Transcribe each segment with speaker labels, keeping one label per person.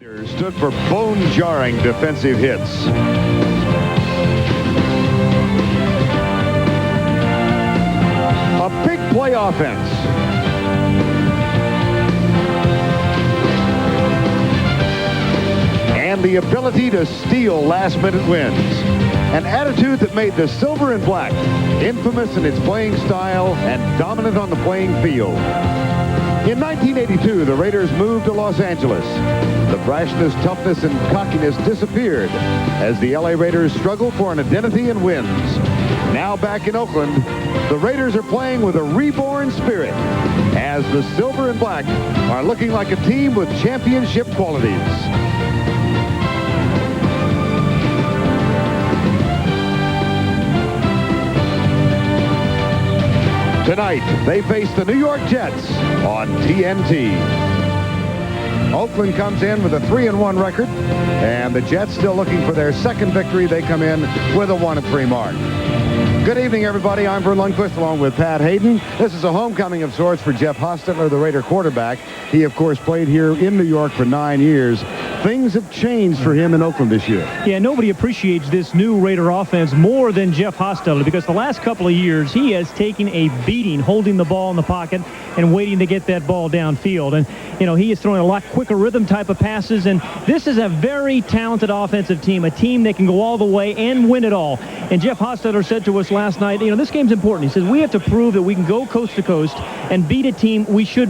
Speaker 1: Stood for bone-jarring defensive hits. A big play offense. And the ability to steal last-minute wins. An attitude that made the silver and black infamous in its playing style and dominant on the playing field. In 1982, the Raiders moved to Los Angeles. The brashness, toughness, and cockiness disappeared as the LA Raiders struggled for an identity and wins. Now back in Oakland, the Raiders are playing with a reborn spirit as the silver and black are looking like a team with championship qualities. Tonight, they face the New York Jets on TNT. Oakland comes in with a 3-1 record, and the Jets still looking for their second victory. They come in with a 1-3 mark. Good evening, everybody. I'm Vern Lundquist along with Pat Hayden. This is a homecoming of sorts for Jeff Hostetler, the Raider quarterback. He, of course, played here in New York for 9 years. Things have changed for him in Oakland this year.
Speaker 2: Yeah, nobody appreciates this new Raider offense more than Jeff Hostetler, because the last couple of years he has taken a beating holding the ball in the pocket and waiting to get that ball downfield. And, you know, he is throwing a lot quicker rhythm type of passes, and this is a very talented offensive team, a team that can go all the way and win it all. And Jeff Hostetler said to us last night, you know, this game's important. He says, we have to prove that we can go coast to coast and beat a team we should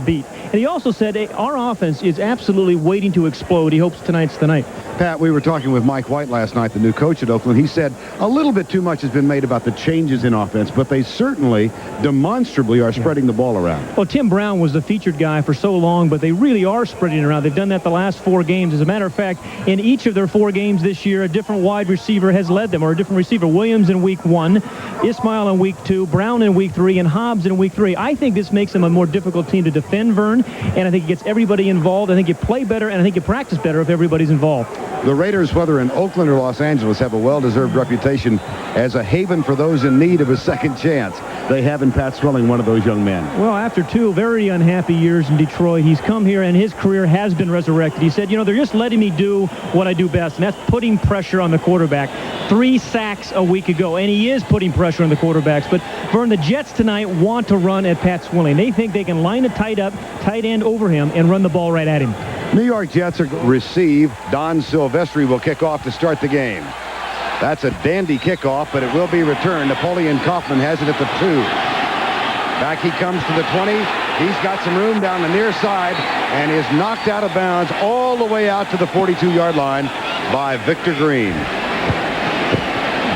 Speaker 2: beat. And he also said, hey, our offense is absolutely waiting to explode. He hopes tonight's the night.
Speaker 1: Pat, we were talking with Mike White last night, the new coach at Oakland. He said a little bit too much has been made about the changes in offense, but they certainly demonstrably are spreading the ball around.
Speaker 2: Well, Tim Brown was the featured guy for so long, but they really are spreading it around. They've done that the last 4 games. As a matter of fact, in each of their 4 games this year, a different wide receiver has led them, or a different receiver. Williams in week 1, Ismail in week 2, Brown in week 3, and Hobbs in week 3. I think this makes them a more difficult team to defend, Vern, and I think it gets everybody involved. I think you play better, and I think you practice better if everybody's involved.
Speaker 1: The Raiders, whether in Oakland or Los Angeles, have a well-deserved reputation as a haven for those in need of a second chance. They have in Pat Swilling, one of those young men.
Speaker 2: Well, after 2 very unhappy years in Detroit, he's come here and his career has been resurrected. He said, you know, they're just letting me do what I do best, and that's putting pressure on the quarterback. 3 sacks a week ago, and he is putting pressure on the quarterbacks. But, Vern, the Jets tonight want to run at Pat Swilling. They think they can line a tight end over him and run the ball right at him.
Speaker 1: New York Jets are receive. Don Silvestri will kick off to start the game. That's a dandy kickoff, but it will be returned. Napoleon Kaufman has it at the 2. Back he comes to the 20. He's got some room down the near side and is knocked out of bounds all the way out to the 42-yard line by Victor Green.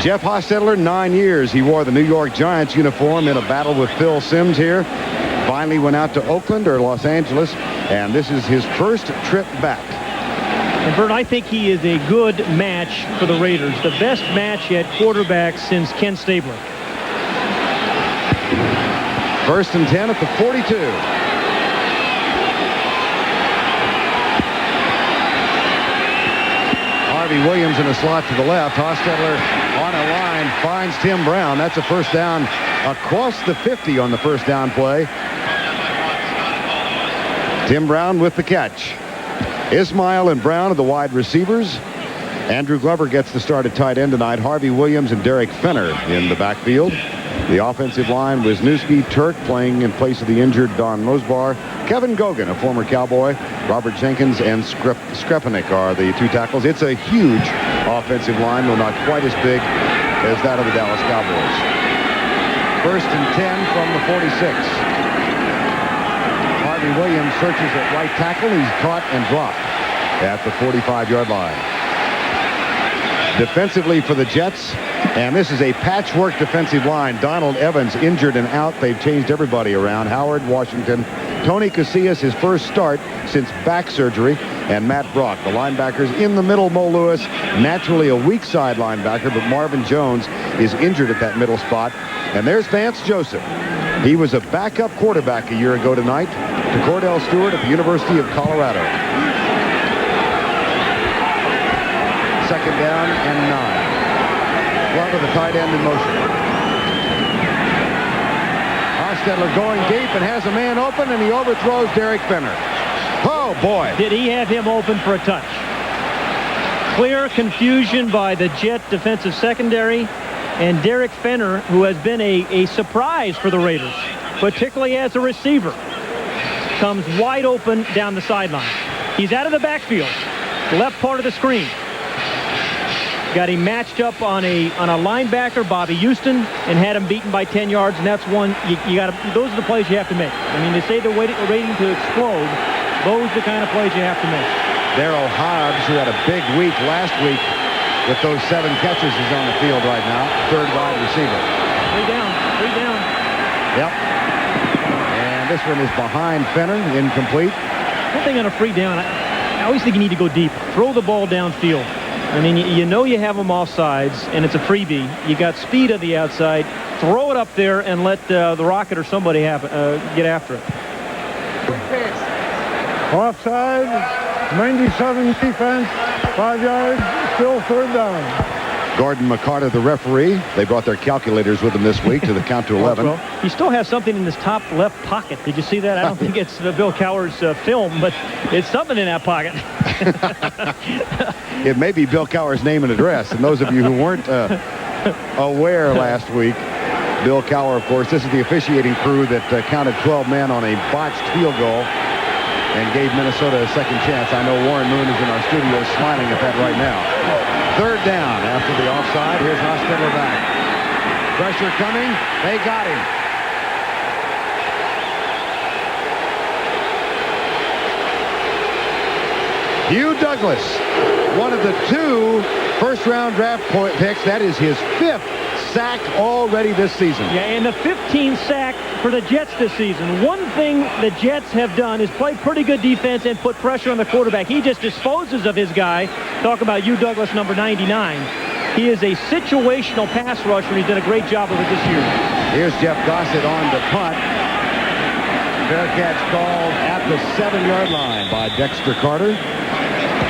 Speaker 1: Jeff Hostetler, 9 years. He wore the New York Giants uniform in a battle with Phil Simms here. Finally went out to Oakland or Los Angeles, and this is his first trip back.
Speaker 2: And, Bert, I think he is a good match for the Raiders. The best match at quarterback since Ken Stabler.
Speaker 1: 1st and 10 at the 42. Harvey Williams in a slot to the left. Hostetler on a line finds Tim Brown. That's a first down across the 50 on the first down play. Tim Brown with the catch. Ismail and Brown are the wide receivers. Andrew Glover gets the start at tight end tonight. Harvey Williams and Derek Fenner in the backfield. The offensive line, Wisniewski, Turk playing in place of the injured Don Mosbar. Kevin Gogan, a former Cowboy. Robert Jenkins and Skrepanik are the 2 tackles. It's a huge offensive line, though not quite as big as that of the Dallas Cowboys. 1st and 10 from the 46. Harvey Williams searches at right tackle. He's caught and dropped at the 45-yard line. Defensively for the Jets, and this is a patchwork defensive line. Donald Evans injured and out. They've changed everybody around. Howard, Washington, Tony Casillas, his first start since back surgery, and Matt Brock. The linebackers in the middle, Mo Lewis, naturally a weak side linebacker, but Marvin Jones is injured at that middle spot. And there's Vance Joseph. He was a backup quarterback a year ago tonight to Cordell Stewart at the University of Colorado. 2nd down and 9. Glover, the tight end, in motion. Hostetler going deep and has a man open, and he overthrows Derek Fenner. Oh, boy.
Speaker 2: Did he have him open for a touch? Clear confusion by the Jet defensive secondary, and Derek Fenner, who has been a surprise for the Raiders, particularly as a receiver, comes wide open down the sideline. He's out of the backfield, left part of the screen. Got him matched up on a linebacker, Bobby Houston, and had him beaten by 10 yards, and that's one you got to. Those are the plays you have to make. I mean, they say they're waiting to explode. Those are the kind of plays you have to make.
Speaker 1: Darryl Hobbs, who had a big week last week with those 7 catches, is on the field right now. Third wide receiver.
Speaker 2: 3 down.
Speaker 1: Yep. And this one is behind Fenner, incomplete.
Speaker 2: One thing on a free down, I always think you need to go deep. Throw the ball downfield. I mean, you know you have them off sides, and it's a freebie. You got speed on the outside. Throw it up there and let the Rocket or somebody get after it.
Speaker 3: Offside. 97 defense, 5 yards, still third down.
Speaker 1: Gordon McCarter, the referee. They brought their calculators with them this week to the count to 11.
Speaker 2: Well, he still has something in his top left pocket. Did you see that? I don't think it's Bill Cowher's film, but it's something in that pocket.
Speaker 1: It may be Bill Cowher's name and address. And those of you who weren't aware last week, Bill Cowher, of course, this is the officiating crew that counted 12 men on a botched field goal and gave Minnesota a second chance. I know Warren Moon is in our studio smiling at that right now. Third down after the offside. Here's Hostetler back. Pressure coming. They got him. Hugh Douglas, one of the 2 first-round draft picks. That is his 5th sack already this season.
Speaker 2: Yeah, and the 15th sack for the Jets this season. One thing the Jets have done is play pretty good defense and put pressure on the quarterback. He just disposes of his guy. Talk about Hugh Douglas, number 99. He is a situational pass rusher. He's done a great job of it this year.
Speaker 1: Here's Jeff Gossett on the punt. Bearcats called at the 7-yard line by Dexter Carter.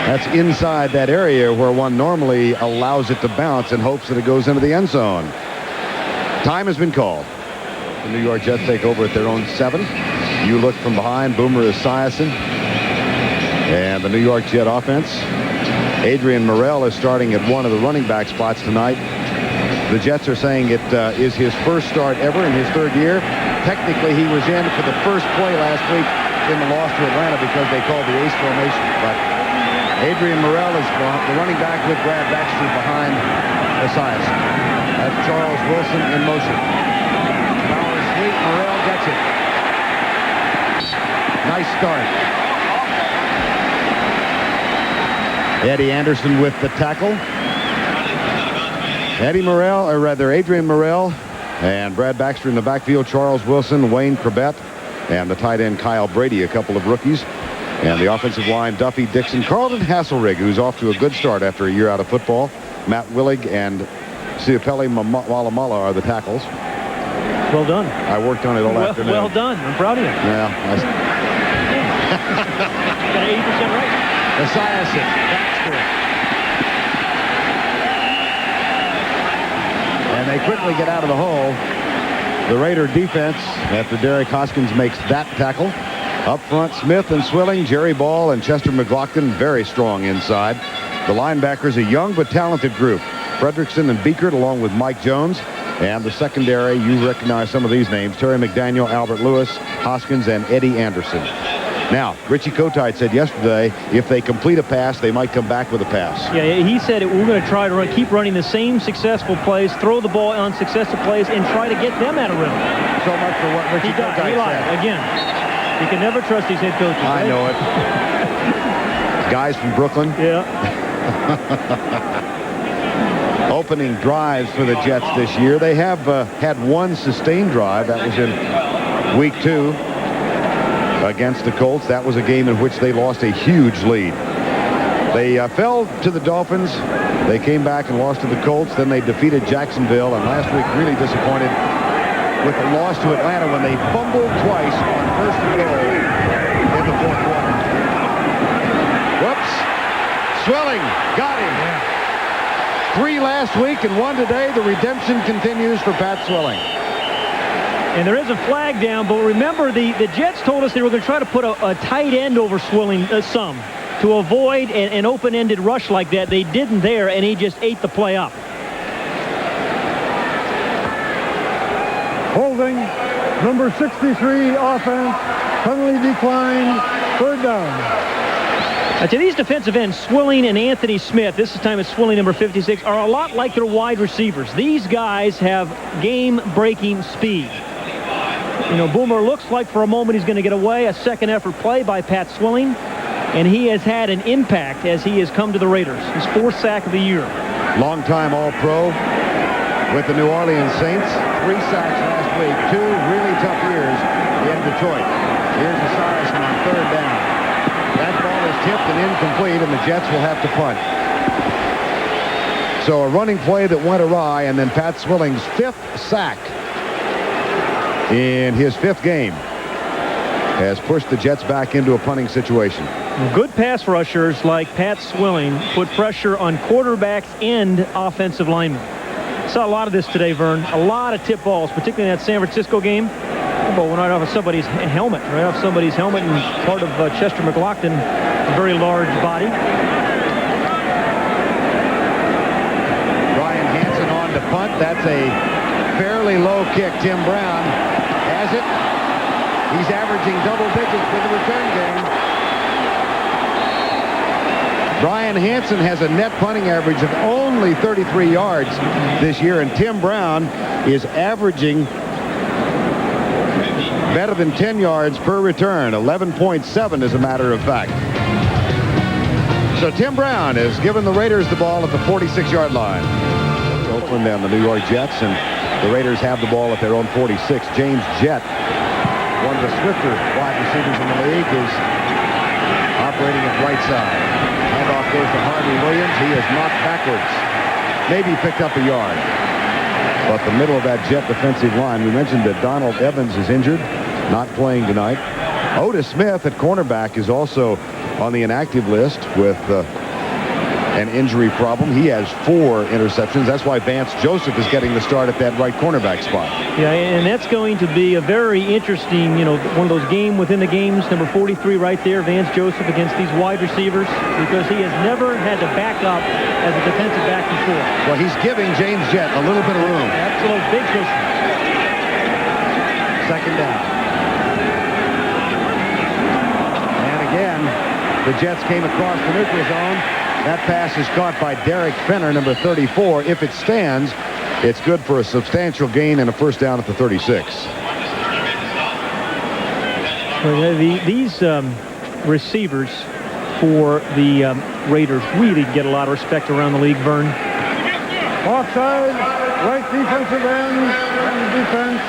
Speaker 1: That's inside that area where one normally allows it to bounce and hopes that it goes into the end zone. Time has been called. The New York Jets take over at their own 7. You look from behind. Boomer Esiason. And the New York Jet offense. Adrian Morrell is starting at one of the running back spots tonight. The Jets are saying it is his first start ever in his 3rd year. Technically, he was in for the first play last week in the loss to Atlanta because they called the ace formation. But Adrian Morrell is the running back with Brad Baxter behind Esiason. That's Charles Wilson in motion. Power sweep. Morrell gets it. Nice start. Eddie Anderson with the tackle. Adrian Morrell and Brad Baxter in the backfield. Charles Wilson, Wayne Corbett, and the tight end Kyle Brady, a couple of rookies. And the offensive line, Duffy Dixon, Carlton Hasselrig, who's off to a good start after a year out of football. Matt Willig and Siopeli Malamala are the tackles.
Speaker 2: Well done.
Speaker 1: I worked on it all afternoon.
Speaker 2: Well done. I'm proud of you.
Speaker 1: Yeah.
Speaker 2: Got 80% right.
Speaker 1: Esiason, Baxter. And they quickly get out of the hole. The Raider defense, after Derek Hoskins makes that tackle. Up front, Smith and Swilling, Jerry Ball and Chester McLaughlin, very strong inside. The linebackers, a young but talented group. Fredrickson and Beekert, along with Mike Jones. And the secondary, you recognize some of these names. Terry McDaniel, Albert Lewis, Hoskins, and Eddie Anderson. Now, Richie Kotite said yesterday, if they complete a pass, they might come back with a pass.
Speaker 2: Yeah, he said we're going to try to keep running the same successful plays, throw the ball on successful plays, and try to get them out of rhythm.
Speaker 1: So much for what Richie Kotite said.
Speaker 2: Again, you can never trust these head coaches.
Speaker 1: I know it. Guys from Brooklyn.
Speaker 2: Yeah.
Speaker 1: Opening drives for the Jets this year. They have had one sustained drive. That was in week 2 against the Colts. That was a game in which they lost a huge lead. They fell to the Dolphins. They came back and lost to the Colts. Then they defeated Jacksonville. And last week really disappointed with the loss to Atlanta when they fumbled twice on 1st and goal in the 4th quarter. Whoops. Swilling. Got him. 3 last week and 1 today. The redemption continues for Pat Swilling.
Speaker 2: And there is a flag down, but remember, the Jets told us they were going to try to put a tight end over Swilling some to avoid an open-ended rush like that. They didn't there, and he just ate the play up.
Speaker 3: Holding, number 63 offense, penalty decline, 3rd down.
Speaker 2: To these defensive ends, Swilling and Anthony Smith, this time it's Swilling number 56, are a lot like their wide receivers. These guys have game-breaking speed. You know, Boomer looks like for a moment he's going to get away. A second effort play by Pat Swilling, and he has had an impact as he has come to the Raiders. His 4th sack of the year.
Speaker 1: Long-time All-Pro with the New Orleans Saints. 3 sacks last week. 2 really tough years in Detroit. Here's Osiris on 3rd down. That ball is tipped and incomplete, and the Jets will have to punt. So a running play that went awry, and then Pat Swilling's 5th sack in his 5th game has pushed the Jets back into a punting situation.
Speaker 2: Good pass rushers like Pat Swilling put pressure on quarterbacks and offensive linemen. Saw a lot of this today, Vern. A lot of tip balls, particularly in that San Francisco game. The ball went right off of somebody's helmet, and part of Chester McLaughlin, a very large body.
Speaker 1: Ryan Hansen on to punt. That's a fairly low kick. Tim Brown has it. He's averaging double digits for the return game. Brian Hansen has a net punting average of only 33 yards this year, and Tim Brown is averaging better than 10 yards per return, 11.7 as a matter of fact. So Tim Brown has given the Raiders the ball at the 46-yard line. Oakland and the New York Jets, and the Raiders have the ball at their own 46. James Jett, one of the swifter wide receivers in the league, is operating at right side. Handoff goes to Harvey Williams. He is knocked backwards. Maybe picked up a yard. But the middle of that Jet defensive line, we mentioned that Donald Evans is injured, not playing tonight. Otis Smith at cornerback is also on the inactive list with an injury problem. He has 4 interceptions. That's why Vance Joseph is getting the start at that right cornerback spot.
Speaker 2: Yeah, and that's going to be a very interesting, one of those game within the games. Number 43 right there, Vance Joseph against these wide receivers, because he has never had to back up as a defensive back before.
Speaker 1: Well, he's giving James Jett a little bit of room.
Speaker 2: Absolute big cushion.
Speaker 1: 2nd down. And again, the Jets came across the neutral zone. That pass is caught by Derek Fenner, number 34. If it stands, it's good for a substantial gain and a 1st down at the 36.
Speaker 2: These receivers for the Raiders really get a lot of respect around the league, Vern.
Speaker 3: Offside, right defensive end, defense,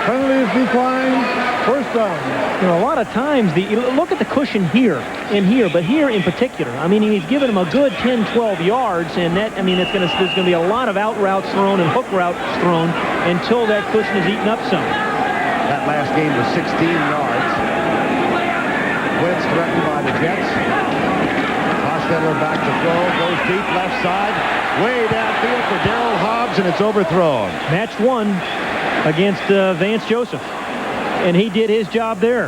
Speaker 3: penalties decline, 1st down.
Speaker 2: A lot of times, look at the cushion here and here, but here in particular, I mean, he's given him a good 10, 12 yards, and that, I mean, there's going to be a lot of out routes thrown and hook routes thrown until that cushion is eaten up some.
Speaker 1: That last game was 16 yards. Blitz threatened by the Jets. Hostetler back to throw, goes deep left side, way downfield for Darryl Hobbs, and it's overthrown.
Speaker 2: Match 1 against Vance Joseph. And he did his job there.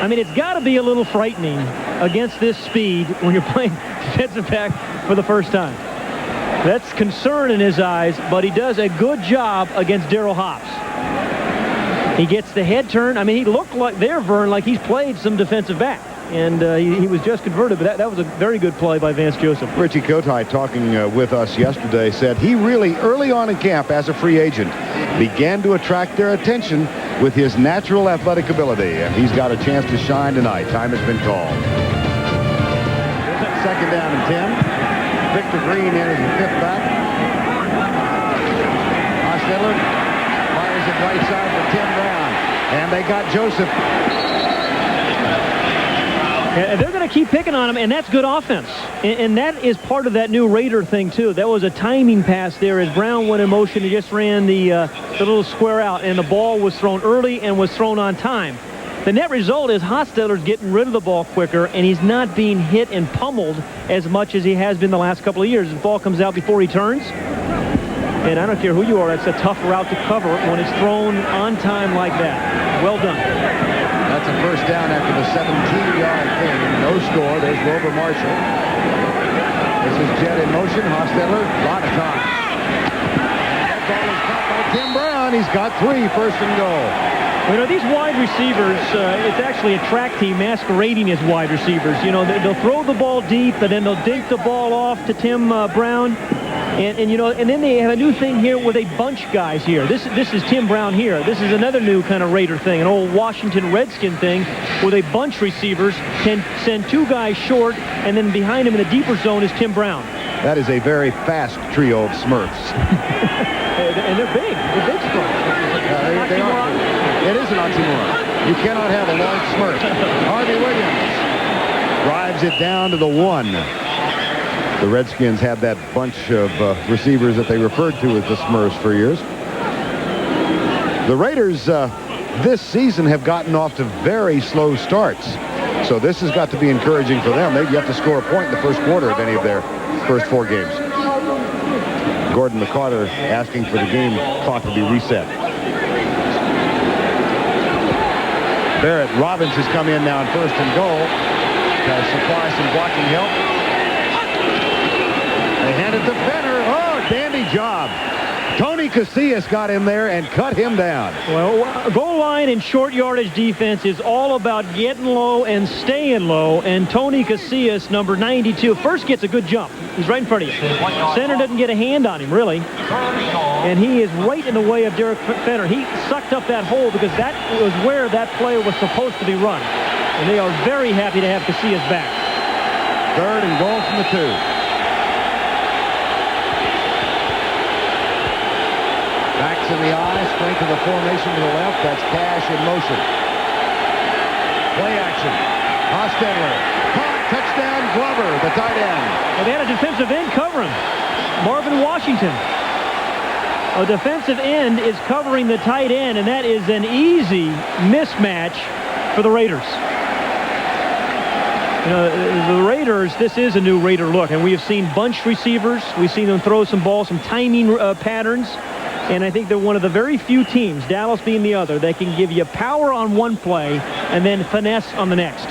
Speaker 2: I mean, it's got to be a little frightening against this speed when you're playing defensive back for the first time. That's concern in his eyes, but he does a good job against Darryl Hobbs. He gets the head turn. I mean, he looked like there, Vern, like he's played some defensive back. And he was just converted, but that was a very good play by Vance Joseph.
Speaker 1: Richie Kotite, talking with us yesterday, said he really, early on in camp as a free agent, began to attract their attention with his natural athletic ability. And he's got a chance to shine tonight. Time has been called. 2nd down and 10. Victor Green in as the 5th back. Hostetler fires it right side for Tim Brown. And they got Joseph.
Speaker 2: And they're going to keep picking on him, and that's good offense. And that is part of that new Raider thing, too. That was a timing pass there as Brown went in motion. He just ran the little square out, and the ball was thrown early and was thrown on time. The net result is Hostetler's getting rid of the ball quicker, and he's not being hit and pummeled as much as he has been the last couple of years. The ball comes out before he turns. And I don't care who you are, that's a tough route to cover when it's thrown on time like that. Well done.
Speaker 1: That's a first down after the 17-yard gain. No score. There's Wilbur Marshall. This is Jet in motion. Hostetler, a lot of time. That ball is caught by Tim Brown. He's got 3, first and goal.
Speaker 2: You know, these wide receivers, it's actually a track team masquerading as wide receivers. You know, they'll throw the ball deep, and then they'll dink the ball off to Tim Brown. And you know, and then they have a new thing here where they bunch guys here. This is Tim Brown here. This is another new kind of Raider thing, an old Washington Redskin thing, where they bunch receivers, can send 2 guys short, and then behind him in the deeper zone is Tim Brown.
Speaker 1: That is a very fast trio of Smurfs.
Speaker 2: And they're big. They're big Smurfs.
Speaker 1: They are. It is an oxymoron. You cannot have a large Smurf. Harvey Williams drives it down to the 1. The Redskins had that bunch of receivers that they referred to as the Smurfs for years. The Raiders this season have gotten off to very slow starts. So this has got to be encouraging for them. They've yet to score a point in the first quarter of any of their first 4 games. Gordon McCarter asking for the game clock to be reset. Barrett Robbins has come in now in first and goal to supply some blocking help. They hand it to Fenner. Oh, dandy job. Tony Casillas got in there and cut him down.
Speaker 2: Well, goal line and short yardage defense is all about getting low and staying low. And Tony Casillas, number 92, first gets a good jump. He's right in front of you. Center doesn't get a hand on him, really. And he is right in the way of Derek Fenner. He sucked up that hole because that was where that play was supposed to be run. And they are very happy to have Casillas back.
Speaker 1: 3rd and goal from the 2. Backs in the eye, straight to the formation to the left. That's Cash in motion. Play action. Hostetler. Caught. Touchdown Glover, the tight end.
Speaker 2: Well, they had a defensive end cover him. Marvin Washington. A defensive end is covering the tight end, and that is an easy mismatch for the Raiders. You know, the Raiders, this is a new Raider look, and we have seen bunch receivers. We've seen them throw some balls, some timing patterns. And I think they're one of the very few teams, Dallas being the other, that can give you power on one play and then finesse on the next.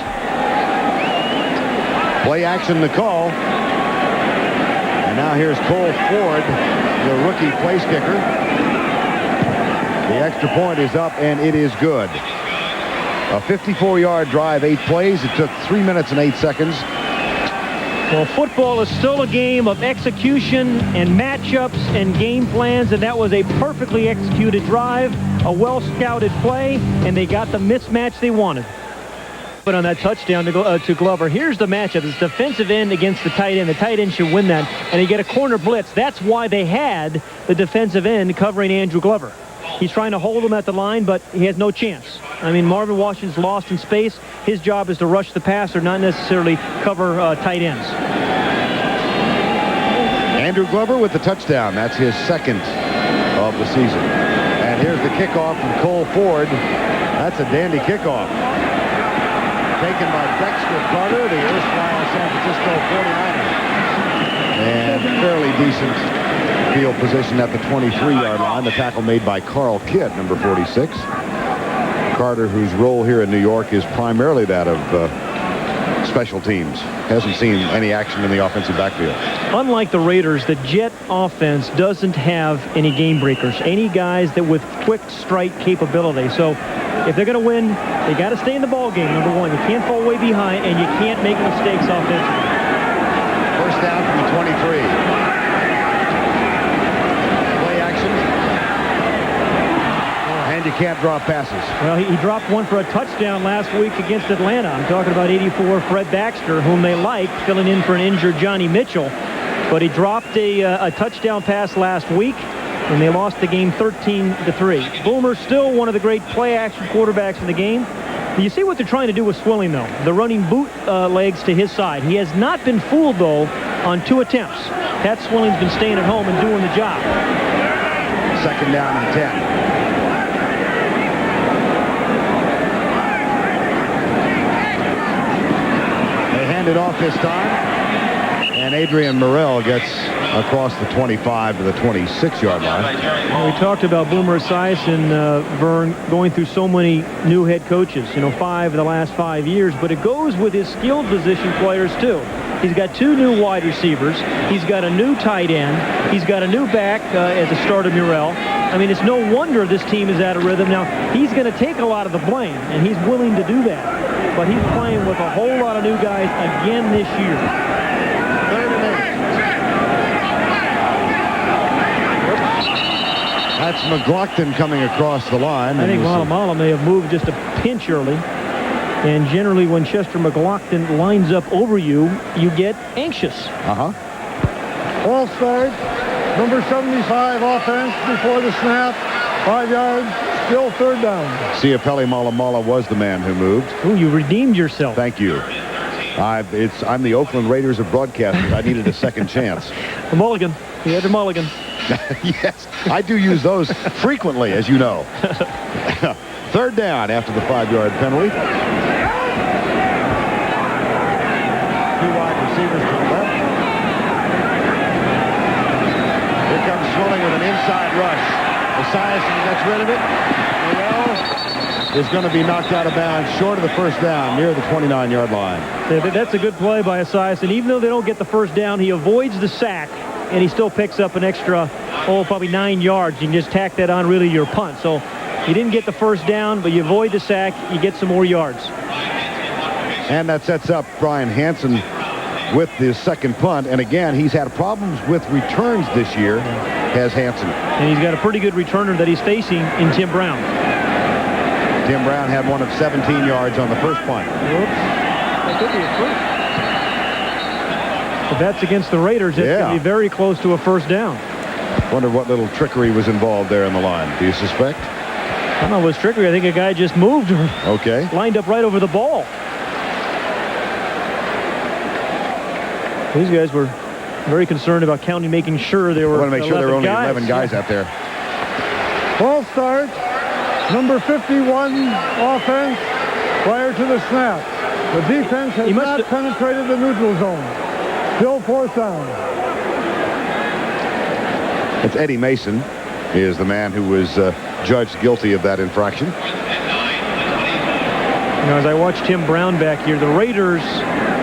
Speaker 1: Play action the call. And now here's Cole Ford, the rookie place kicker. The extra point is up, and it is good. A 54-yard drive, 8 plays. It took 3 minutes and 8 seconds.
Speaker 2: Well, football is still a game of execution and matchups and game plans, and that was a perfectly executed drive, a well-scouted play, and they got the mismatch they wanted. But on that touchdown to Glover, here's the matchup. It's defensive end against the tight end. The tight end should win that, and they get a corner blitz. That's why they had the defensive end covering Andrew Glover. He's trying to hold him at the line, but he has no chance. I mean, Marvin Washington's lost in space. His job is to rush the passer, not necessarily cover tight ends.
Speaker 1: Andrew Glover with the touchdown. That's his 2nd of the season. And here's the kickoff from Cole Ford. That's a dandy kickoff. Taken by Dexter Carter, the erstwhile San Francisco 49er. And fairly decent field position at the 23-yard line. The tackle made by Carl Kidd, number 46. Carter, whose role here in New York is primarily that of special teams, hasn't seen any action in the offensive backfield.
Speaker 2: Unlike the Raiders, the Jet offense doesn't have any game breakers, any guys that with quick strike capability. So if they're going to win, they got to stay in the ball game, number 1. You can't fall way behind, and you can't make mistakes offensively.
Speaker 1: First down from the 23. You can't drop passes.
Speaker 2: Well, he dropped one for a touchdown last week against Atlanta. I'm talking about 84 Fred Baxter, whom they like, filling in for an injured Johnny Mitchell. But he dropped a touchdown pass last week, and they lost the game 13-3. Boomer's still one of the great play-action quarterbacks in the game. You see what they're trying to do with Swilling, though. They're running boot legs to his side. He has not been fooled, though, on 2 attempts. Pat Swilling's been staying at home and doing the job.
Speaker 1: 2nd down and 10. It off this time, And Adrian Morrell gets across the 25 to the 26-yard line.
Speaker 2: We talked about Boomer Esiason, Vern, going through so many new head coaches, 5 of the last 5 years, but it goes with his skilled position players too. He's got 2 new wide receivers. He's got a new tight end. He's got a new back as a starter, Morrell. I mean, it's no wonder this team is out of rhythm. Now, he's going to take a lot of the blame, and he's willing to do that. But he's playing with a whole lot of new guys again this year.
Speaker 1: 3rd and 8. That's McLaughlin coming across the line.
Speaker 2: I think Malamala may have moved just a pinch early. And generally, when Chester McLaughlin lines up over you, you get anxious.
Speaker 3: Ball start. Number 75 offense before the snap. 5 yards. Still 3rd down.
Speaker 1: Ciapelli Malamala was the man who moved.
Speaker 2: Ooh, you redeemed yourself.
Speaker 1: Thank you. I'm the Oakland Raiders of broadcasters. I needed a second chance.
Speaker 2: The mulligan. He had the mulligan.
Speaker 1: Yes, I do use those frequently, as you know. 3rd down after the 5-yard penalty. 2 wide receivers to the left. Here comes Swilling with an inside rush. Esiason gets rid of it. Morrell is going to be knocked out of bounds short of the 1st down near the 29-yard line.
Speaker 2: That's a good play by Esiason. Even though they don't get the 1st down, he avoids the sack, and he still picks up an extra, probably 9 yards. You can just tack that on really your punt. So you didn't get the 1st down, but you avoid the sack, you get some more yards.
Speaker 1: And that sets up Brian Hansen with the 2nd punt. And again, he's had problems with returns this year, has Hansen.
Speaker 2: And he's got a pretty good returner that he's facing in Tim Brown.
Speaker 1: Tim Brown had one of 17 yards on the 1st punt.
Speaker 2: Whoops. That could be a first. If that's against the Raiders, it's going to be very close to a 1st down.
Speaker 1: Wonder what little trickery was involved there in the line. Do you suspect?
Speaker 2: I don't know, it was trickery. I think a guy just moved.
Speaker 1: Okay.
Speaker 2: Lined up right over the ball. These guys were very concerned about counting, making sure they were.
Speaker 1: I want to make sure there were only 11 guys out there.
Speaker 3: Ball start. Number 51 offense prior to the snap. The defense has not penetrated the neutral zone. Still 4th down.
Speaker 1: It's Eddie Mason. He is the man who was judged guilty of that infraction.
Speaker 2: As I watch Tim Brown back here, the Raiders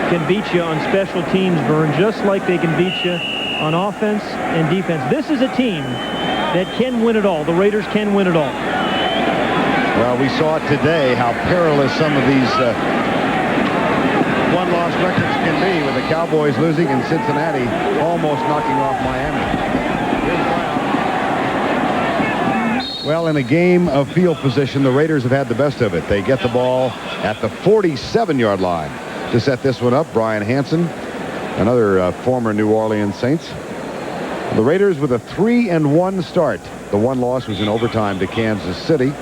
Speaker 2: can beat you on special teams, Vern, just like they can beat you on offense and defense. This is a team that can win it all. The Raiders can win it all.
Speaker 1: Well, we saw it today how perilous some of these one-loss records can be, with the Cowboys losing and Cincinnati almost knocking off Miami. Well, in a game of field position, the Raiders have had the best of it. They get the ball at the 47-yard line to set this one up. Brian Hansen, another former New Orleans Saints. The Raiders with a 3-1 start. The one loss was in overtime to Kansas City.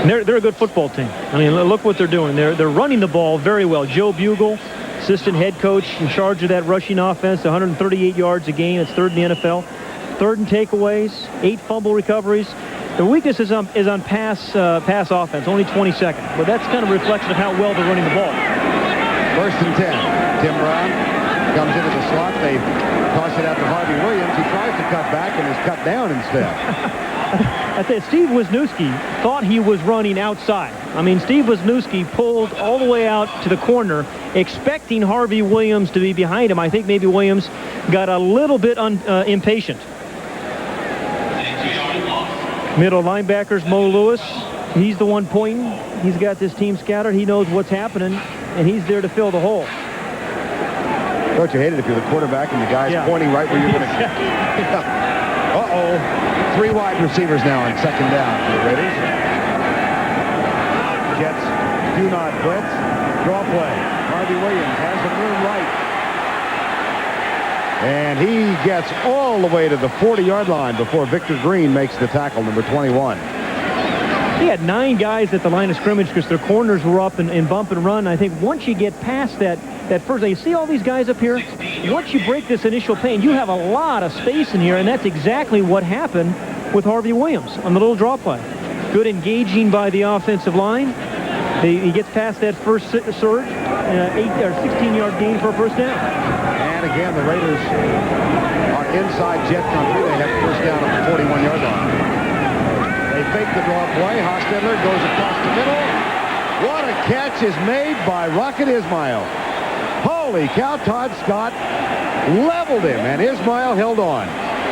Speaker 2: They're a good football team. I mean, look what they're doing. They're running the ball very well. Joe Bugle, assistant head coach in charge of that rushing offense, 138 yards a game. It's 3rd in the NFL. 3rd in takeaways, 8 fumble recoveries. The weakness is on pass offense, only 22nd. But that's kind of a reflection of how well they're running the ball.
Speaker 1: 1st and 10. Tim Brown comes into the slot. They toss it out to Harvey Williams. He tries to cut back and is cut down instead.
Speaker 2: I think Steve Wisniewski thought he was running outside. I mean, Steve Wisniewski pulled all the way out to the corner, expecting Harvey Williams to be behind him. I think maybe Williams got a little bit impatient. Middle linebackers, Mo Lewis. He's the one pointing. He's got this team scattered. He knows what's happening, and he's there to fill the hole.
Speaker 1: Don't you hate it if you're the quarterback and the guy's pointing right where you're going to go? Uh-oh. 3 wide receivers now on 2nd down for the Raiders. Jets do not blitz. Draw play. Harvey Williams has the room right. And he gets all the way to the 40-yard line before Victor Green makes the tackle, number 21.
Speaker 2: He had 9 guys at the line of scrimmage because their corners were up and bump and run. I think once you get past that first, you see all these guys up here? Once you break this initial pain, you have a lot of space in here, and that's exactly what happened with Harvey Williams on the little draw play. Good engaging by the offensive line. He gets past that first surge. 16-yard gain for a first down.
Speaker 1: And again, the Raiders are inside Jet country. They have first down at the 41-yard line. They fake the draw play. Hostetler goes across the middle. What a catch is made by Rocket Ismail. Holy cow, Todd Scott leveled him, and Ismail held on.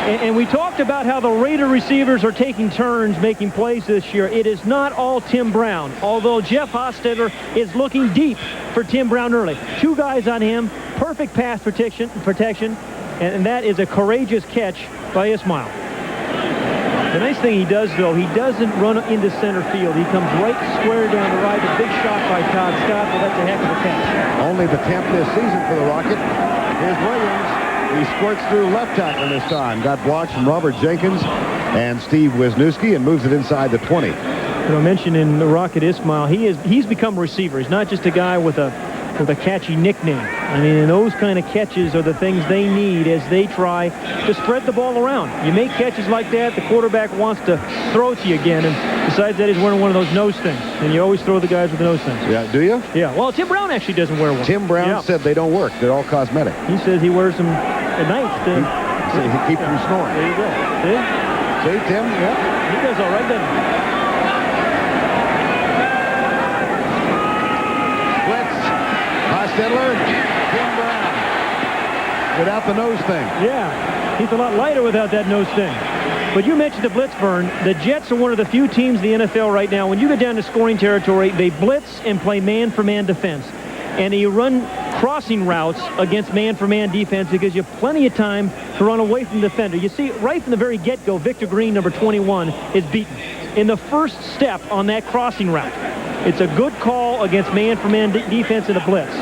Speaker 2: And we talked about how the Raider receivers are taking turns making plays this year. It is not all Tim Brown, although Jeff Hostetler is looking deep for Tim Brown early. 2 guys on him, perfect pass protection, and that is a courageous catch by Ismail. The nice thing he does, though, he doesn't run into center field. He comes right square down the right. A big shot by Todd Scott, but that's a heck of a catch.
Speaker 1: Only the 10th this season for the Rocket. Here's Williams. He squirts through left tackle this time. Got blocks from Robert Jenkins and Steve Wisniewski and moves it inside the 20.
Speaker 2: I mentioned in the Rocket Ismail, he's become a receiver. He's not just a guy with a catchy nickname. I mean, and those kind of catches are the things they need as they try to spread the ball around. You make catches like that, the quarterback wants to throw it to you again, and besides that, he's wearing one of those nose things, and you always throw the guys with the nose things.
Speaker 1: Yeah, do you?
Speaker 2: Yeah. Well, Tim Brown actually doesn't wear one.
Speaker 1: Tim Brown said they don't work. They're all cosmetic.
Speaker 2: He says he wears them at night
Speaker 1: to keep from snoring.
Speaker 2: There you go.
Speaker 1: See, Tim?
Speaker 2: Yeah. He does all right, doesn't he?
Speaker 1: Hostetler, Tim Brown, without the nose thing.
Speaker 2: Yeah, he's a lot lighter without that nose thing. But you mentioned the blitz, Vern. The Jets are one of the few teams in the NFL right now. When you get down to scoring territory, they blitz and play man-for-man defense. And you run crossing routes against man-for-man defense because you have plenty of time to run away from the defender. You see, right from the very get-go, Victor Green, number 21, is beaten in the first step on that crossing route. It's a good call against man-for-man defense in a blitz.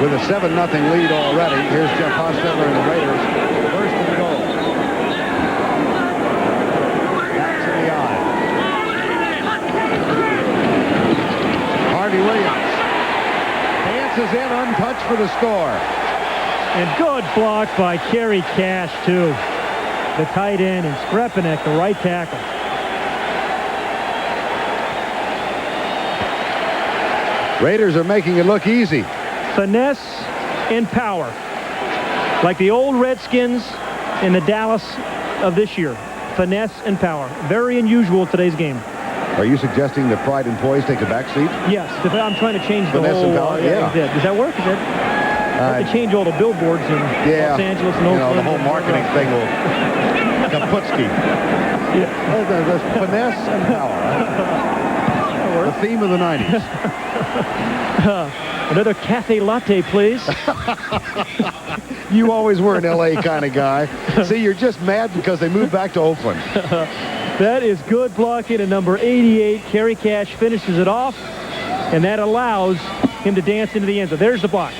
Speaker 1: With a 7-0 lead already, here's Jeff Hostetler and the Raiders. First and goal. Back to the eye. Harvey Williams dances in untouched for the score.
Speaker 2: And good block by Kerry Cash, too. The tight end, and Skrepenek, the right tackle.
Speaker 1: Raiders are making it look easy.
Speaker 2: Finesse and power. Like the old Redskins and the Dallas of this year. Finesse and power. Very unusual today's game.
Speaker 1: Are you suggesting that pride and poise take a back seat?
Speaker 2: Yes. I'm trying to change the
Speaker 1: Finesse
Speaker 2: whole...
Speaker 1: and power? Yeah.
Speaker 2: Does that work? I have to change all the billboards in Los Angeles and Oakland.
Speaker 1: The whole marketing thing will... Kaputski.
Speaker 2: Yeah.
Speaker 1: There's finesse and power. The theme of the 90s.
Speaker 2: Another cafe latte, please.
Speaker 1: You always were an L.A. kind of guy. See, you're just mad because they moved back to Oakland.
Speaker 2: That is good blocking, and number 88, Kerry Cash, finishes it off, and that allows him to dance into the end zone. There's the block.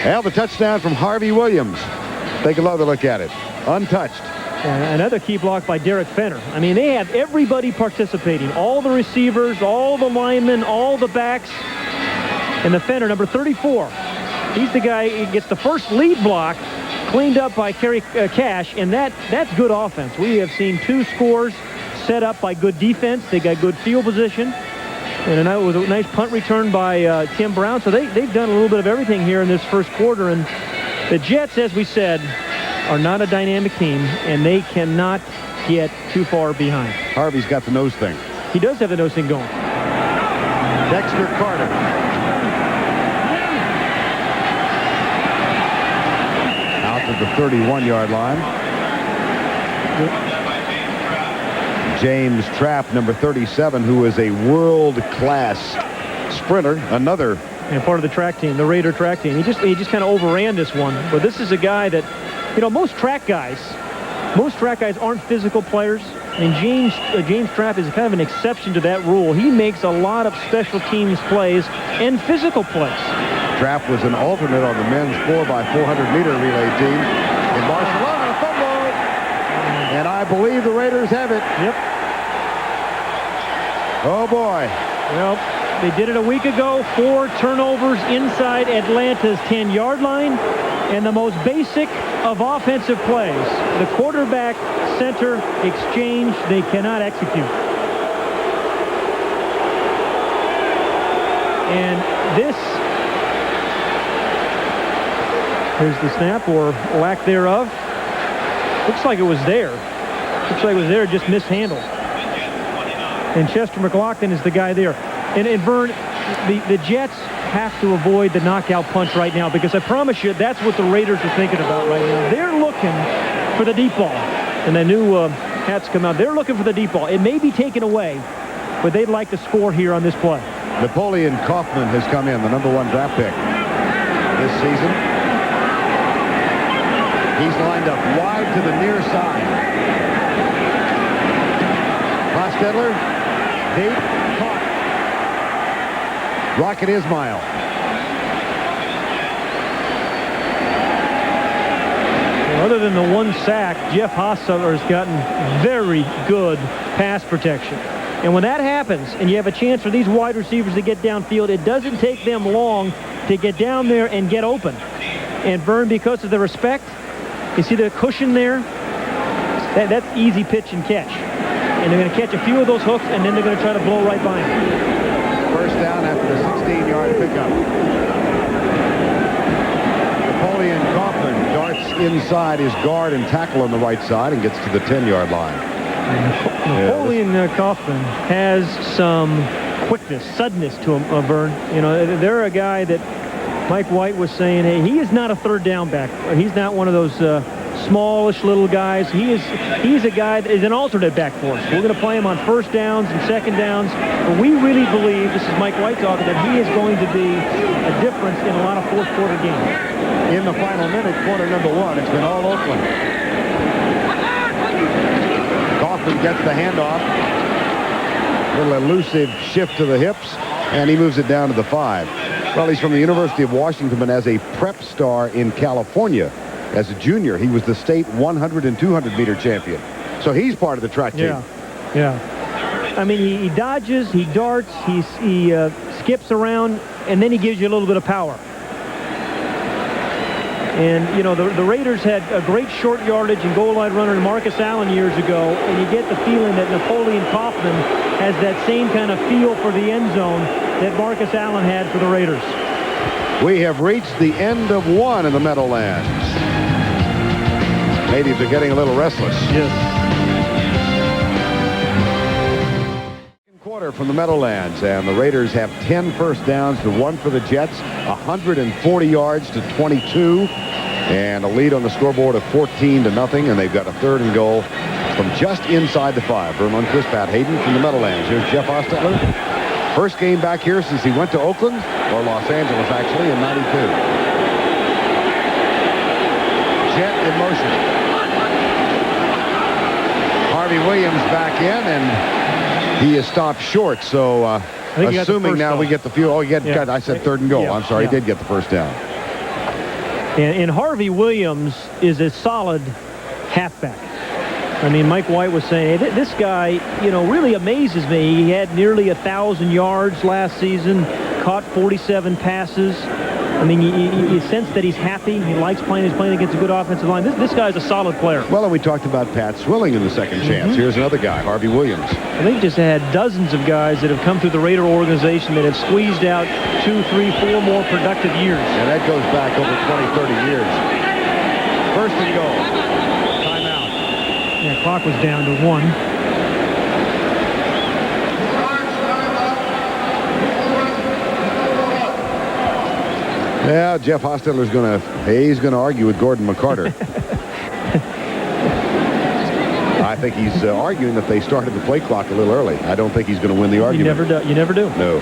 Speaker 1: Well, the touchdown from Harvey Williams. Take another look at it. Untouched.
Speaker 2: And another key block by Derek Fenner. I mean, they have everybody participating. All the receivers, all the linemen, all the backs. And the Fenner, number 34. He's the guy who gets the first lead block cleaned up by Kerry Cash, and that's good offense. We have seen 2 scores set up by good defense. They got good field position. And it was a nice punt return by Tim Brown. So they've done a little bit of everything here in this first quarter. And the Jets, as we said, are not a dynamic team, and they cannot get too far behind.
Speaker 1: Harvey's got the nose thing.
Speaker 2: He does have the nose thing going.
Speaker 1: Dexter Carter. Out to the 31-yard line. James Trapp, number 37, who is a world-class sprinter. Another.
Speaker 2: And part of the track team, the Raider track team. He just kind of overran this one. But this is a guy that, most track guys aren't physical players. I mean, James Trapp is kind of an exception to that rule. He makes a lot of special teams plays and physical plays.
Speaker 1: Trapp was an alternate on the men's 4x400-meter relay team in Barcelona. Fumble! And I believe the Raiders have it.
Speaker 2: Yep.
Speaker 1: Oh, boy.
Speaker 2: Well, they did it a week ago. 4 turnovers inside Atlanta's 10-yard line. And the most basic of offensive plays, the quarterback-center exchange, they cannot execute. And this, here's the snap, or lack thereof. Looks like it was there. Looks like it was there, just mishandled. And Chester McLaughlin is the guy there. And Vern, the Jets have to avoid the knockout punch right now, because I promise you that's what the Raiders are thinking about right now. They're looking for the deep ball. And the new hats come out. They're looking for the deep ball. It may be taken away, but they'd like to score here on this play.
Speaker 1: Napoleon Kaufman has come in, the #1 draft pick this season. He's lined up wide to the near side. Hostetler, deep, caught. Rocket Ismail.
Speaker 2: Other than the one sack, Jeff Hostetler has gotten very good pass protection. And when that happens, and you have a chance for these wide receivers to get downfield, it doesn't take them long to get down there and get open. And Vern, because of the respect, you see the cushion there? That's easy pitch and catch. And they're going to catch a few of those hooks, and then they're going to try to blow right by him.
Speaker 1: First down after the 16-yard pickup. Napoleon Kaufman darts inside his guard and tackle on the right side and gets to the 10-yard line.
Speaker 2: Napoleon Kaufman has some quickness, suddenness to him, Vern. You know, they're a guy that Mike White was saying, hey, he is not a third down back. He's not one of those smallish little guys. He's a guy that is an alternate back for us. We're going to play him on first downs and second downs. But we really believe, this is Mike White talking, that he is going to be a difference in a lot of fourth quarter games.
Speaker 1: In the final minute, quarter #1, it's been all Oakland. Kaufman gets the handoff. Little elusive shift to the hips, and he moves it down to the 5. Well, he's from the University of Washington, and as a prep star in California. As a junior, he was the state 100 and 200 meter champion. So he's part of the track team.
Speaker 2: Yeah. I mean, he dodges, he darts, he skips around, and then he gives you a little bit of power. And, you know, the Raiders had a great short yardage and goal line runner in Marcus Allen years ago, and you get the feeling that Napoleon Kaufman has that same kind of feel for the end zone that Marcus Allen had for the Raiders.
Speaker 1: We have reached the end of one in the Meadowlands. Natives are getting a little restless.
Speaker 2: Yes.
Speaker 1: Second quarter from the Meadowlands, and the Raiders have 10 first downs to 1 for the Jets, 140 yards to 22, and a lead on the scoreboard of 14-0, and they've got a 3rd and goal from just inside the 5. Vern Lundquist, Pat Hayden from the Meadowlands. Here's Jeff Hostetler. First game back here since he went to Oakland, or Los Angeles actually, in '92. Jet in motion. Harvey Williams back in, and he is stopped short. So assuming now we get the field. Oh, I said 3rd and goal.
Speaker 2: Yeah,
Speaker 1: I'm sorry, he did get the first down.
Speaker 2: And Harvey Williams is a solid halfback. I mean, Mike White was saying, hey, this guy, you know, really amazes me. He had nearly 1,000 yards last season, caught 47 passes. I mean, you sense that he's happy. He likes playing. He's playing against a good offensive line. This guy's a solid player.
Speaker 1: Well, and we talked about Pat Swilling in the second chance. Here's another guy, Harvey Williams.
Speaker 2: And they've just had dozens of guys that have come through the Raider organization that have squeezed out 2, 3, 4 more productive years.
Speaker 1: And that goes back over 20, 30 years. First and goal. Timeout.
Speaker 2: Yeah, clock was down to 1.
Speaker 1: Yeah, Jeff Hostetler's he's going to argue with Gordon McCarter. I think he's arguing that they started the play clock a little early. I don't think he's going to win the argument.
Speaker 2: You never do.
Speaker 1: No.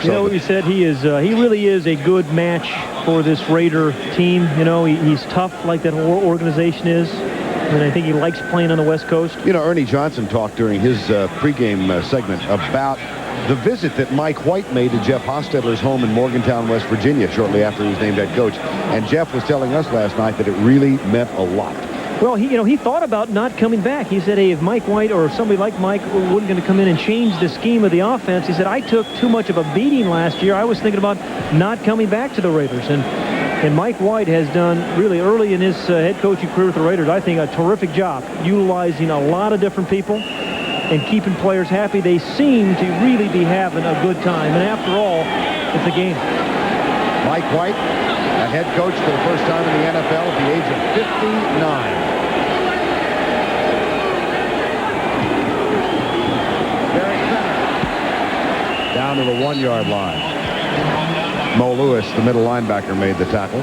Speaker 2: You know what he said? He really is a good match for this Raider team. You know, he's tough like that whole organization is. And I think he likes playing on the West Coast.
Speaker 1: You know, Ernie Johnson talked during his pregame segment about the visit that Mike White made to Jeff Hostetler's home in Morgantown, West Virginia, shortly after he was named head coach. And Jeff was telling us last night that it really meant a lot.
Speaker 2: Well, he thought about not coming back. He said, hey, if Mike White or somebody like Mike wasn't going to come in and change the scheme of the offense, he said, I took too much of a beating last year. I was thinking about not coming back to the Raiders. And Mike White has done really early in his head coaching career with the Raiders, I think, a terrific job utilizing a lot of different people. and keeping players happy. They seem to really be having a good time. And after all, it's a game.
Speaker 1: Mike White, a head coach for the first time in the NFL at the age of 59. Derek Fenner down to the 1-yard line. Mo Lewis, the middle linebacker, made the tackle.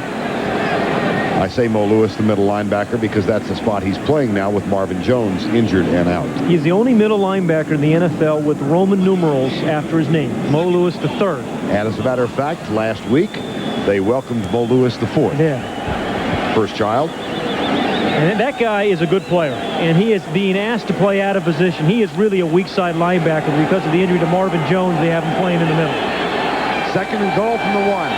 Speaker 1: I say Mo Lewis, the middle linebacker, because that's the spot he's playing now with Marvin Jones injured and out.
Speaker 2: He's the only middle linebacker in the NFL with Roman numerals after his name, Mo Lewis III.
Speaker 1: And as a matter of fact, last week, they welcomed Mo Lewis IV.
Speaker 2: Yeah.
Speaker 1: First child.
Speaker 2: And that guy is a good player, and he is being asked to play out of position. He is really a weak side linebacker because of the injury to Marvin Jones. They have him playing in the middle.
Speaker 1: 2nd and goal from the 1.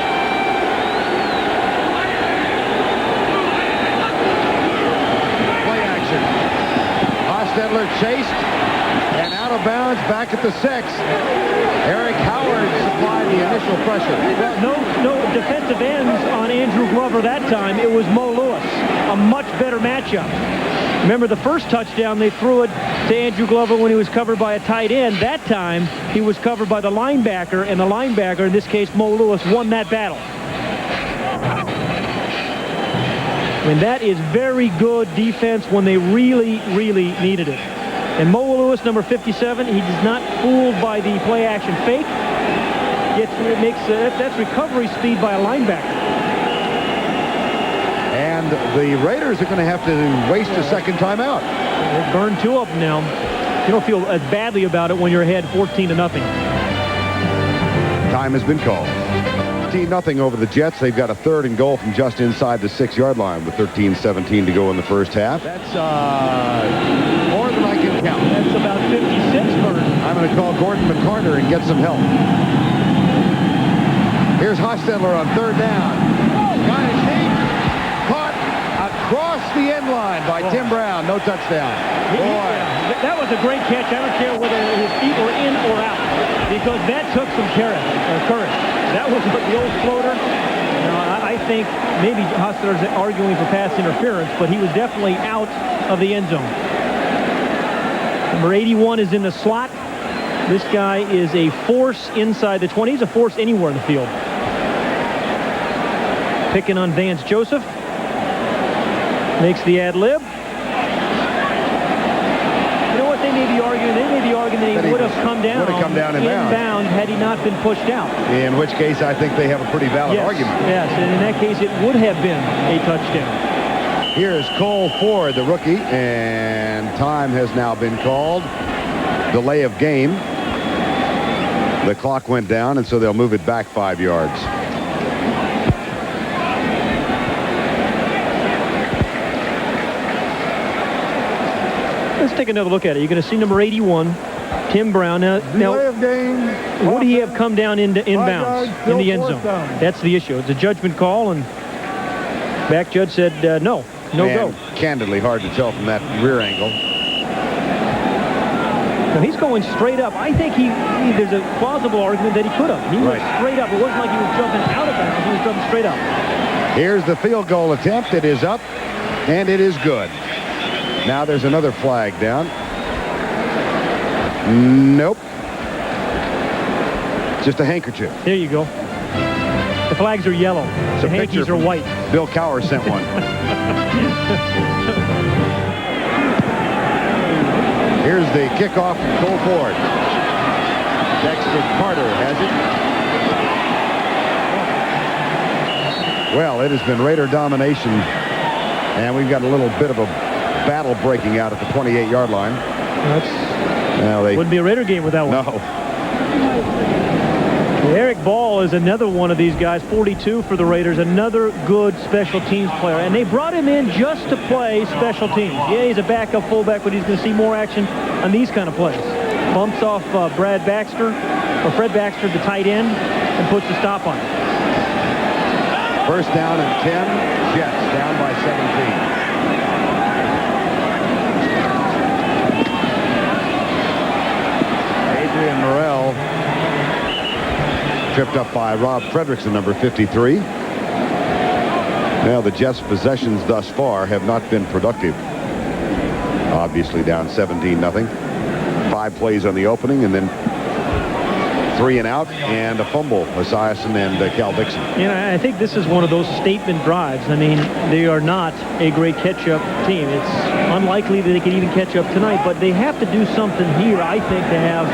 Speaker 1: Hostetler chased and out of bounds back at the 6. Eric Howard supplied the initial pressure.
Speaker 2: Well, no defensive ends on Andrew Glover that time. It was Mo Lewis. A much better matchup. Remember the first touchdown, they threw it to Andrew Glover when he was covered by a tight end. That time, he was covered by the linebacker, and the linebacker, in this case Mo Lewis, won that battle. I mean, that is very good defense when they really, really needed it. And Mo Lewis, number 57, he is not fooled by the play-action fake. That's recovery speed by a linebacker.
Speaker 1: And the Raiders are going to have to waste a second timeout.
Speaker 2: They've burned 2 of them now. You don't feel as badly about it when you're ahead 14-0.
Speaker 1: Time has been called. 13-0 over the Jets. They've got a 3rd and goal from just inside the 6-yard line with 13-17 to go in the first half. That's more than I can count.
Speaker 2: That's about 56, Vern.
Speaker 1: I'm going to call Gordon McCarter and get some help. Here's Hostetler on 3rd down. Got his deep. Caught across the end line by Tim Brown. No touchdown. Boy.
Speaker 2: That was a great catch. I don't care whether his feet were in or out, because that took some courage. That was the old floater. I think maybe Hostetler's arguing for pass interference, but he was definitely out of the end zone. Number 81 is in the slot. This guy is a force inside the 20. He's a force anywhere in the field. Picking on Vance Joseph. Makes the ad-lib. You know what they may be arguing? They may be arguing that he would have come down inbound had he not been pushed out.
Speaker 1: In which case, I think they have a pretty valid argument.
Speaker 2: Yes, and in that case, it would have been a touchdown.
Speaker 1: Here's Cole Ford, the rookie, and time has now been called. Delay of game. The clock went down, and so they'll move it back 5 yards.
Speaker 2: Let's take another look at it. You're going to see number 81, Tim Brown. Now would he have come down inbounds in the end zone? That's the issue. It's a judgment call, and back judge said no go.
Speaker 1: Candidly, hard to tell from that rear angle.
Speaker 2: Now he's going straight up. I think there's a plausible argument that he could have. He was straight up. It wasn't like he was jumping out of bounds. He was jumping straight up.
Speaker 1: Here's the field goal attempt. It is up, and it is good. Now there's another flag down. Nope. Just a handkerchief.
Speaker 2: There you go. The flags are yellow. The hankies are white.
Speaker 1: Bill Cowher sent one. Here's the kickoff from Cole Ford. Dexter Carter has it. Well, it has been Raider domination, and we've got a little bit of a battle breaking out at the 28-yard line.
Speaker 2: Wouldn't be a Raider game without one.
Speaker 1: No.
Speaker 2: Eric Ball is another one of these guys, 42 for the Raiders, another good special teams player. And they brought him in just to play special teams. Yeah, he's a backup fullback, but he's going to see more action on these kind of plays. Bumps off Fred Baxter, the tight end, and puts a stop on it.
Speaker 1: First down and 10. Jets down by 17. Adrian Morrell tripped up by Rob Fredrickson, number 53. Now the Jets' possessions thus far have not been productive. Obviously down 17-0. 5 plays on the opening, and then 3 and out, and a fumble, Esiason and Cal Dixon.
Speaker 2: I think this is one of those statement drives. I mean, they are not a great catch-up team. It's unlikely that they can even catch up tonight, but they have to do something here, I think, to have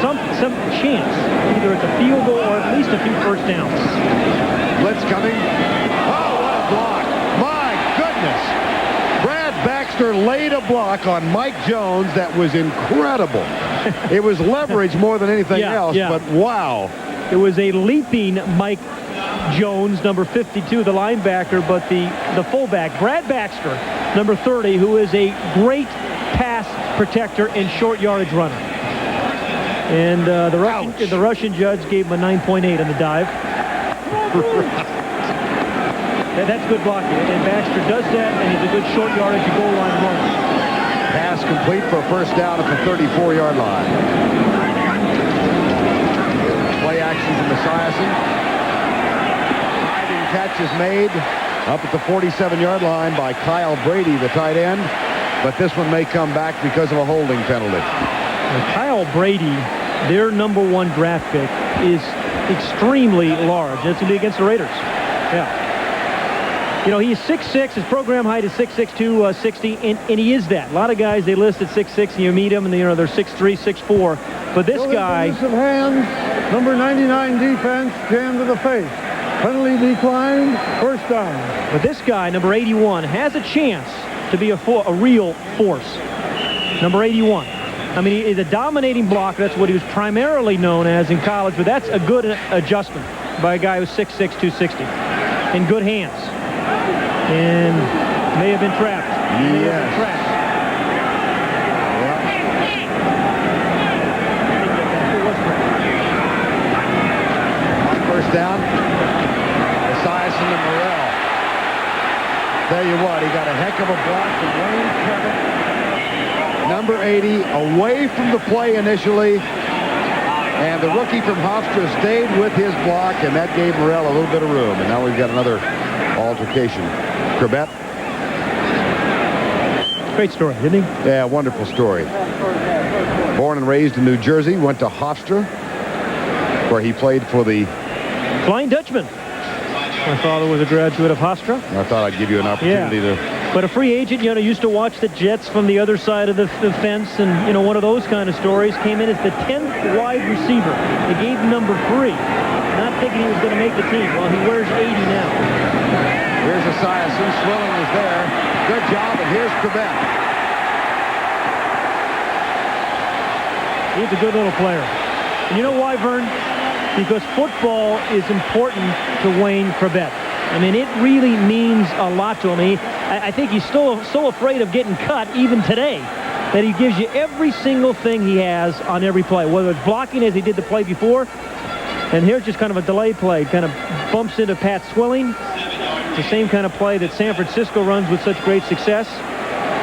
Speaker 2: some chance, either at the field goal or at least a few first downs.
Speaker 1: Blitz coming. Oh, what a block. My goodness. Brad Baxter laid a block on Mike Jones that was incredible. It was leverage more than anything else, but wow.
Speaker 2: It was a leaping Mike Jones, number 52, the linebacker, but the fullback, Brad Baxter, number 30, who is a great pass protector and short yardage runner. And the Russian judge gave him a 9.8 on the dive. That's good blocking, and Baxter does that, and he's a good short yardage and goal line runner.
Speaker 1: Pass complete for a first down at the 34-yard line. Play action from Esiason. Diving catch is made up at the 47-yard line by Kyle Brady, the tight end. But this one may come back because of a holding penalty.
Speaker 2: And Kyle Brady, their number 1 draft pick, is extremely large. That's going to be against the Raiders. Yeah. He's 6'6", his program height is 6'6", 260, and he is that. A lot of guys, they list at 6'6", and you meet them, and they're 6'3", 6'4". But this guy...
Speaker 3: Use of hands, number 99 defense, jammed to the face. Penalty declined, first down.
Speaker 2: But this guy, number 81, has a chance to be a real force. Number 81. I mean, he is a dominating blocker. That's what he was primarily known as in college, but that's a good adjustment by a guy who's 6'6", 260. In good hands. And may have been trapped.
Speaker 1: Yes. First down. Esiason and Morrell. Tell you what, he got a heck of a block from Wayne Kevin. Number 80, away from the play initially. And the rookie from Hofstra stayed with his block, and that gave Morrell a little bit of room. And now we've got another altercation. Corbett.
Speaker 2: Great story, didn't he?
Speaker 1: Yeah, wonderful story. Born and raised in New Jersey, went to Hofstra, where he played for the
Speaker 2: Flying Dutchman. My father was a graduate of Hofstra.
Speaker 1: I thought I'd give you an opportunity to...
Speaker 2: But a free agent, used to watch the Jets from the other side of the fence, and, one of those kind of stories. Came in as the 10th wide receiver. They gave him number 3. Not thinking he was going to make the team. Well, he wears 80 now.
Speaker 1: Here's Esiason. Swilling is there. Good job, and here's Quebec.
Speaker 2: He's a good little player. And you know why, Vern? Because football is important to Wayne Corbett. I mean, it really means a lot to him. I think he's still so afraid of getting cut, even today, that he gives you every single thing he has on every play, whether it's blocking as he did the play before, and here's just kind of a delay play, kind of bumps into Pat Swilling. It's the same kind of play that San Francisco runs with such great success.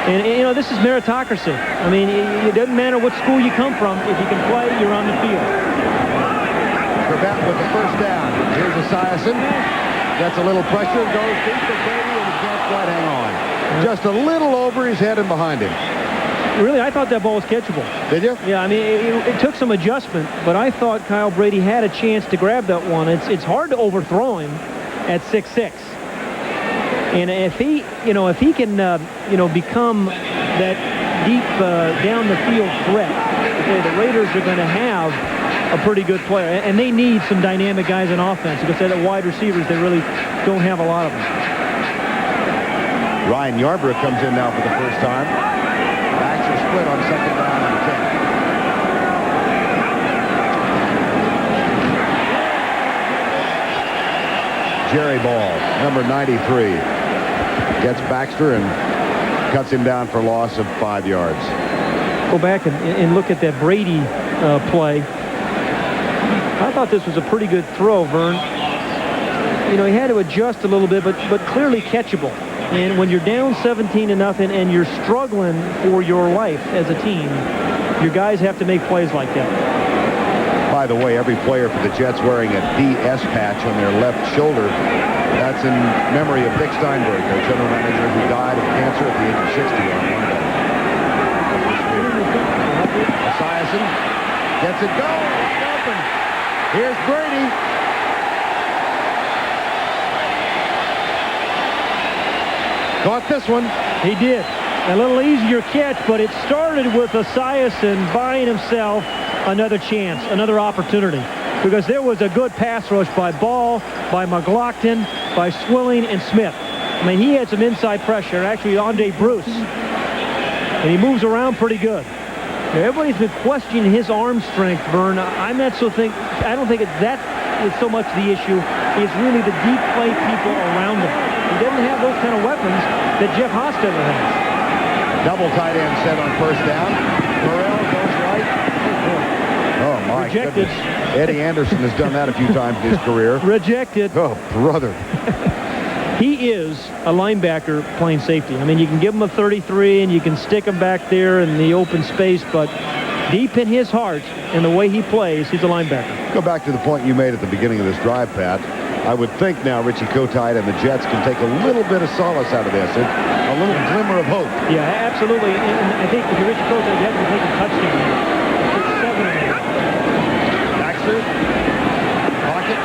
Speaker 2: And this is meritocracy. I mean, it doesn't matter what school you come from. If you can play, you're on the field.
Speaker 1: Corbett with the first down. Here's Esiason. Gets a little pressure, goes deep for Brady, and he can't quite hang on. Just a little over his head and behind him.
Speaker 2: Really, I thought that ball was catchable.
Speaker 1: Did you?
Speaker 2: Yeah, I mean, it took some adjustment, but I thought Kyle Brady had a chance to grab that one. It's hard to overthrow him at 6'6". And if he can, become that deep down the field threat, the Raiders are going to have a pretty good player, and they need some dynamic guys in offense because they're the wide receivers. They really don't have a lot of them.
Speaker 1: Ryan Yarbrough comes in now for the first time. Backs are split on second down and 10. Jerry Ball, number 93, gets Baxter and cuts him down for a loss of 5 yards.
Speaker 2: Go back and look at that Brady play. I thought this was a pretty good throw, Vern. He had to adjust a little bit, but clearly catchable. And when you're down 17-0 and you're struggling for your life as a team, your guys have to make plays like that.
Speaker 1: By the way, every player for the Jets wearing a DS patch on their left shoulder. That's in memory of Dick Steinberg, their general manager, who died of cancer at the age of 60 on Monday. Esiason gets it going. Wide open. Here's Brady. Caught this one.
Speaker 2: He did. A little easier catch, but it started with Esiason buying himself another chance, another opportunity. Because there was a good pass rush by Ball, by McLaughlin, by Swilling, and Smith. I mean, he had some inside pressure. Actually, Andre Bruce. And he moves around pretty good. Now, everybody's been questioning his arm strength, Vern. I don't think that is so much the issue. It's really the deep play people around him. He doesn't have those kind of weapons that Jeff Hostetler has.
Speaker 1: Double tight end set on first down. Burrell goes right. Oh, my
Speaker 2: Rejected.
Speaker 1: goodness. Eddie Anderson has done that a few times in his career.
Speaker 2: Rejected.
Speaker 1: Oh, brother.
Speaker 2: He is a linebacker playing safety. I mean, you can give him a 33 and you can stick him back there in the open space, but deep in his heart and the way he plays, he's a linebacker.
Speaker 1: Go back to the point you made at the beginning of this drive, Pat. I would think now Richie Kotite and the Jets can take a little bit of solace out of this, a little glimmer of hope.
Speaker 2: Yeah, absolutely. And I think if you're Richie Kotite, you have to take a touchdown. It's 7 of them.
Speaker 1: Baxter, pocket,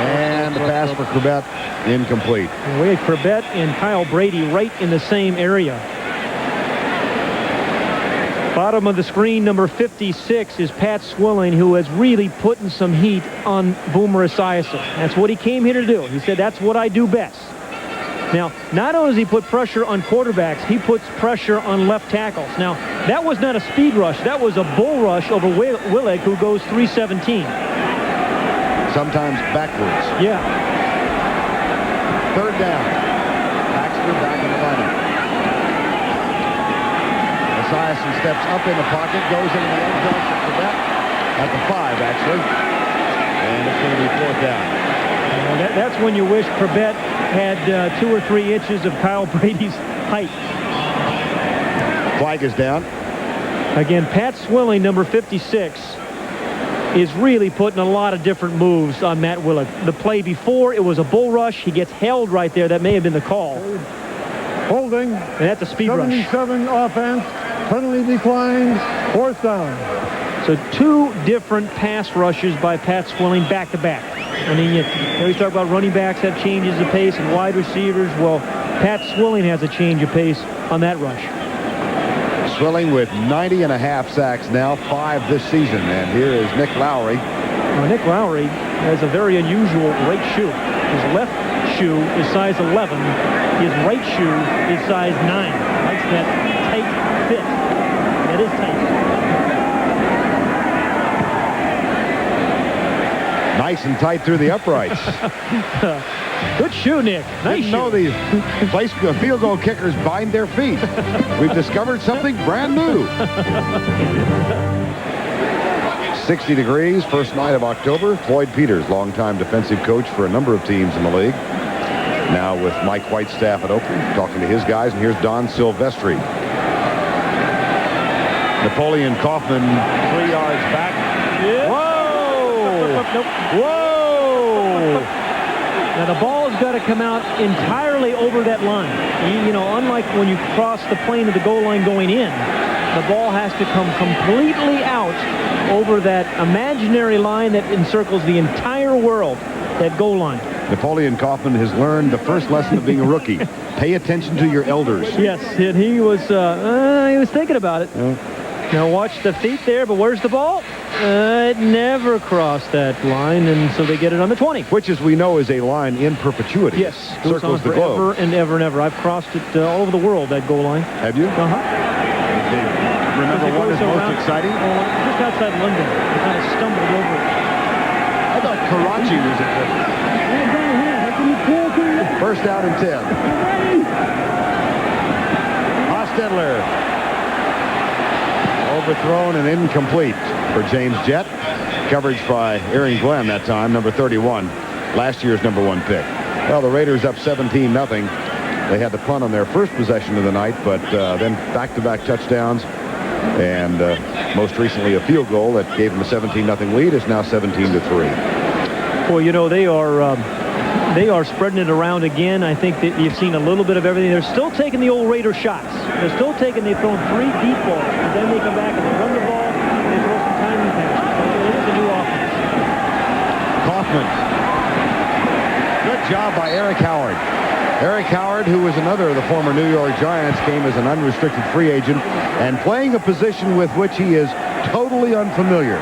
Speaker 1: and the pass for Corbett incomplete.
Speaker 2: And we had Corbett and Kyle Brady right in the same area. Bottom of the screen, number 56 is Pat Swilling, who is really putting some heat on Boomer Esiason. That's what he came here to do. He said, that's what I do best. Now, not only does he put pressure on quarterbacks, he puts pressure on left tackles. Now, that was not a speed rush. That was a bull rush over Willig, who goes 317.
Speaker 1: Sometimes backwards.
Speaker 2: Yeah.
Speaker 1: Third down. Baxter back in the lineup. Esiason steps up in the pocket, goes into the end zone for Corbett at the 5, actually. And it's going to be fourth down.
Speaker 2: That's when you wish Corbett had 2 or 3 inches of Kyle Brady's height.
Speaker 1: Flag is down.
Speaker 2: Again, Pat Swilling, number 56, is really putting a lot of different moves on Matt Willig. The play before, it was a bull rush. He gets held right there. That may have been the call.
Speaker 3: Holding.
Speaker 2: And that's a speed rush.
Speaker 3: 77 offense. Penalty declined. Fourth down.
Speaker 2: So 2 different pass rushes by Pat Swilling back-to-back. I mean, you talk about running backs have changes of pace and wide receivers. Well, Pat Swilling has a change of pace on that rush.
Speaker 1: Swilling with 90.5 sacks now, 5 this season. And here is Nick Lowry.
Speaker 2: Now, Nick Lowry has a very unusual right shoe. His left shoe is size 11. His right shoe is size 9. Likes that tight fit. That is tight.
Speaker 1: Nice and tight through the uprights.
Speaker 2: Good shoe, Nick. Nice
Speaker 1: Didn't know these field goal kickers bind their feet. We've discovered something brand new. 60 degrees, first night of October. Floyd Peters, longtime defensive coach for a number of teams in the league. Now with Mike White's staff at Oakland, talking to his guys, and here's Don Silvestri. Napoleon Kaufman, 3 yards back.
Speaker 2: Yeah.
Speaker 1: Whoa!
Speaker 2: Nope.
Speaker 1: Whoa!
Speaker 2: Now the ball's got to come out entirely over that line. You know, unlike when you cross the plane of the goal line going in, the ball has to come completely out over that imaginary line that encircles the entire world, that goal line.
Speaker 1: Napoleon Kaufman has learned the first lesson of being a rookie. Pay attention to your elders.
Speaker 2: Yes, and he was thinking about it. Now watch the feet there, but where's the ball? It never crossed that line, and so they get it on the 20.
Speaker 1: Which, as we know, is a line in perpetuity.
Speaker 2: Yes, goes on
Speaker 1: circles the globe.
Speaker 2: forever and ever and ever. I've crossed it all over the world, that goal line.
Speaker 1: Have you?
Speaker 2: Uh-huh.
Speaker 1: Remember what is most exciting?
Speaker 2: Just outside London. I kind of stumbled over it.
Speaker 1: I thought Karachi was at the first out and 10. Hostetler. Overthrown and incomplete for James Jett. Coverage by Aaron Glenn that time, number 31. Last year's number 1 pick. Well, the Raiders up 17-0. They had the punt on their first possession of the night, but then back-to-back touchdowns. And most recently a field goal that gave them a 17-0 lead. Is now 17-3.
Speaker 2: Well, you know, they are spreading it around again. I think that you've seen a little bit of everything. They're still taking the old Raider shots. They're still taking, they've thrown 3 deep balls. And then they come back and they run the ball.
Speaker 1: Eric Howard. Eric Howard, who was another of the former New York Giants, came as an unrestricted free agent and playing a position with which he is totally unfamiliar.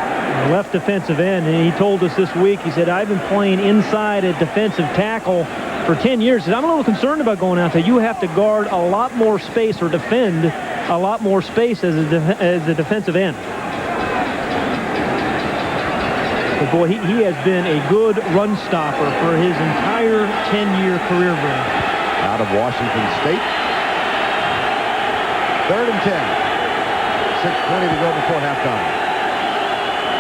Speaker 2: Left defensive end, and he told us this week, he said, I've been playing inside a defensive tackle for 10 years. He said, I'm a little concerned about going out there. You have to guard a lot more space or defend a lot more space as a defensive end. But boy, he has been a good run stopper for his entire 10-year career run.
Speaker 1: Out of Washington State. 3rd and 10. 6:20 to go before halftime.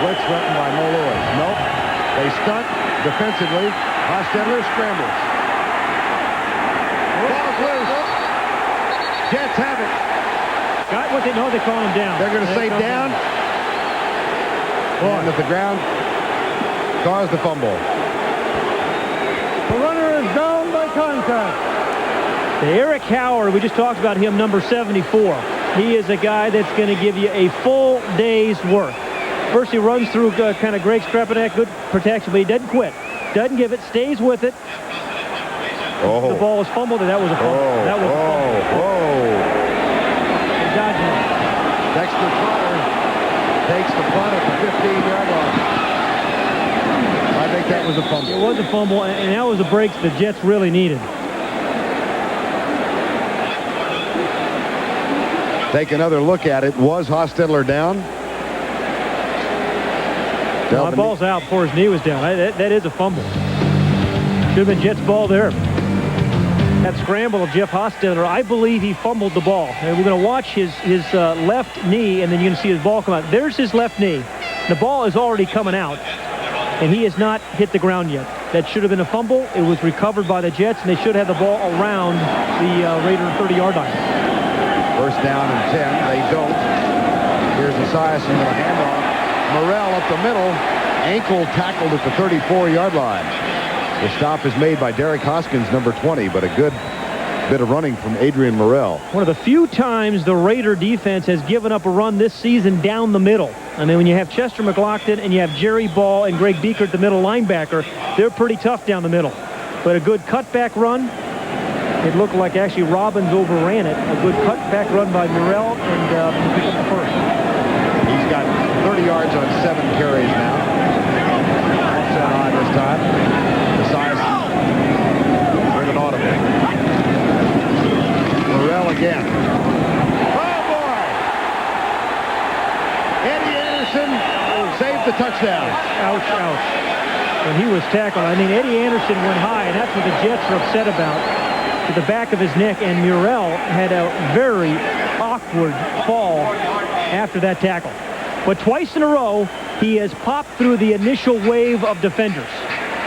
Speaker 1: Blitz threatened by Mo Lewis. Nope. They stunt defensively. Hostetler scrambles. Ball's loose. Jets have it.
Speaker 2: Got what they know. They call him down.
Speaker 1: They're going to say down. And at the ground. Caused the fumble.
Speaker 3: The runner is down by contact.
Speaker 2: Eric Howard, we just talked about him, number 74. He is a guy that's going to give you a full day's work. First, he runs through kind of Greg Strepanek, good protection, but he doesn't quit. Doesn't give it, stays with it.
Speaker 1: Oh.
Speaker 2: The ball was fumbled, and that was a fumble. That was a fumble. Dodging it.
Speaker 1: Dexter Trotter takes the punt at the 15-yard line. I think that was a fumble.
Speaker 2: It was a fumble, and that was the breaks the Jets really needed.
Speaker 1: Take another look at it. Was Hostetler down?
Speaker 2: No, the ball's out before his knee was down. That is a fumble. Should have been Jets' ball there. That scramble of Jeff Hostetler, I believe he fumbled the ball. And we're going to watch his left knee, and then you're going to see his ball come out. There's his left knee. The ball is already coming out, and he has not hit the ground yet. That should have been a fumble. It was recovered by the Jets, and they should have the ball around the Raider 30-yard line.
Speaker 1: First down and 10. They don't. Here's Esiason with a handoff. Morrell up the middle. Ankle tackled at the 34-yard line. The stop is made by Derek Hoskins, number 20, but a good bit of running from Adrian Morrell.
Speaker 2: One of the few times the Raider defense has given up a run this season down the middle. I mean, when you have Chester McLaughlin and you have Jerry Ball and Greg Beaker at the middle linebacker, they're pretty tough down the middle. But a good cutback run. It looked like actually Robbins overran it. A good cutback run by Morrell, and he picked up the first.
Speaker 1: He's got 30 yards on 7 carries now. Offset high this time. Esiason. Bring it audible. Morrell again. Oh, boy! Eddie Anderson saved the touchdown.
Speaker 2: Ouch, ouch. When he was tackled, I mean, Eddie Anderson went high, and that's what the Jets are upset about. To the back of his neck, and Morrell had a very awkward fall after that tackle. But twice in a row, he has popped through the initial wave of defenders.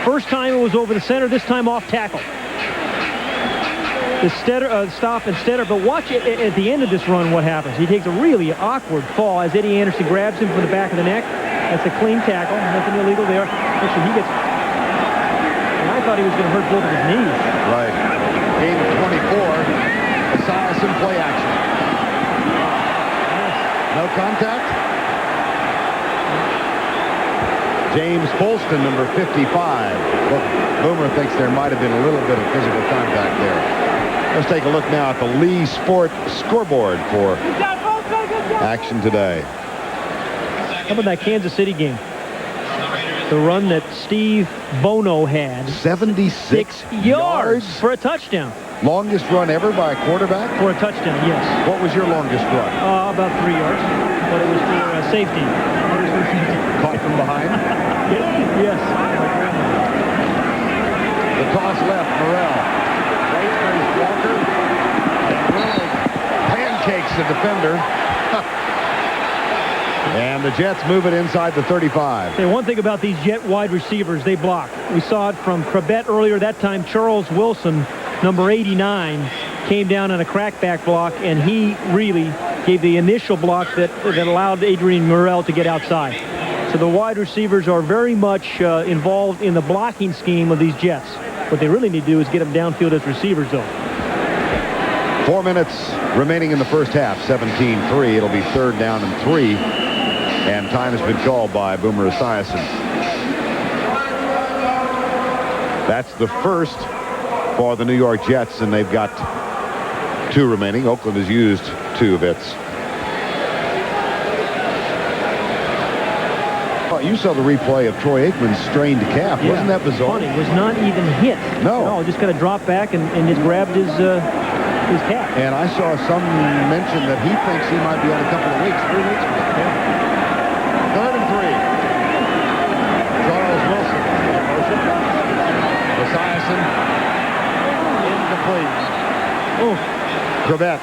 Speaker 2: First time it was over the center, this time off tackle. The stop and Stetter, but watch it at the end of this run what happens. He takes a really awkward fall as Eddie Anderson grabs him from the back of the neck. That's a clean tackle, nothing illegal there. Actually, he gets, and I thought he was going to hurt both of his knees.
Speaker 1: Right. Gain of 24. Esiason play action. No contact. James Folston, number 55. Look, Boomer thinks there might have been a little bit of physical contact there. Let's take a look now at the Lee Sport scoreboard for action today.
Speaker 2: How about that Kansas City game? The run that Steve Bono had.
Speaker 1: 76
Speaker 2: yards for a touchdown.
Speaker 1: Longest run ever by a quarterback?
Speaker 2: For a touchdown, yes.
Speaker 1: What was your longest run?
Speaker 2: About 3 yards, but it was for safety.
Speaker 1: Caught from behind?
Speaker 2: Yes.
Speaker 1: The toss left, Morrell. Waits for his Walker. And pancakes the defender. And the Jets move it inside the 35.
Speaker 2: Hey, one thing about these Jet wide receivers, they block. We saw it from Crabette earlier. That time, Charles Wilson, number 89, came down on a crackback block, and he really gave the initial block that allowed Adrian Morrell to get outside. So the wide receivers are very much involved in the blocking scheme of these Jets. What they really need to do is get them downfield as receivers, though.
Speaker 1: 4 minutes remaining in the first half. 17-3. It'll be 3rd down and 3. And time has been called by Boomer Esiason. That's the first for the New York Jets, and they've got 2 remaining. Oakland has used 2 of its. You saw the replay of Troy Aikman's strained calf.
Speaker 2: Yeah.
Speaker 1: Wasn't that bizarre?
Speaker 2: Funny. Was not even hit.
Speaker 1: No.
Speaker 2: Just kind of dropped back and just grabbed his calf.
Speaker 1: And I saw some mention that he thinks he might be on a couple of weeks, 3 weeks from now. Yeah. 3rd and 3. Charles Wilson. Motion. Esiason. Incomplete.
Speaker 2: Oh.
Speaker 1: Corbett.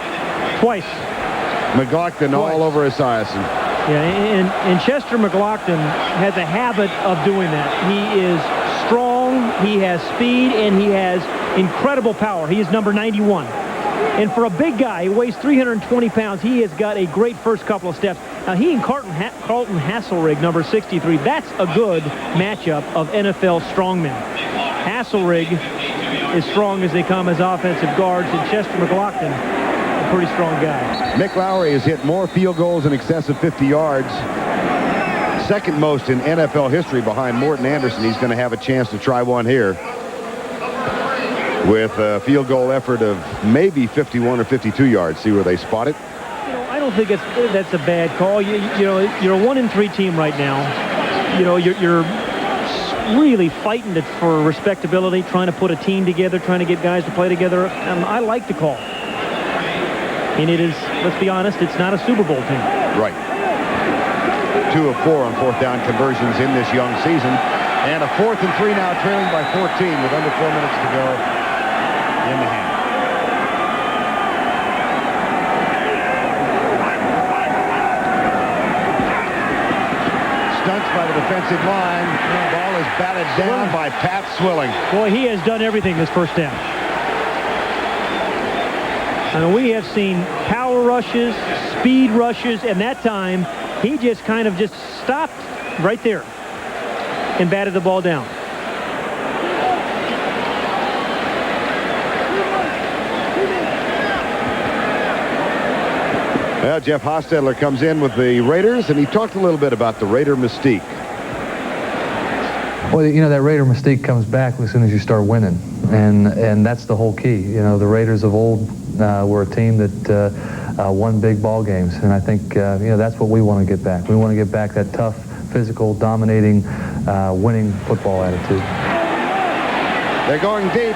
Speaker 2: Twice.
Speaker 1: McLaughlin all over Esiason.
Speaker 2: Yeah, and Chester McLaughlin has a habit of doing that. He is strong, he has speed, and he has incredible power. He is number 91. And for a big guy who weighs 320 pounds, he has got a great first couple of steps. Now, he and Carlton Hasselrig, number 63, that's a good matchup of NFL strongmen. Hasselrig is strong as they come as offensive guards, and Chester McLaughlin, a pretty strong guy.
Speaker 1: Mick Lowry has hit more field goals in excess of 50 yards. Second most in NFL history behind Morton Anderson. He's going to have a chance to try one here with a field goal effort of maybe 51 or 52 yards. See where they spot it.
Speaker 2: I don't think that's a bad call. You're a 1-3 team right now. You're really fighting it for respectability, trying to put a team together, trying to get guys to play together. I like the call. And it is, let's be honest, it's not a Super Bowl team.
Speaker 1: Right. 2 of 4 on 4th down conversions in this young season. And a 4th and 3 now, trailing by 14 with under 4 minutes to go in the half. Stunts by the defensive line. Ball is batted down by Pat Swilling.
Speaker 2: Boy, he has done everything this first down. I mean, we have seen power rushes, speed rushes, and that time he just kind of just stopped right there and batted the ball down.
Speaker 1: Well, Jeff Hostetler comes in with the Raiders, and he talked a little bit about the Raider mystique.
Speaker 4: Well, that Raider mystique comes back as soon as you start winning, and that's the whole key. The Raiders of old were a team that won big ball games, and I think that's what we want to get back. We want to get back that tough, physical, dominating, winning football attitude.
Speaker 1: They're going deep.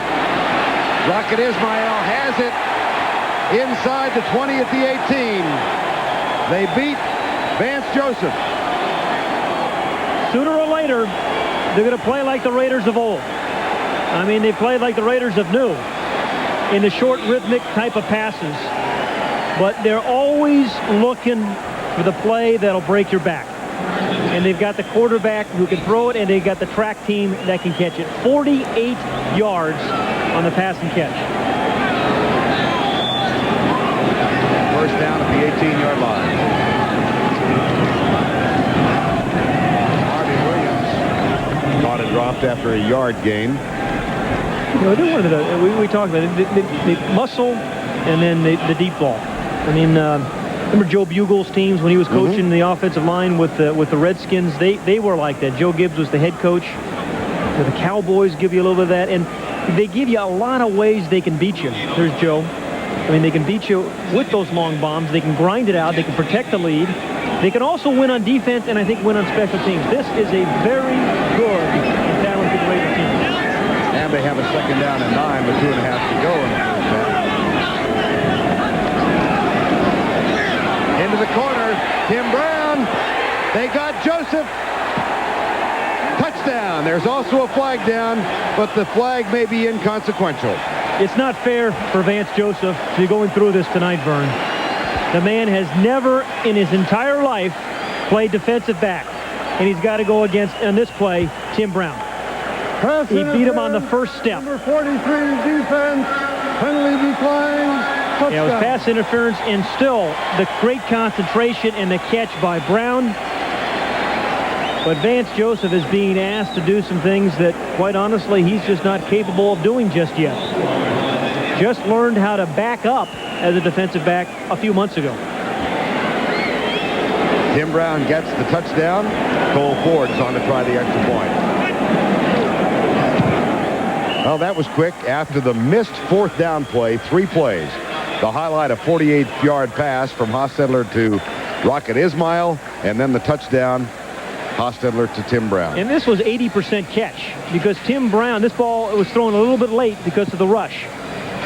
Speaker 1: Rocket Ismail has it inside the 20 at the 18. They beat Vance Joseph.
Speaker 2: Sooner or later, they're going to play like the Raiders of old. I mean, they played like the Raiders of new in the short, rhythmic type of passes. But they're always looking for the play that'll break your back. And they've got the quarterback who can throw it, and they've got the track team that can catch it. 48 yards on the pass and catch.
Speaker 1: First down at the 18-yard line. Harvey Williams caught it dropped after a yard gain.
Speaker 2: They're one of the, we talked about it, the muscle and then the deep ball. I mean, remember Joe Bugel's teams when he was coaching the offensive line with the Redskins? They were like that. Joe Gibbs was the head coach. The Cowboys give you a little bit of that, and they give you a lot of ways they can beat you. There's Joe. I mean, they can beat you with those long bombs. They can grind it out. They can protect the lead. They can also win on defense and I think win on special teams. This is a very good and talented Raider team.
Speaker 1: And they have a second down and 9 with 2.5 to go in the first half. Into the corner, Tim Brown. They got Joseph. Touchdown. There's also a flag down, but the flag may be inconsequential.
Speaker 2: It's not fair for Vance Joseph to be going through this tonight, Vern. The man has never in his entire life played defensive back, and he's got to go against, on this play, Tim Brown. He beat him on the first step.
Speaker 3: Number 43 defense, penalty decline, touchdown.
Speaker 2: Yeah, it was pass interference, and still the great concentration and the catch by Brown. But Vance Joseph is being asked to do some things that, quite honestly, he's just not capable of doing just yet. Just learned how to back up as a defensive back a few months ago.
Speaker 1: Tim Brown gets the touchdown. Cole Ford is on to try the extra point. Well, that was quick. After the missed fourth down play, 3 plays. The highlight, a 48-yard pass from Hostetler to Rocket Ismail, and then the touchdown, Hostetler to Tim Brown.
Speaker 2: And this was 80% catch because Tim Brown, this ball was thrown a little bit late because of the rush.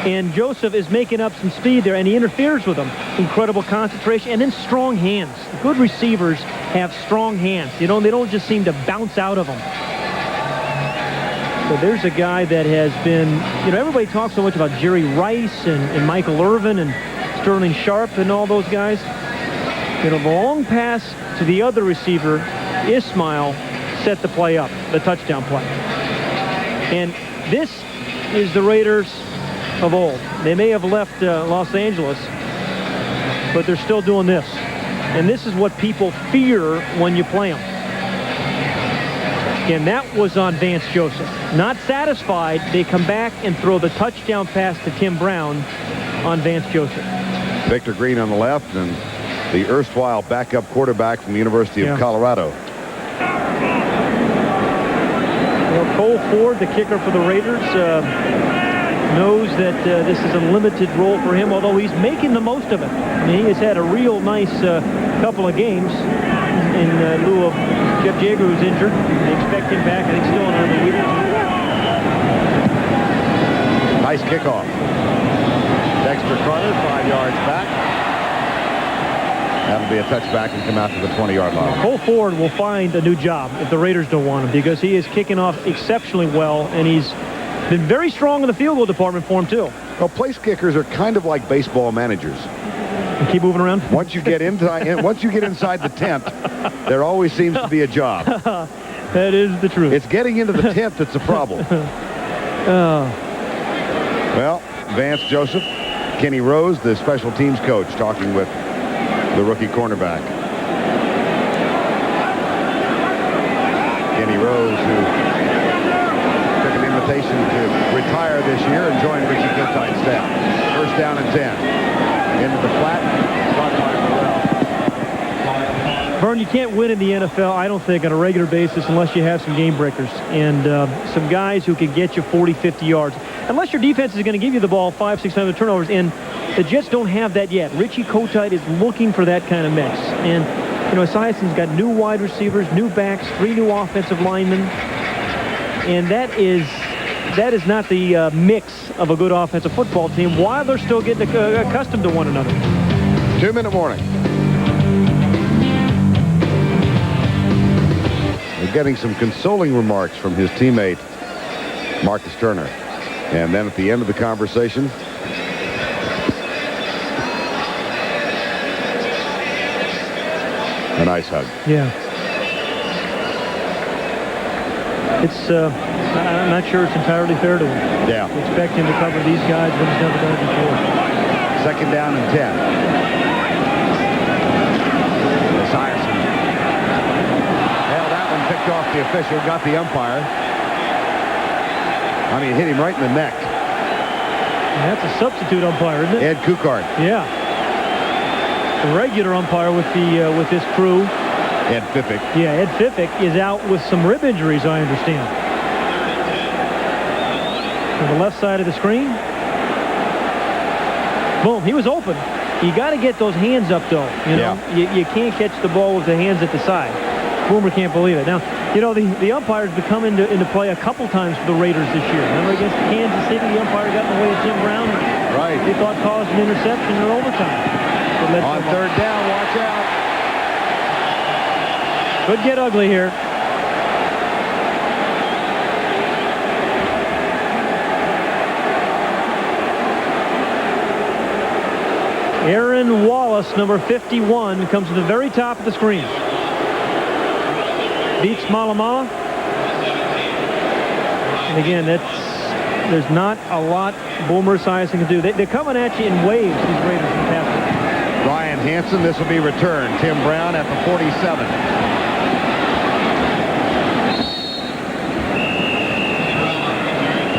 Speaker 2: And Joseph is making up some speed there, and he interferes with him. Incredible concentration, and then strong hands. Good receivers have strong hands. You know, they don't just seem to bounce out of them. So there's a guy that has been, you know, everybody talks so much about Jerry Rice and Michael Irvin and Sterling Sharp and all those guys. You know, the long pass to the other receiver, Ismail, set the play up, the touchdown play. And this is the Raiders of old. They may have left Los Angeles, but they're still doing this. And this is what people fear when you play them. And that was on Vance Joseph. Not satisfied, they come back and throw the touchdown pass to Tim Brown on Vance Joseph.
Speaker 1: Victor Green on the left, and the erstwhile backup quarterback from the University of Colorado.
Speaker 2: Well, Cole Ford, the kicker for the Raiders, knows that this is a limited role for him, although he's making the most of it. I mean, he has had a real nice couple of games in lieu of Jeff Jager, who's injured. They expect him back, I think, still in early week.
Speaker 1: Nice kickoff. Dexter Carter, 5 yards back. That'll be a touchback and come out to the 20-yard line.
Speaker 2: Cole Ford will find a new job if the Raiders don't want him, because he is kicking off exceptionally well, and he's been very strong in the field goal department for him, too.
Speaker 1: Well, place kickers are kind of like baseball managers.
Speaker 2: And keep moving around.
Speaker 1: Once you get inside the tent, there always seems to be a job.
Speaker 2: That is the truth.
Speaker 1: It's getting into the tent that's a problem. Well, Vance Joseph, Kenny Rose, the special teams coach, talking with the rookie cornerback. Kenny Rose, who took an invitation to retire this year and join Richie Giltine's staff. First down and 10. Into the flat.
Speaker 2: Vern, you can't win in the NFL, I don't think, on a regular basis unless you have some game breakers and some guys who can get you 40, 50 yards. Unless your defense is going to give you the ball 5, 6 times turnovers, and the Jets don't have that yet. Richie Kotite is looking for that kind of mix. And, you know, Esiason's got new wide receivers, new backs, 3 new offensive linemen. And that is not the mix of a good offensive football team while they're still getting accustomed to one another.
Speaker 1: 2-minute warning. We're getting some consoling remarks from his teammate, Marcus Turner. And then at the end of the conversation, a nice hug.
Speaker 2: Yeah. It's, I'm not sure it's entirely fair to him.
Speaker 1: Yeah.
Speaker 2: We expect him to cover these guys when he's never done it before.
Speaker 1: Second down and 10. Esiason. Well, that one picked off the official, got the umpire. I mean, hit him right in the neck.
Speaker 2: And that's a substitute umpire, isn't it?
Speaker 1: Ed Kukart.
Speaker 2: Yeah. The regular umpire with this crew.
Speaker 1: Ed Fiffick.
Speaker 2: Yeah, Ed Fiffick is out with some rib injuries, I understand. To the left side of the screen. Boom, he was open. You got to get those hands up, though. You know, you can't catch the ball with the hands at the side. Boomer can't believe it. Now, you know, the umpires have come into play a couple times for the Raiders this year. Remember against Kansas City, the umpire got in the way of Jim Brown.
Speaker 1: Right.
Speaker 2: They thought caused an interception in overtime.
Speaker 1: On third down, watch out.
Speaker 2: Could get ugly here. Aaron Wallace, number 51, comes to the very top of the screen. Beats Malamala. And again, there's not a lot Boomer Esiason can do. They're coming at you in waves, these Raiders in the pass.
Speaker 1: Ryan Hansen, this will be returned. Tim Brown at the 47.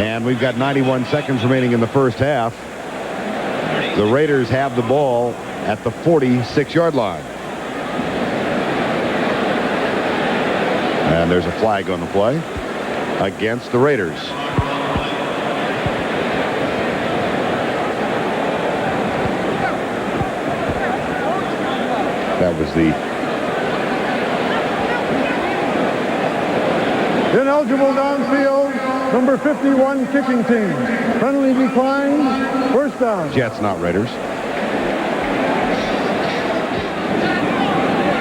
Speaker 1: And we've got 91 seconds remaining in the first half. The Raiders have the ball at the 46-yard line. And there's a flag on the play against the Raiders. That was the
Speaker 3: Ineligible downfield, number 51 kicking team. Penalty declined, first down.
Speaker 1: Jets, not Raiders.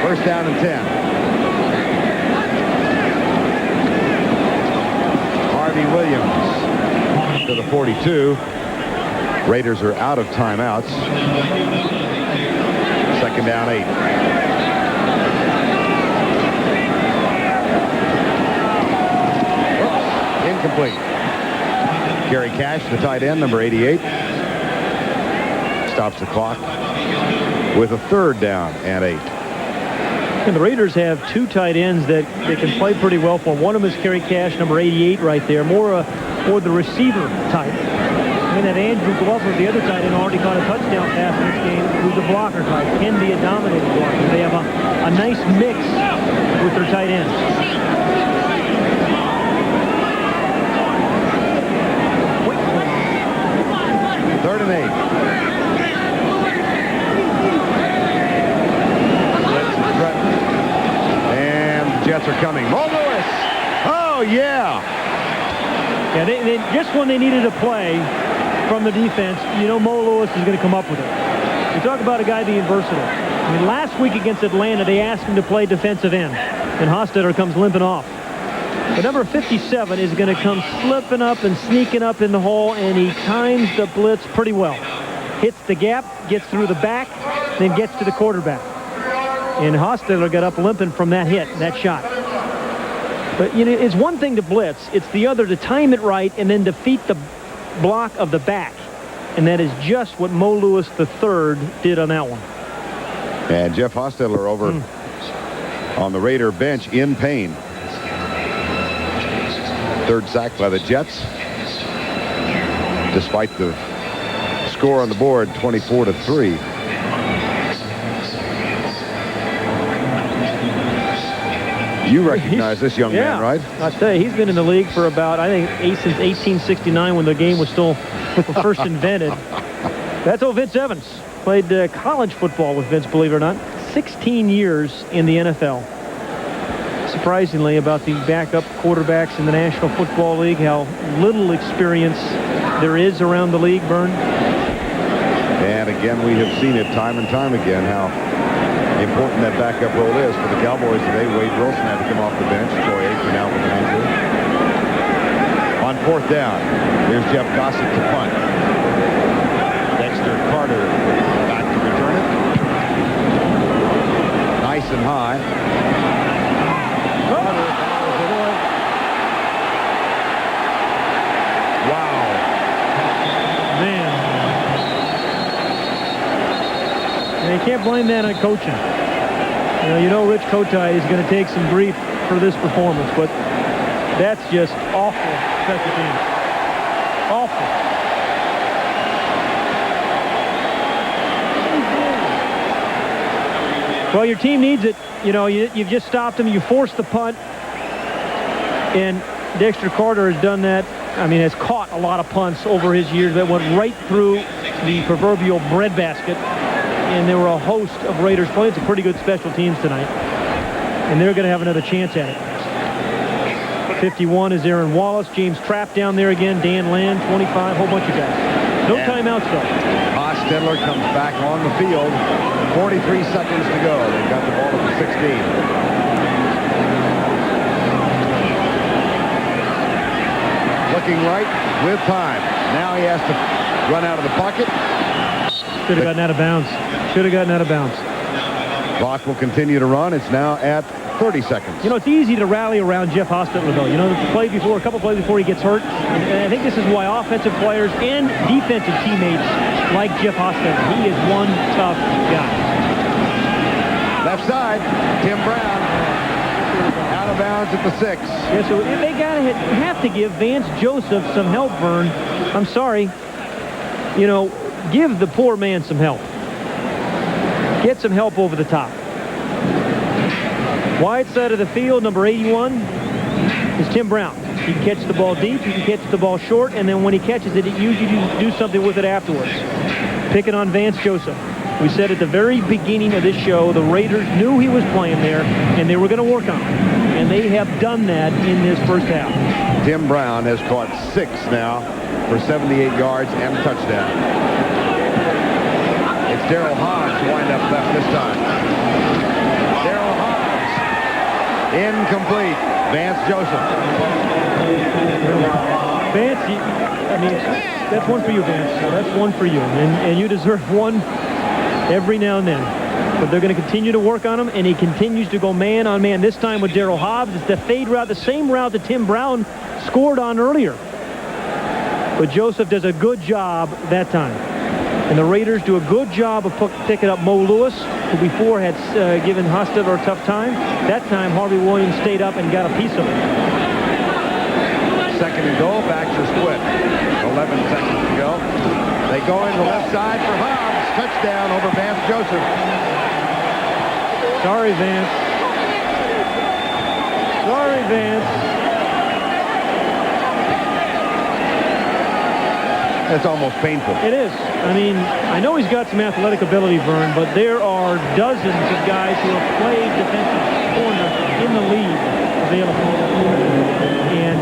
Speaker 1: First down and 10. Harvey Williams to the 42. Raiders are out of timeouts. Second down, 8. Incomplete. Gary Cash, the tight end, number 88. Stops the clock with a third down and 8.
Speaker 2: And the Raiders have 2 tight ends that they can play pretty well for. One of them is Gary Cash, number 88 right there. More the receiver type. And that Andrew Glover, the other tight end, already caught a touchdown pass in this game, who's a blocker type. Can be a dominating blocker. They have a nice mix with their tight ends.
Speaker 1: Third and 8. And the Jets are coming. Mo Lewis. Oh, yeah.
Speaker 2: Yeah, they just when they needed a play from the defense, you know Mo Lewis is going to come up with it. You talk about a guy being versatile. I mean, last week against Atlanta, they asked him to play defensive end, and Hostetler comes limping off. The number 57 is going to come slipping up and sneaking up in the hole, and he times the blitz pretty well. Hits the gap, gets through the back, then gets to the quarterback. And Hostetler got up limping from that hit, that shot. But, you know, it's one thing to blitz. It's the other to time it right and then defeat the block of the back. And that is just what Mo Lewis III did on that one.
Speaker 1: And Jeff Hostetler over on the Raider bench in pain. Third sack by the Jets. Despite the score on the board, 24-3. You recognize this young man, right?
Speaker 2: I'll tell you, he's been in the league for about, I think, since 1869 when the game was still first invented. That's old Vince Evans. Played college football with Vince, believe it or not. 16 years in the NFL. Surprisingly, about the backup quarterbacks in the National Football League, how little experience there is around the league, Vern.
Speaker 1: And again, we have seen it time and time again how important that backup role is for the Cowboys today. Wade Wilson had to come off the bench. Troy Aikman out with an injury. On fourth down, here's Jeff Gossett to punt. Dexter Carter back to return it. Nice and high. Wow.
Speaker 2: Man. And you can't blame that on coaching. You know Rich Kotite is going to take some grief for this performance, but that's just awful special teams. Awful. Well, your team needs it. You know, you've just stopped them. You forced the punt. And Dexter Carter has done that. I mean, has caught a lot of punts over his years that went right through the proverbial breadbasket. And there were a host of Raiders playing some pretty good special teams tonight. And they're going to have another chance at it. 51 is Aaron Wallace. James Trapp down there again. Dan Land, 25, whole bunch of guys. No timeouts, though.
Speaker 1: Hostetler comes back on the field. 43 seconds to go. They've got the ball at the 16. Looking right with time. Now he has to run out of the pocket.
Speaker 2: Should have gotten out of bounds. Should have gotten out of bounds.
Speaker 1: Clock will continue to run. It's now at 30 seconds.
Speaker 2: You know, it's easy to rally around Jeff Hostetler, though. You know, the play before, a couple plays before he gets hurt. And I think this is why offensive players and defensive teammates like Jeff Hostetler. He is one tough guy.
Speaker 1: Left side, Tim Brown. Out of bounds at the 6.
Speaker 2: Yeah, so they have to give Vance Joseph some help, Vern. I'm sorry. You know, give the poor man some help. Get some help over the top. Wide side of the field, number 81 is Tim Brown. He can catch the ball deep, he can catch the ball short, and then when he catches it, he usually do something with it afterwards. Pick it on Vance Joseph. We said at the very beginning of this show, the Raiders knew he was playing there, and they were going to work on him. And they have done that in this first half.
Speaker 1: Tim Brown has caught 6 now for 78 yards and a touchdown. It's Darryl Hobbs wind up left this time. Darryl Hobbs. Incomplete. Vance Joseph.
Speaker 2: Vance, I mean, that's one for you, Vance. That's one for you. And you deserve one every now and then. But they're going to continue to work on him, and he continues to go man on man. This time with Darryl Hobbs. It's the fade route, the same route that Tim Brown scored on earlier. But Joseph does a good job that time. And the Raiders do a good job of picking up Mo Lewis, who before had given Hostetler a tough time. That time, Harvey Williams stayed up and got a piece of it.
Speaker 1: Second and goal, backs are split. 11 seconds to go. They go in the left side for Hobbs. Touchdown over Vance Joseph.
Speaker 2: Sorry, Vance. Sorry, Vance.
Speaker 1: That's almost painful.
Speaker 2: It is. I mean, I know he's got some athletic ability, Vern, but there are dozens of guys who have played defensive corner in the league available. And,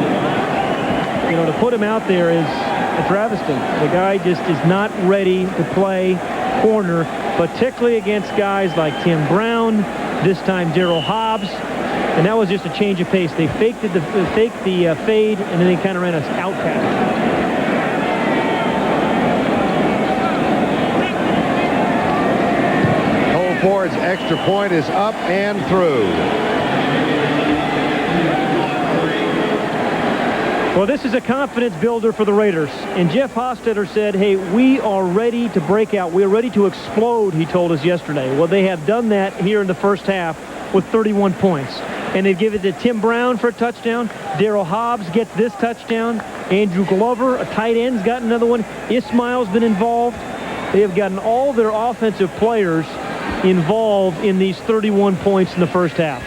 Speaker 2: you know, to put him out there is a travesty. The guy just is not ready to play corner, particularly against guys like Tim Brown, this time Darryl Hobbs, and that was just a change of pace. They faked the fade, and then they kind of ran us out pass.
Speaker 1: Cole Ford's extra point is up and through.
Speaker 2: Well, this is a confidence builder for the Raiders. And Jeff Hostetler said, hey, we are ready to break out. We are ready to explode, he told us yesterday. Well, they have done that here in the first half with 31 points. And they've given it to Tim Brown for a touchdown. Darryl Hobbs gets this touchdown. Andrew Glover, a tight end's got another one. Ismail's been involved. They have gotten all their offensive players involved in these 31 points in the first half.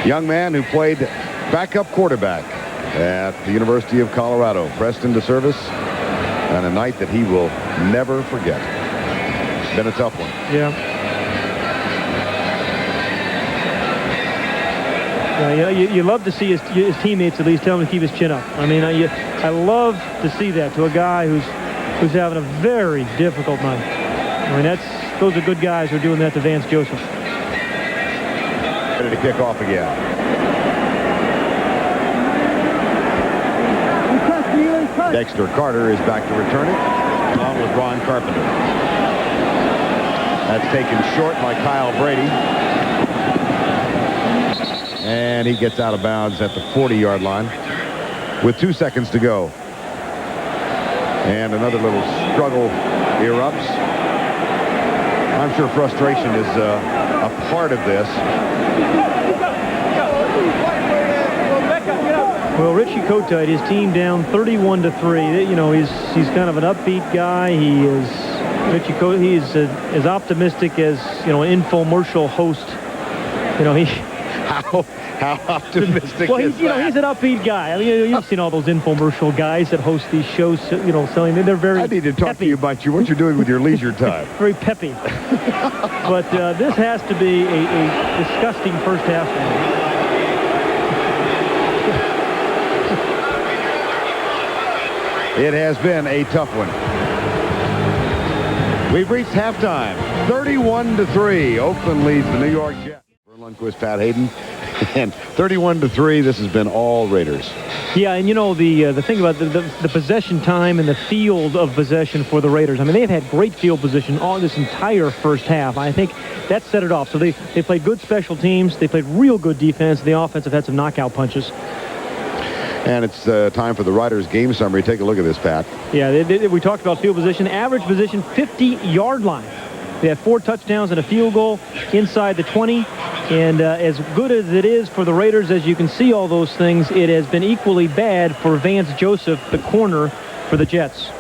Speaker 1: Young man who played backup quarterback at the University of Colorado, pressed into service on a night that he will never forget. It's been a tough one.
Speaker 2: Yeah. You love to see his teammates at least tell him to keep his chin up. I mean, I love to see that to a guy who's having a very difficult night. I mean, those are good guys who are doing that to Vance Joseph.
Speaker 1: Ready to kick off again. Dexter Carter is back to return it, along with Ron Carpenter. That's taken short by Kyle Brady. And he gets out of bounds at the 40-yard line with 2 seconds to go. And another little struggle erupts. I'm sure frustration is a part of this.
Speaker 2: Well, Richie Kotite, his team down 31-3. You know, he's kind of an upbeat guy. He is as optimistic as, you know, an infomercial host. You know,
Speaker 1: how optimistic
Speaker 2: well,
Speaker 1: is that?
Speaker 2: He's an upbeat guy. I mean, you've seen all those infomercial guys that host these shows, you know, selling. They're very
Speaker 1: I need to talk
Speaker 2: peppy.
Speaker 1: to you about what you're doing with your leisure time.
Speaker 2: Very peppy. But this has to be a disgusting first half.
Speaker 1: It has been a tough one. We've reached halftime. 31-3. Oakland leads the New York Jets. Vern Lundquist, Pat Hayden. And 31-3. This has been all Raiders.
Speaker 2: Yeah, and you know, the thing about the possession time and the field of possession for the Raiders, I mean, they've had great field position all this entire first half. I think that set it off. So they played good special teams. They played real good defense. The offense have had some knockout punches.
Speaker 1: And it's time for the Riders game summary. Take a look at this, Pat.
Speaker 2: Yeah, we talked about field position. Average position, 50-yard line. They had 4 touchdowns and a field goal inside the 20. And as good as it is for the Raiders, as you can see all those things, it has been equally bad for Vance Joseph, the corner for the Jets.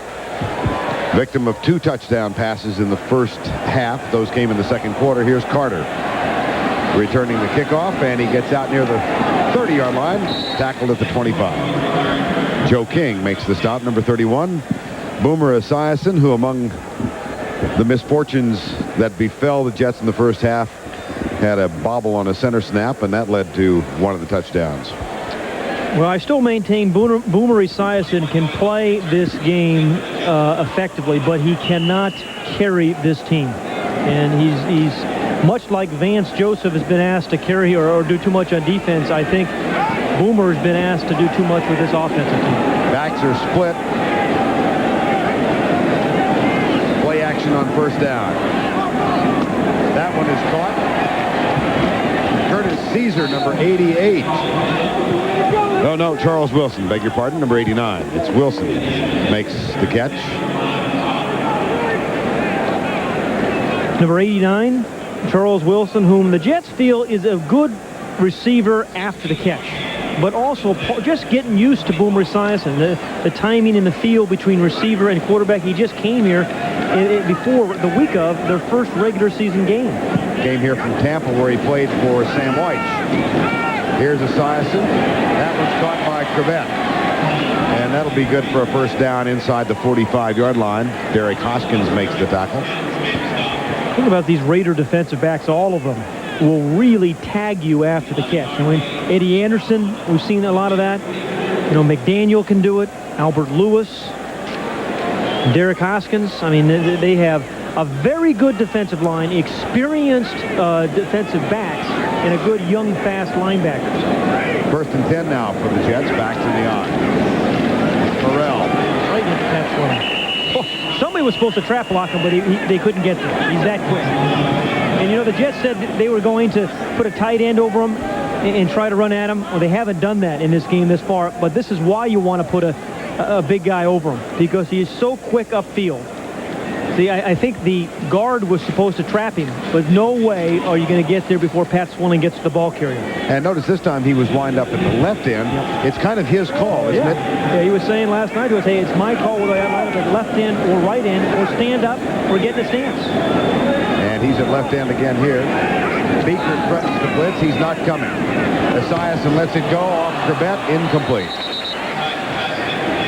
Speaker 1: Victim of 2 touchdown passes in the first half. Those came in the second quarter. Here's Carter returning the kickoff, and he gets out near the 30-yard line, tackled at the 25. Joe King makes the stop, number 31. Boomer Esiason, who among the misfortunes that befell the Jets in the first half, had a bobble on a center snap, and that led to one of the touchdowns.
Speaker 2: Well, I still maintain Boomer Esiason can play this game effectively, but he cannot carry this team. And he's much like Vance Joseph has been asked to carry or do too much on defense. I think Boomer has been asked to do too much with this offensive team.
Speaker 1: Backs are split. Play action on first down. That one is caught. Curtis Caesar, number 88. Oh, no, Charles Wilson, beg your pardon, number 89. It's Wilson makes the catch.
Speaker 2: Number 89, Charles Wilson, whom the Jets feel is a good receiver after the catch, but also just getting used to Boomer Esiason, the timing in the field between receiver and quarterback. He just came here before the week of their first regular season game.
Speaker 1: Came here from Tampa, where he played for Sam White. Here's Esiason. That one's caught by Crevette. And that'll be good for a first down inside the 45-yard line. Derek Hoskins makes the tackle.
Speaker 2: Think about these Raider defensive backs. All of them will really tag you after the catch. I mean, Eddie Anderson, we've seen a lot of that. You know, McDaniel can do it. Albert Lewis. Derek Hoskins. I mean, they have a very good defensive line, experienced defensive backs, and a good young, fast linebackers.
Speaker 1: First and 10 now for the Jets. Backs in the eye. Morrell.
Speaker 2: Right into Pat Swilling. Oh, somebody was supposed to trap block him, but they couldn't get there. He's that quick. And, you know, the Jets said they were going to put a tight end over him and try to run at him. Well, they haven't done that in this game this far, but this is why you want to put a big guy over him, because he is so quick upfield. See, I think the guard was supposed to trap him, but no way are you going to get there before Pat Swilling gets to the ball carrier.
Speaker 1: And notice this time he was lined up at the left end. Yep. It's kind of his call, isn't it?
Speaker 2: Yeah, he was saying last night, hey, it's my call whether I line up at left end or right end or stand up or get in a stance.
Speaker 1: And he's at left end again here. Beaker threatens the blitz. He's not coming. Esiason lets it go off Crevette, incomplete.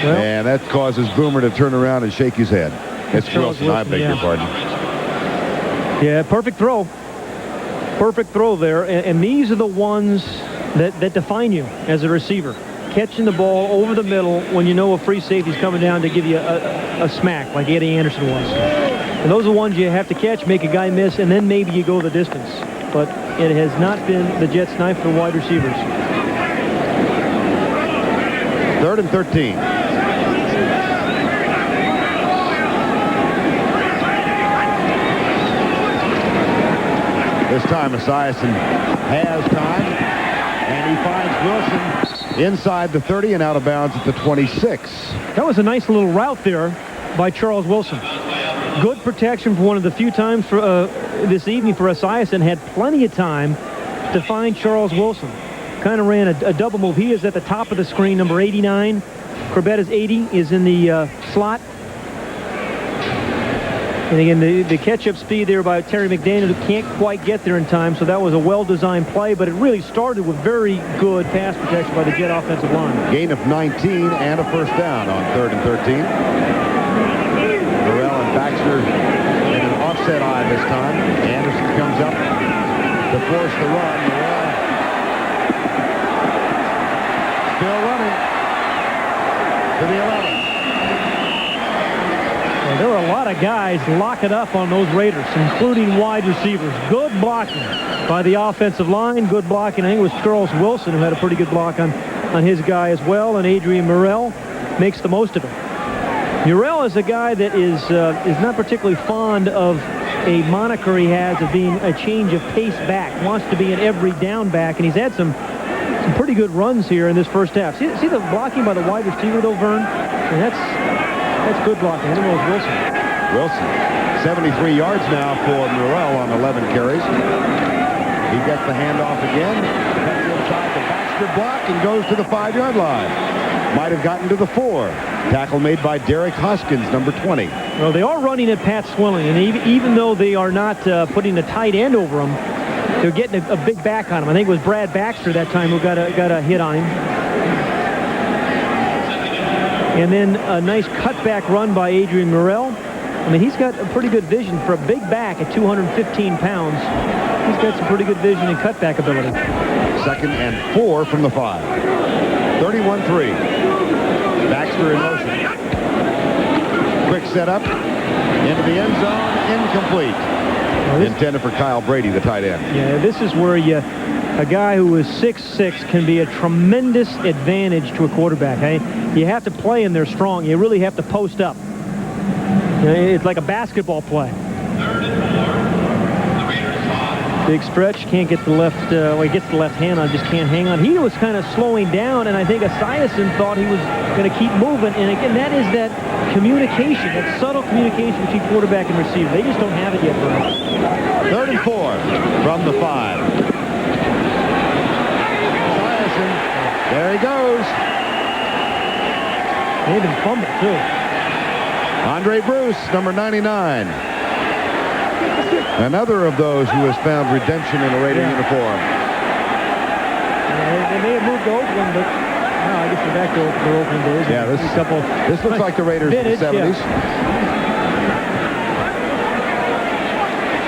Speaker 1: Well, and that causes Boomer to turn around and shake his head. It's Wilson, I beg your pardon.
Speaker 2: Yeah, perfect throw. Perfect throw there. And these are the ones that define you as a receiver. Catching the ball over the middle when you know a free safety's coming down to give you a smack like Eddie Anderson was. And those are the ones you have to catch, make a guy miss, and then maybe you go the distance. But it has not been the Jets' night for wide receivers.
Speaker 1: 3rd and 13. This time, Esiason has time, and he finds Wilson inside the 30 and out of bounds at the 26.
Speaker 2: That was a nice little route there by Charles Wilson. Good protection for one of the few times for this evening for Esiason. Had plenty of time to find Charles Wilson. Kind of ran a double move. He is at the top of the screen, number 89. Crevette is 80, is in the slot. And again, the catch-up speed there by Terry McDaniel, who can't quite get there in time, so that was a well-designed play, but it really started with very good pass protection by the Jet offensive line.
Speaker 1: Gain of 19 and a first down on 3rd and 13. Morrell and Baxter in an offset eye this time. Anderson comes up to force the run. Morrell still running to the 11.
Speaker 2: There were a lot of guys locking up on those Raiders, including wide receivers. Good blocking by the offensive line. Good blocking. I think it was Charles Wilson who had a pretty good block on his guy as well. And Adrian Morrell makes the most of it. Morrell is a guy that is not particularly fond of a moniker he has of being a change of pace back. Wants to be an every down back, and he's had some pretty good runs here in this first half. See the blocking by the wide receiver, though, Vern? And that's good blocking. I think it was Wilson.
Speaker 1: Wilson, 73 yards now for Morrell on 11 carries. He gets the handoff again. Cuts inside the Baxter block and goes to the 5-yard line. Might have gotten to the 4. Tackle made by Derek Hoskins, number 20.
Speaker 2: Well, they are running at Pat Swilling, and even though they are not putting a tight end over him, they're getting a big back on him. I think it was Brad Baxter that time who got a hit on him. And then a nice cutback run by Adrian Morrell. I mean, he's got a pretty good vision for a big back at 215 pounds. He's got some pretty good vision and cutback ability.
Speaker 1: 2nd and 4 from the 5. 31-3. Baxter in motion. Quick setup. Into the end zone. Incomplete. Intended for Kyle Brady, the tight end.
Speaker 2: Yeah, this is where a guy who is 6'6" can be a tremendous advantage to a quarterback. Hey? You have to play in there strong. You really have to post up. It's like a basketball play. Big stretch, can't get the left, well, he gets the left hand on, just can't hang on. He was kind of slowing down, and I think Esiason thought he was going to keep moving. And again, that is that communication, that subtle communication between quarterback and receiver. They just don't have it yet, Brian.
Speaker 1: 3rd and 4 from the 5. Esiason, there he goes.
Speaker 2: They even fumbled, too.
Speaker 1: Andre Bruce, number 99. Another of those who has found redemption in a Raider uniform.
Speaker 2: They may have moved to Oakland, but no, I guess they're back to their Oakland days.
Speaker 1: Yeah, this looks like the Raiders
Speaker 2: vintage,
Speaker 1: of the 70s.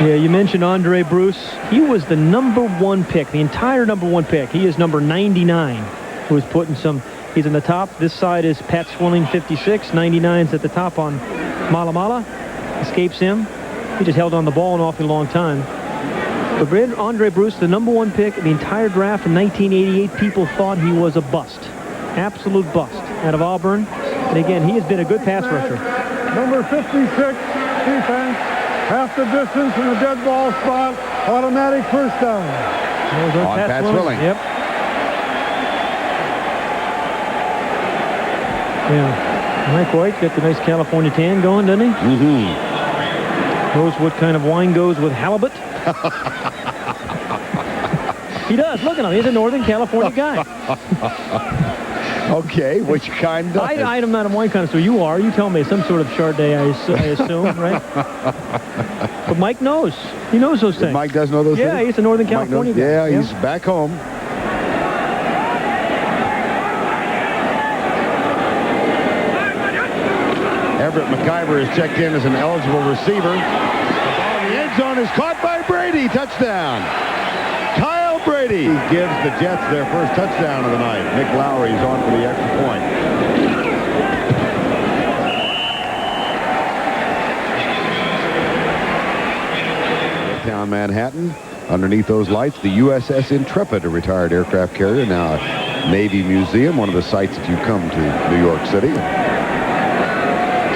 Speaker 2: Yeah, you mentioned Andre Bruce. He was the #1 pick, the entire #1 pick. He is number 99, who was putting some. He's in the top. This side is Pat Swilling, 56. 99's at the top on Malamala. Escapes him. He just held on the ball an awfully long time. But Andre Bruce, the #1 pick, the entire draft in 1988, people thought he was a bust. Absolute bust out of Auburn. And again, he has been a good pass rusher.
Speaker 3: Number 56, defense. Half the distance in the dead ball spot. Automatic first down.
Speaker 1: On Pat Swilling.
Speaker 2: Yep. Yeah. Mike White got the nice California tan going, doesn't he?
Speaker 1: Mm-hmm.
Speaker 2: Knows what kind of wine goes with halibut. He does. Look at him. He's a Northern California guy.
Speaker 1: Okay, which kind does?
Speaker 2: I'm not a wine connoisseur. You are. You tell me. Some sort of Chardonnay, I assume, right? But Mike knows. He knows those things.
Speaker 1: Mike does know those things?
Speaker 2: Yeah, he's a Northern California guy.
Speaker 1: Yeah, he's back home. Everett McIver is checked in as an eligible receiver. The ball in the end zone is caught by Brady. Touchdown. Kyle Brady gives the Jets their first touchdown of the night. Nick Lowry's on for the extra point. Midtown Manhattan. Underneath those lights, the USS Intrepid, a retired aircraft carrier, now a Navy museum, one of the sites that you come to New York City.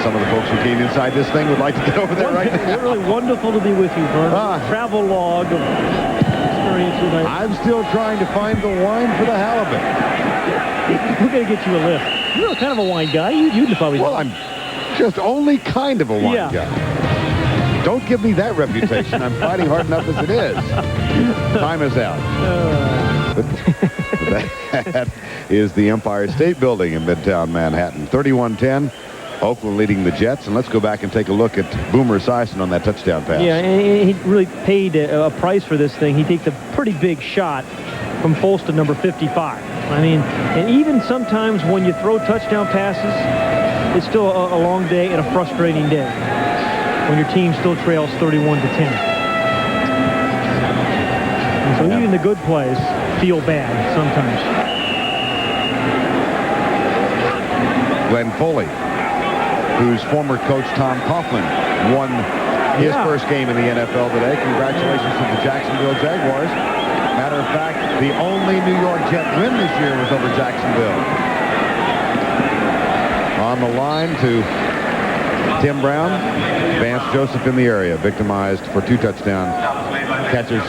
Speaker 1: Some of the folks who came inside this thing would like to get over there right now.
Speaker 2: It's really wonderful to be with you, Vern. Travel log of experiences.
Speaker 1: I'm still trying to find the wine for the halibut.
Speaker 2: We're going to get you a lift. You're kind of a wine guy. You'd probably.
Speaker 1: Well, I'm just only kind of a wine guy. Don't give me that reputation. I'm fighting hard enough as it is. Time is out. That is the Empire State Building in Midtown Manhattan. 31-10. Oakland leading the Jets, and let's go back and take a look at Boomer Esiason on that touchdown pass.
Speaker 2: Yeah, and he really paid a price for this thing. He takes a pretty big shot from Folston, number 55. I mean, and even sometimes when you throw touchdown passes, it's still a long day and a frustrating day when your team still trails 31-10. And so even the good plays feel bad sometimes.
Speaker 1: Glenn Foley, whose former coach Tom Coughlin won his first game in the NFL today. Congratulations to the Jacksonville Jaguars. Matter of fact, the only New York Jet win this year was over Jacksonville. On the line to Tim Brown. Vance Joseph in the area, victimized for 2 touchdown catches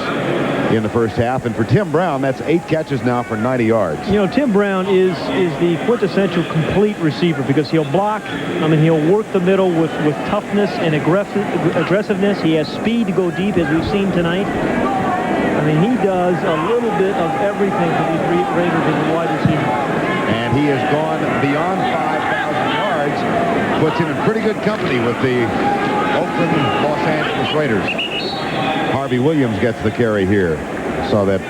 Speaker 1: in the first half. And for Tim Brown, that's 8 catches now for 90 yards.
Speaker 2: You know, Tim Brown is the quintessential complete receiver because he'll block. I mean, he'll work the middle with toughness and aggressiveness. He has speed to go deep, as we've seen tonight. I mean, he does a little bit of everything for these Raiders as a wide receiver.
Speaker 1: And he has gone beyond 5,000 yards. Puts him in pretty good company with the Oakland Los Angeles Raiders. Harvey Williams gets the carry here. saw that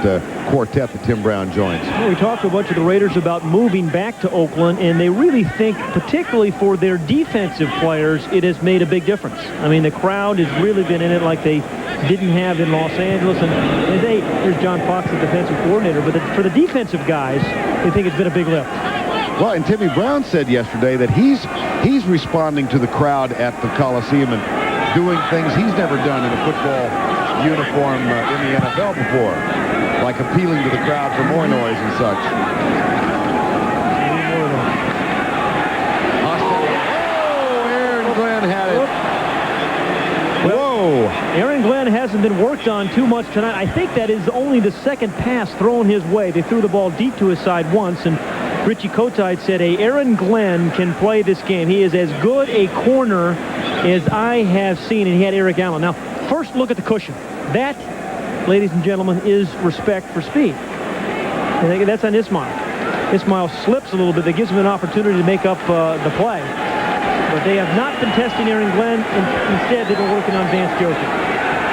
Speaker 1: quartet that Tim Brown joins.
Speaker 2: Well, we talked to a bunch of the Raiders about moving back to Oakland, and they really think, particularly for their defensive players, it has made a big difference. I mean, the crowd has really been in it like they didn't have in Los Angeles. And here's John Fox, the defensive coordinator, but for the defensive guys, they think it's been a big lift.
Speaker 1: Well, and Timmy Brown said yesterday that he's responding to the crowd at the Coliseum and doing things he's never done in a football uniform in the NFL before, like appealing to the crowd for more noise and such. Oh, Aaron Glenn had it. Whoa.
Speaker 2: Aaron Glenn hasn't been worked on too much tonight. I think that is only the second pass thrown his way. They threw the ball deep to his side once, and Richie Kotite said, Aaron Glenn can play this game. He is as good a corner as I have seen, and he had Eric Allen. Now, first look at the cushion. That, ladies and gentlemen, is respect for speed. And that's on Ismail. Ismail slips a little bit. That gives him an opportunity to make up the play. But they have not been testing Aaron Glenn. Instead, they've been working on Vance Joseph.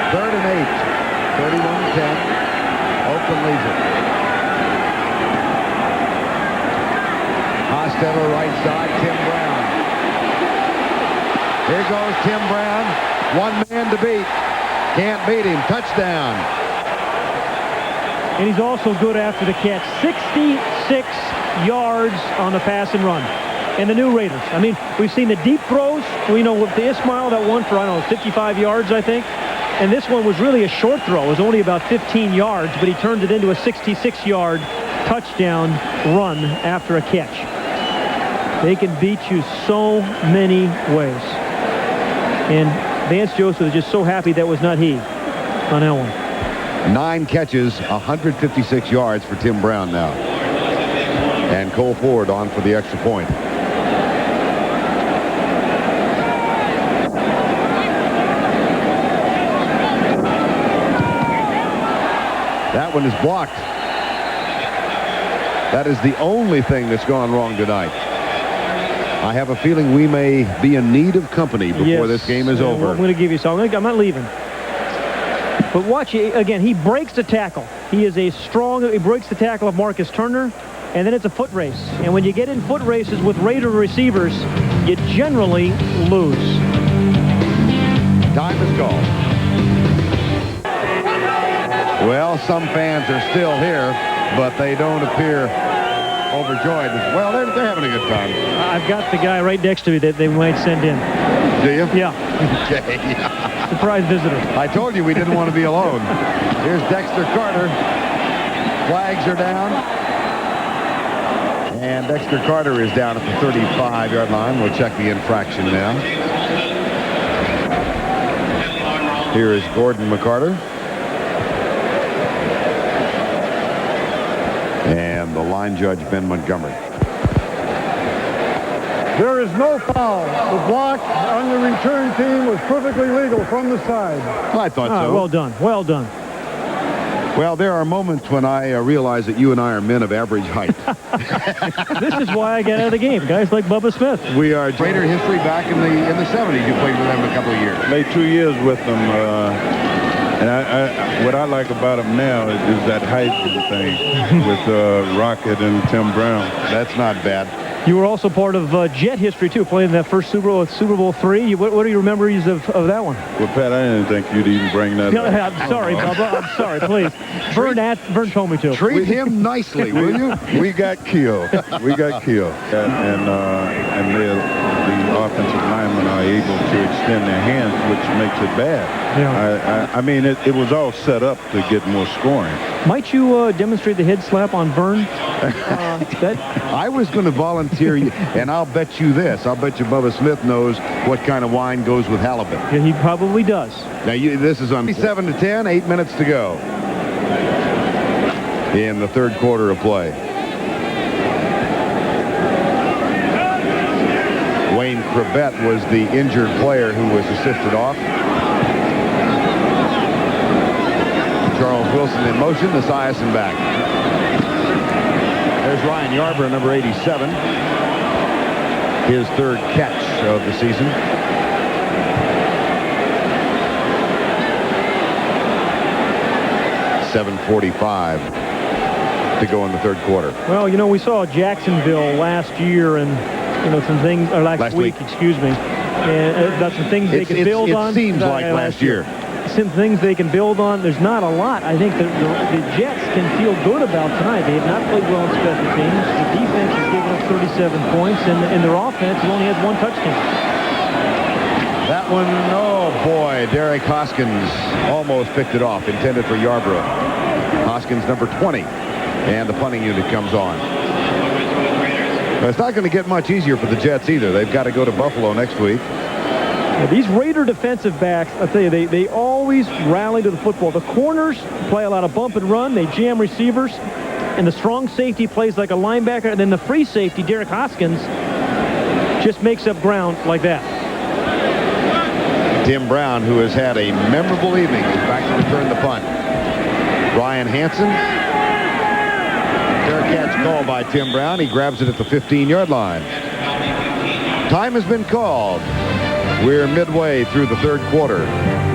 Speaker 1: 3rd and 8. 31-10. Oakland leads it. Hostetter right side, Tim Brown. Here goes Tim Brown. One man to beat. Can't beat him. Touchdown.
Speaker 2: And he's also good after the catch. 66 yards on the pass and run. And the new Raiders. I mean, we've seen the deep throws. We know with the Ismail, that one for, I don't know, 55 yards, I think. And this one was really a short throw. It was only about 15 yards, but he turned it into a 66-yard touchdown run after a catch. They can beat you so many ways. And Vance Joseph is just so happy that was not he on that one.
Speaker 1: 9 catches, 156 yards for Tim Brown now. And Cole Ford on for the extra point. That one is blocked. That is the only thing that's gone wrong tonight. I have a feeling we may be in need of company before this game is over.
Speaker 2: I'm going to give you some. I'm not leaving. But watch, again, he breaks the tackle. He breaks the tackle of Marcus Turner, and then it's a foot race. And when you get in foot races with Raider receivers, you generally lose.
Speaker 1: Time is called. Well, some fans are still here, but they don't appear overjoyed. Well, they're having a good time.
Speaker 2: I've got the guy right next to me that they might send in.
Speaker 1: Do you?
Speaker 2: Yeah.
Speaker 1: Okay.
Speaker 2: Surprise visitor.
Speaker 1: I told you we didn't want to be alone. Here's Dexter Carter. Flags are down. And Dexter Carter is down at the 35-yard line. We'll check the infraction now. Here is Gordon McCarter. And the line judge, Ben Montgomery.
Speaker 3: There is no foul. The block on the return team was perfectly legal from the side.
Speaker 1: I thought so.
Speaker 2: Well done. Well done.
Speaker 1: Well, there are moments when I realize that you and I are men of average height.
Speaker 2: This is why I get out of the game. Guys like Bubba Smith.
Speaker 1: We are Raider history back in the 70s. You played with them a couple of years.
Speaker 5: Played 2 years with them. And what I like about them now is that Heisman thing with Rocket and Tim Brown.
Speaker 1: That's not bad.
Speaker 2: You were also part of Jet history, too, playing that first Super Bowl with Super Bowl III. What are your memories of that one?
Speaker 5: Well, Pat, I didn't think you'd even bring that up.
Speaker 2: I'm sorry, Bubba. I'm sorry, please. Vern told me to.
Speaker 1: Treat him nicely, will you?
Speaker 5: We got killed. We got killed. And the offensive linemen are able to extend their hands, which makes it bad.
Speaker 2: Yeah.
Speaker 5: I mean, it was all set up to get more scoring.
Speaker 2: Might you demonstrate the head slap on Vern?
Speaker 1: I was going to volunteer you, and I'll bet you this. I'll bet you Bubba Smith knows what kind of wine goes with halibut.
Speaker 2: Yeah, he probably does.
Speaker 1: Now, this is on 7-10, 8 minutes to go in the third quarter of play. Wayne Crevette was the injured player who was assisted off. Charles Wilson in motion, the Esiason back. There's Ryan Yarbrough, number 87. His third catch of the season. 7:45 to go in the third quarter.
Speaker 2: Well, you know, we saw Jacksonville last year and, you know, some things, or last week, excuse me, and about some things they can build on.
Speaker 1: It seems like last year.
Speaker 2: Some things they can build on. There's not a lot. I think the Jets can feel good about tonight. They have not played well in special teams. The defense has given up 37 points, and their offense has only had one touchdown.
Speaker 1: That one, oh boy, Derek Hoskins almost picked it off, intended for Yarbrough. Hoskins, number 20, and the punting unit comes on. But it's not going to get much easier for the Jets either. They've got to go to Buffalo next week.
Speaker 2: Yeah, these Raider defensive backs, I'll tell you, they always rally to the football. The corners play a lot of bump and run. They jam receivers. And the strong safety plays like a linebacker. And then the free safety, Derek Hoskins, just makes up ground like that.
Speaker 1: Tim Brown, who has had a memorable evening, is back to return the punt. Ryan Hansen. Fair catch call by Tim Brown. He grabs it at the 15-yard line. Time has been called. We're midway through the third quarter.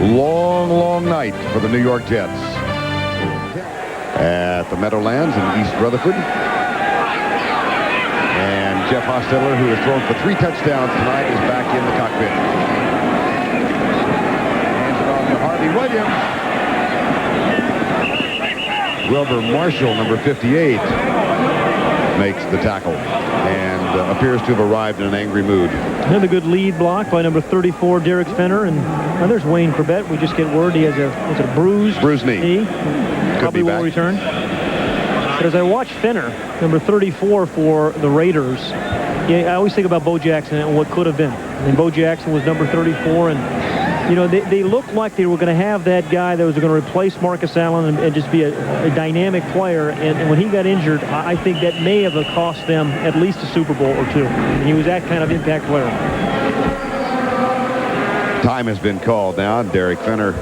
Speaker 1: Long, long night for the New York Jets. At the Meadowlands in East Rutherford. And Jeff Hostetler, who has thrown for 3 touchdowns tonight, is back in the cockpit. Hands it on to Harvey Williams. Wilbur Marshall, number 58, makes the tackle and appears to have arrived in an angry mood.
Speaker 2: Another good lead block by number 34, Derek Fenner. And there's Wayne Corbett. We just get word he has a bruised knee. Probably will return. But as I watch Fenner, number 34 for the Raiders, I always think about Bo Jackson and what could have been. I mean, Bo Jackson was number 34, and you know, they looked like they were going to have that guy that was going to replace Marcus Allen and just be a dynamic player. And when he got injured, I think that may have cost them at least a Super Bowl or two. And he was that kind of impact player.
Speaker 1: Time has been called now. Derek Fenner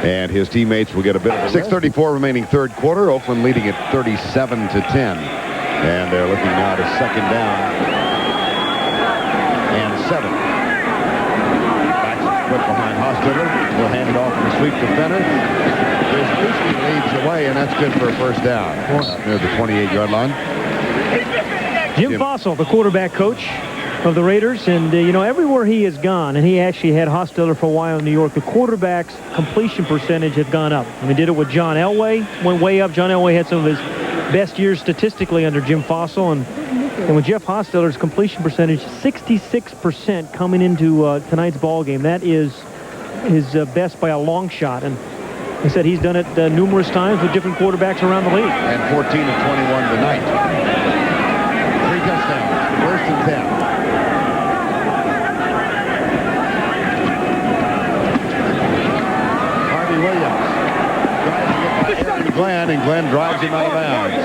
Speaker 1: and his teammates will get a bit of 6:34 remaining third quarter. Oakland leading at 37-10. And they're looking now to second down and 7. Put behind Hostetler. We'll hand it off in the sweep to Fenner. He leads away, and that's good for a first down. Near the 28-yard line.
Speaker 2: Jim Fossil, the quarterback coach of the Raiders, and you know, everywhere he has gone, and he actually had Hostetler for a while in New York, the quarterback's completion percentage had gone up. I mean, did it with John Elway, went way up. John Elway had some of his best years statistically under Jim Fossil, and with Jeff Hostetler's completion percentage, 66% coming into tonight's ball game. That is his best by a long shot. And he said he's done it numerous times with different quarterbacks around the league.
Speaker 1: And 14 of 21 tonight. 3 touchdowns. First and 10. Harvey Williams tries to get by Aaron Glenn, and Glenn drives him out of bounds.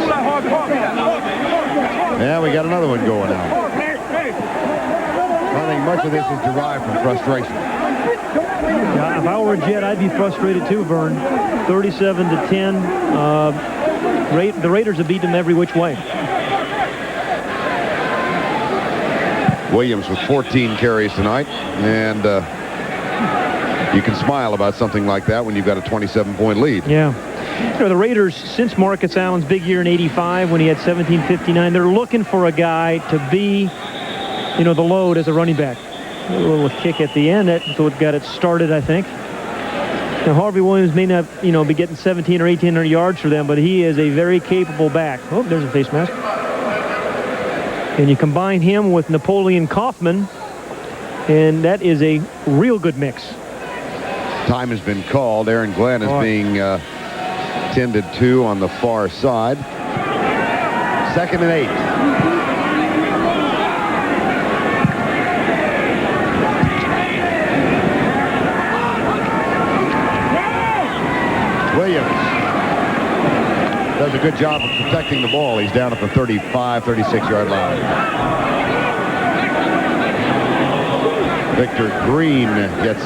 Speaker 1: Yeah, we got another one going now. I think much of this is derived from frustration.
Speaker 2: Yeah, if I were a Jet, I'd be frustrated too, Vern. 37-10. The Raiders have beaten them every which way.
Speaker 1: Williams with 14 carries tonight, and you can smile about something like that when you've got a 27-point lead.
Speaker 2: Yeah. You know, the Raiders, since Marcus Allen's big year in '85 when he had 1759, they're looking for a guy to be, you know, the load as a running back. A little kick at the end, that's what got it started, I think. Now, Harvey Williams may not, you know, be getting 17 or 1,800 yards for them, but he is a very capable back. Oh, there's a face mask. And you combine him with Napoleon Kaufman, and that is a real good mix.
Speaker 1: Time has been called. Aaron Glenn is being tended to on the far side. 2nd and 8. Williams does a good job of protecting the ball. He's down at the 35, 36-yard line. Victor Green gets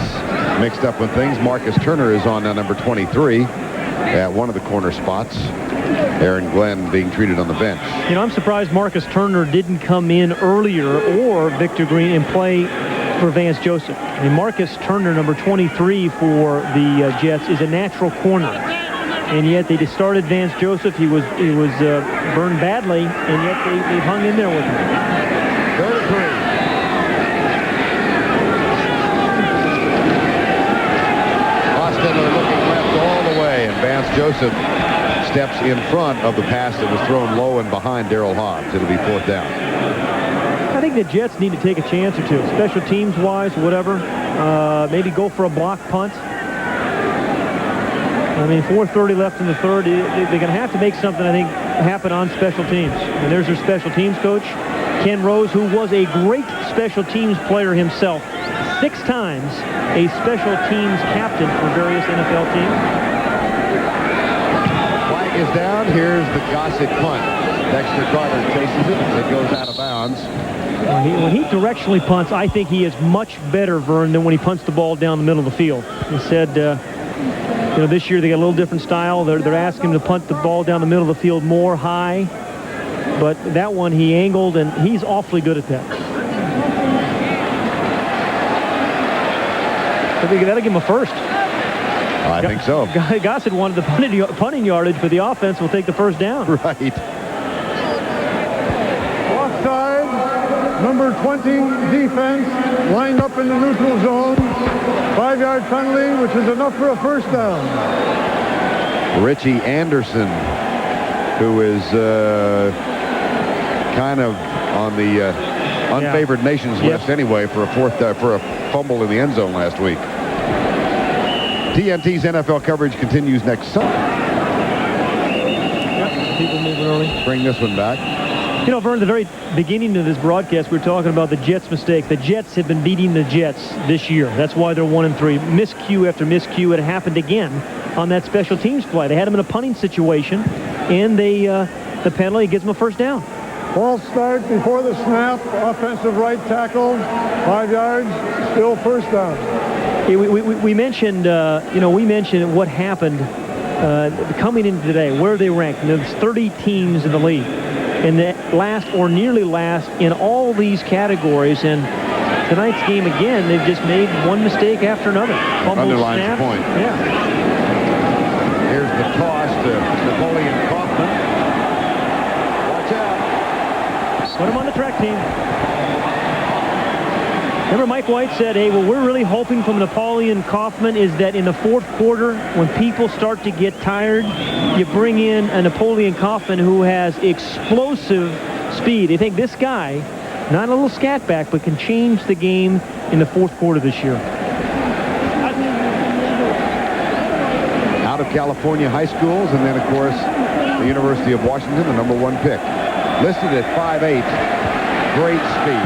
Speaker 1: mixed up with things. Marcus Turner is on now, number 23, at one of the corner spots. Aaron Glenn being treated on the bench.
Speaker 2: You know, I'm surprised Marcus Turner didn't come in earlier, or Victor Green, and play for Vance Joseph. I mean, Marcus Turner, number 23 for the Jets, is a natural corner. and yet they just started Vance Joseph. He was burned badly, and yet they hung in there with him.
Speaker 1: 3rd and 3. Hostetler looking left all the way, and Vance Joseph steps in front of the pass that was thrown low and behind Darrell Hobbs. It'll be 4th down.
Speaker 2: I think the Jets need to take a chance or two, special teams wise, whatever. Maybe go for a block punt. I mean, 4:30 left in the third. They're going to have to make something, I think, happen on special teams. And there's their special teams coach, Ken Rose, who was a great special teams player himself. 6 times a special teams captain for various NFL teams.
Speaker 1: Flag is down. Here's the Gossett punt. Dexter Carter chases it. It goes out of bounds.
Speaker 2: When he directionally punts, I think he is much better, Vern, than when he punts the ball down the middle of the field. He said, this year they got a little different style. They're asking him to punt the ball down the middle of the field more high. But that one he angled, and he's awfully good at that. I think that'll give him a first.
Speaker 1: I think so.
Speaker 2: Gossett wanted the punting yardage, but the offense will take the first down.
Speaker 1: Right.
Speaker 3: Offside, number 20 defense, lined up in the neutral zone. 5-yard penalty, which is enough for a first down.
Speaker 1: Richie Anderson, who is kind of on the unfavored nations list anyway for a fumble in the end zone last week. TNT's NFL coverage continues next Sunday.
Speaker 2: People moving early.
Speaker 1: Bring this one back.
Speaker 2: Vern, at the very beginning of this broadcast, we were talking about the Jets' mistakes. The Jets have been beating the Jets this year. That's why they're 1-3. Miscue after miscue. It happened again on that special teams play. They had them in a punting situation, and the penalty gives them a first down.
Speaker 3: False start before the snap. Offensive right tackle. 5 yards. Still first down.
Speaker 2: We mentioned, we mentioned what happened coming into today, where they ranked. And there's 30 teams in the league, and the last or nearly last in all these categories. And tonight's game again, they've just made one mistake after another.
Speaker 1: Underlines the point.
Speaker 2: Yeah.
Speaker 1: Here's the toss to Napoleon Kaufman. Watch out.
Speaker 2: Put him on the track team. Remember, Mike White said, hey, what we're really hoping from Napoleon Kaufman is that in the 4th quarter, when people start to get tired, you bring in a Napoleon Kaufman who has explosive speed. I think this guy, not a little scat back, but can change the game in the 4th quarter this year.
Speaker 1: Out of California high schools, and then, of course, the University of Washington, the #1 pick. Listed at 5'8", great speed.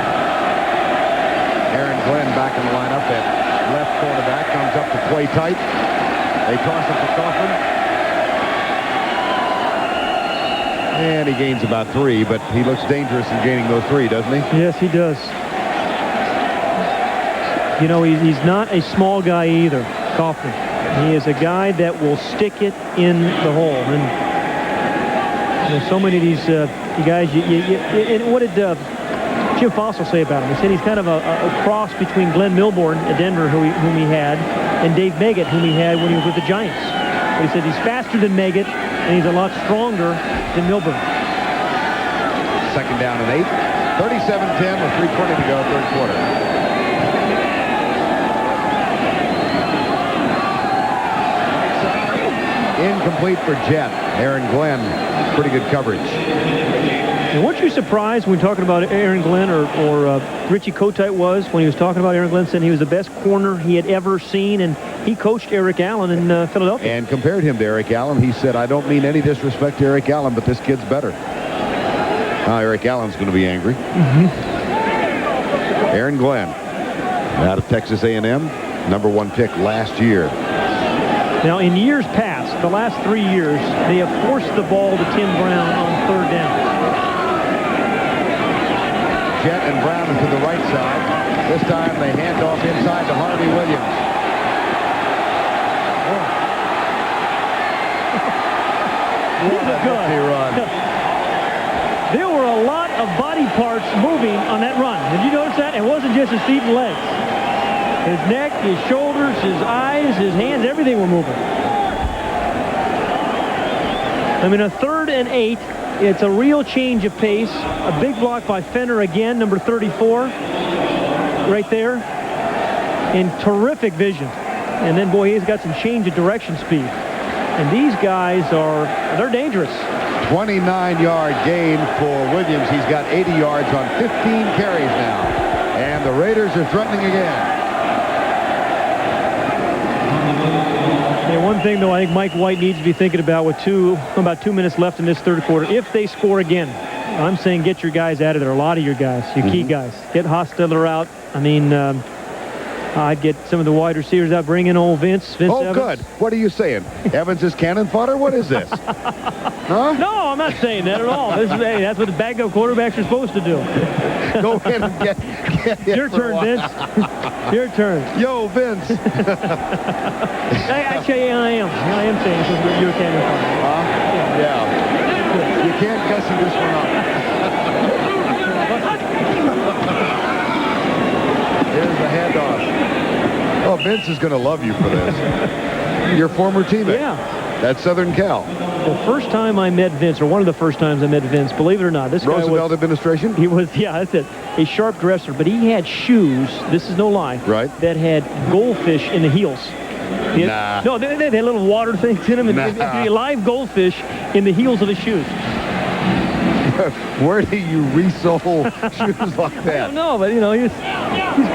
Speaker 1: Aaron Glenn back in the lineup at left cornerback, comes up to play tight. They toss it to Kaufman. And he gains about 3, but he looks dangerous in gaining those 3, doesn't he?
Speaker 2: Yes, he does. He's not a small guy either, Kaufman. He is a guy that will stick it in the hole. And so many of these guys, and what did Jim Fossil say about him? He said he's kind of a cross between Glenn Milborn at Denver, whom he had, and Dave Meggett, whom he had when he was with the Giants. But he said he's faster than Meggett, and he's a lot stronger than Milburn.
Speaker 1: 2nd down and 8. 37-10 with 3:20 to go, 3rd quarter. Incomplete for Jet. Aaron Glenn, pretty good coverage.
Speaker 2: And weren't you surprised when talking about Aaron Glenn or Richie Kotite was when he was talking about Aaron Glenn, saying he was the best corner he had ever seen, and he coached Eric Allen in Philadelphia.
Speaker 1: And compared him to Eric Allen. He said, I don't mean any disrespect to Eric Allen, but this kid's better. Eric Allen's going to be angry. Aaron Glenn, out of Texas A&M, #1 pick last year.
Speaker 2: Now, in years past, the last 3 years, they have forced the ball to Tim Brown on 3rd down.
Speaker 1: Jet and Brown to the right side. This time they hand off inside to Harvey Williams.
Speaker 2: These are good. There were a lot of body parts moving on that run. Did you notice that? It wasn't just his feet and legs. His neck, his shoulders, his eyes, his hands, everything were moving. I mean, a 3rd and 8. It's a real change of pace. A big block by Fenner again, number 34. Right there. And terrific vision. And then, boy, he's got some change of direction speed. And these guys they're dangerous.
Speaker 1: 29-yard gain for Williams. He's got 80 yards on 15 carries now. And the Raiders are threatening again.
Speaker 2: Yeah, one thing, though, I think Mike White needs to be thinking about with about 2 minutes left in this third quarter. If they score again, I'm saying get your guys out of there, a lot of your guys, your key guys. Get Hostetler out. I mean, I'd get some of the wide receivers out, bring in old Vince Evans.
Speaker 1: Good. What are you saying? Evans is cannon fodder? What is this? Huh?
Speaker 2: No, I'm not saying that at all. That's what the backup quarterbacks are supposed to do.
Speaker 1: Go in and get
Speaker 2: your turn, Vince. Your turn.
Speaker 1: Yo, Vince.
Speaker 2: Actually, I am saying you're a cannon fodder.
Speaker 1: Yeah. You can't gussy this one up. Here's the handoff. Oh, Vince is going to love you for this. Your former teammate.
Speaker 2: Yeah.
Speaker 1: That's Southern Cal.
Speaker 2: The first time I met Vince, or one of the first times I met Vince, believe it or not, this guy
Speaker 1: Roosevelt administration?
Speaker 2: He was, yeah, that's it, a sharp dresser, but he had shoes, this is no lie,
Speaker 1: right,
Speaker 2: that had goldfish in the heels.
Speaker 1: Nah.
Speaker 2: No, they had little water things in them, and live goldfish in the heels of his shoes.
Speaker 1: Where do you resole shoes like that?
Speaker 2: I don't know, but, you know, he's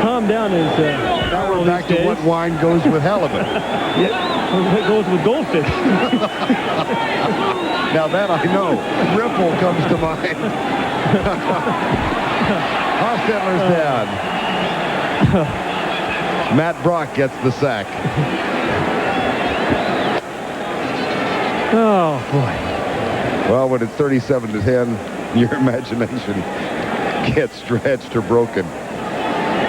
Speaker 2: calmed down his
Speaker 1: now we're back to what wine goes with halibut.
Speaker 2: What goes with goldfish.
Speaker 1: Now that I know. Ripple comes to mind. Hostetler's down. Matt Brock gets the sack.
Speaker 2: Oh, boy.
Speaker 1: Well, when it's 37-10, your imagination gets stretched or broken.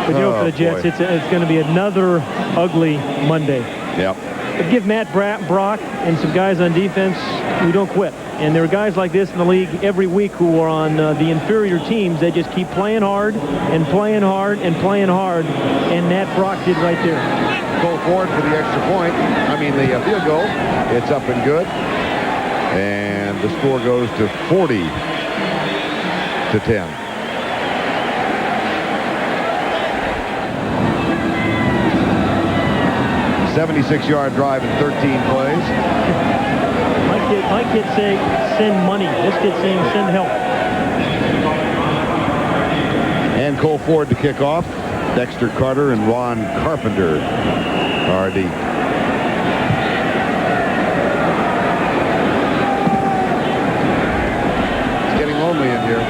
Speaker 2: But you know, for the Jets, it's going to be another ugly Monday.
Speaker 1: Yep.
Speaker 2: But give Matt Brock and some guys on defense who don't quit. And there are guys like this in the league every week who are on the inferior teams that just keep playing hard and playing hard and playing hard. And Matt Brock did right there.
Speaker 1: Go forward for the extra point. I mean, the field goal. It's up and good. And the score goes to 40-10. 76-yard drive in 13 plays.
Speaker 2: My kid say send money. This kid's saying send help.
Speaker 1: And Cole Ford to kick off. Dexter Carter and Ron Carpenter are the it's getting lonely in here.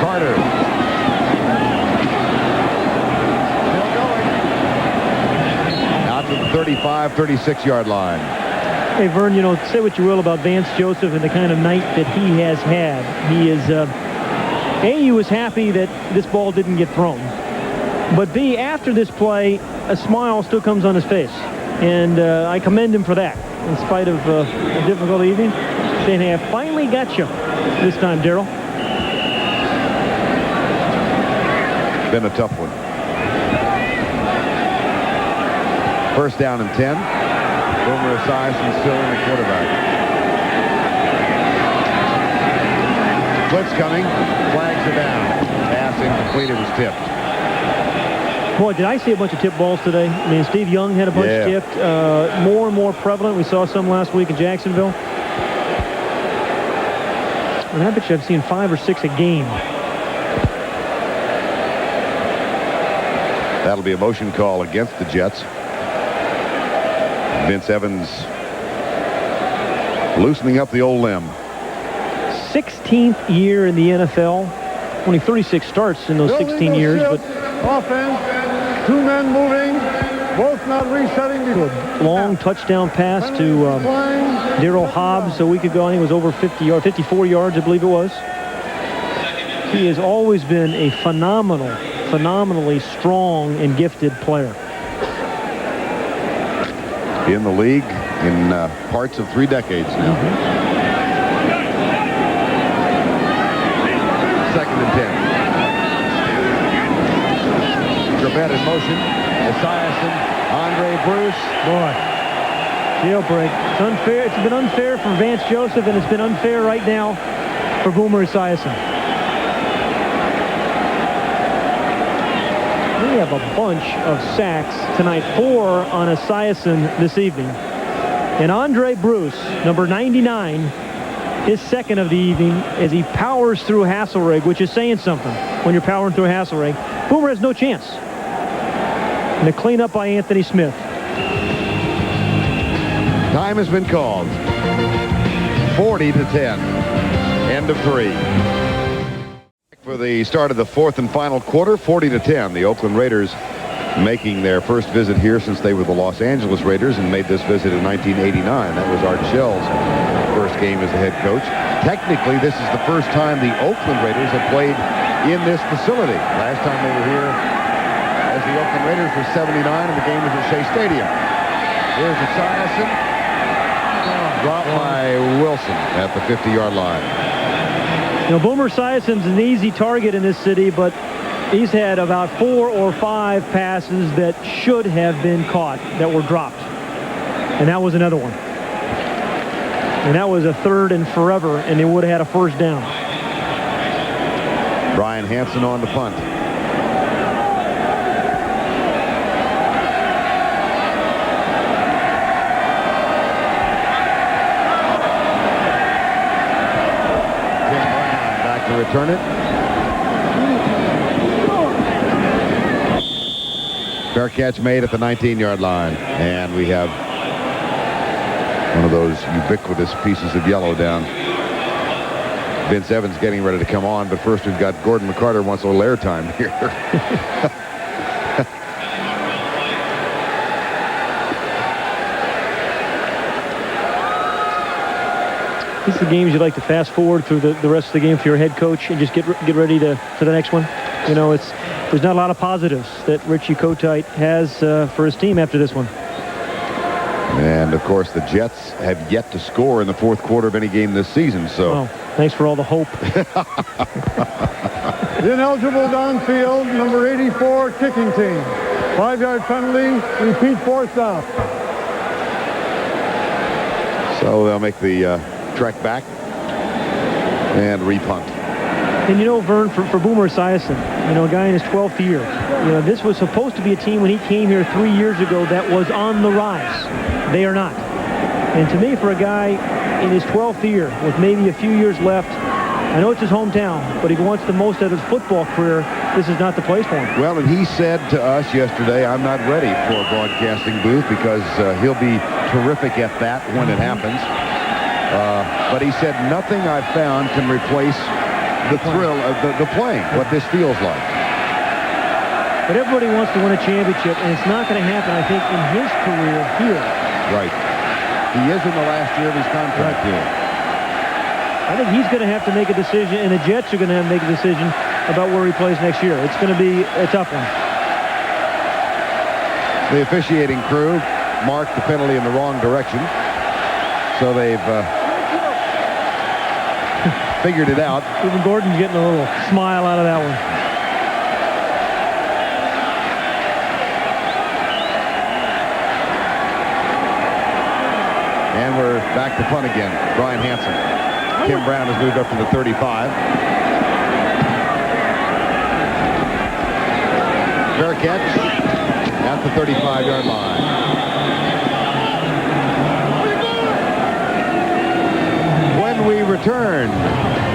Speaker 1: Carter. Out to the 35, 36-yard line.
Speaker 2: Hey, Vern, you know, say what you will about Vance Joseph and the kind of night that he has had. He is, he was happy that this ball didn't get thrown. But B, after this play, a smile still comes on his face. And I commend him for that, in spite of a difficult evening. Saying, hey, I finally got you this time, Darryl.
Speaker 1: Been a tough one. First down and 10. Boomer Esiason still in the quarterback. Blitz coming. Flags are down. Pass incomplete. It was tipped.
Speaker 2: Boy, did I see a bunch of tip balls today. I mean, Steve Young had a bunch tipped. More and more prevalent. We saw some last week in Jacksonville. And I bet you I've seen 5 or 6 a game.
Speaker 1: That'll be a motion call against the Jets. Vince Evans loosening up the old limb.
Speaker 2: 16th year in the NFL. Only 36 starts in those 16 years. But
Speaker 3: offense, 2 men moving, both not resetting.
Speaker 2: Long touchdown pass to Darryl Hobbs a week ago. I think it was over 54 yards, I believe it was. He has always been a phenomenally strong and gifted player.
Speaker 1: In the league in parts of 3 decades now. Second and 10. Trebet in motion. Esiason, Andre Bruce.
Speaker 2: Boy. Jailbreak. It's unfair. It's been unfair for Vance Joseph, and it's been unfair right now for Boomer Esiason. We have a bunch of sacks tonight, 4 on Esiason this evening. And Andre Bruce, number 99, his second of the evening as he powers through Hasselrig, which is saying something when you're powering through Hasselrig. Boomer has no chance. And a cleanup by Anthony Smith.
Speaker 1: Time has been called. 40-10. End of 3. For the start of the 4th and final quarter, 40-10. The Oakland Raiders making their first visit here since they were the Los Angeles Raiders and made this visit in 1989. That was Art Shell's first game as the head coach. Technically, this is the first time the Oakland Raiders have played in this facility. Last time they were here as the Oakland Raiders were 79, and the game was at Shea Stadium. Here's Esiason. Dropped by Wilson at the 50-yard line.
Speaker 2: You know, Boomer Esiason's an easy target in this city, but he's had about 4 or 5 passes that should have been caught that were dropped. And that was another one. And that was a 3rd and forever, and they would have had a first down.
Speaker 1: Brian Hansen on the punt. To return it. Fair catch made at the 19-yard line. And we have one of those ubiquitous pieces of yellow down. Vince Evans getting ready to come on, but first we've got Gordon McCarter wants a little airtime here.
Speaker 2: These are the games you like to fast forward through the rest of the game for your head coach and just get ready for the next one. You know, there's not a lot of positives that Richie Kotite has for his team after this one.
Speaker 1: And of course the Jets have yet to score in the 4th quarter of any game this season. So
Speaker 2: oh, thanks for all the hope.
Speaker 3: Ineligible downfield, number 84 kicking team. 5-yard penalty. Repeat 4th down.
Speaker 1: So they'll make the trek back and repunt.
Speaker 2: And you know, Vern, for Boomer Esiason, you know, a guy in his 12th year, you know, this was supposed to be a team when he came here 3 years ago that was on the rise. They are not. And to me, for a guy in his 12th year with maybe a few years left, I know it's his hometown, but if he wants the most out of his football career, this is not the place for him.
Speaker 1: Well, and he said to us yesterday, I'm not ready for a broadcasting booth because he'll be terrific at that when it happens. But he said, nothing I've found can replace the thrill of the playing, what this feels like.
Speaker 2: But everybody wants to win a championship, and it's not going to happen, I think, in his career here.
Speaker 1: Right. He is in the last year of his contract here.
Speaker 2: I think he's going to have to make a decision, and the Jets are going to have to make a decision about where he plays next year. It's going to be a tough one.
Speaker 1: The officiating crew marked the penalty in the wrong direction. So they've figured it out.
Speaker 2: Even Gordon's getting a little smile out of that one.
Speaker 1: And we're back to punt again. Brian Hansen. Kim Brown has moved up to the 35. Fair catch at the 35-yard line. When we return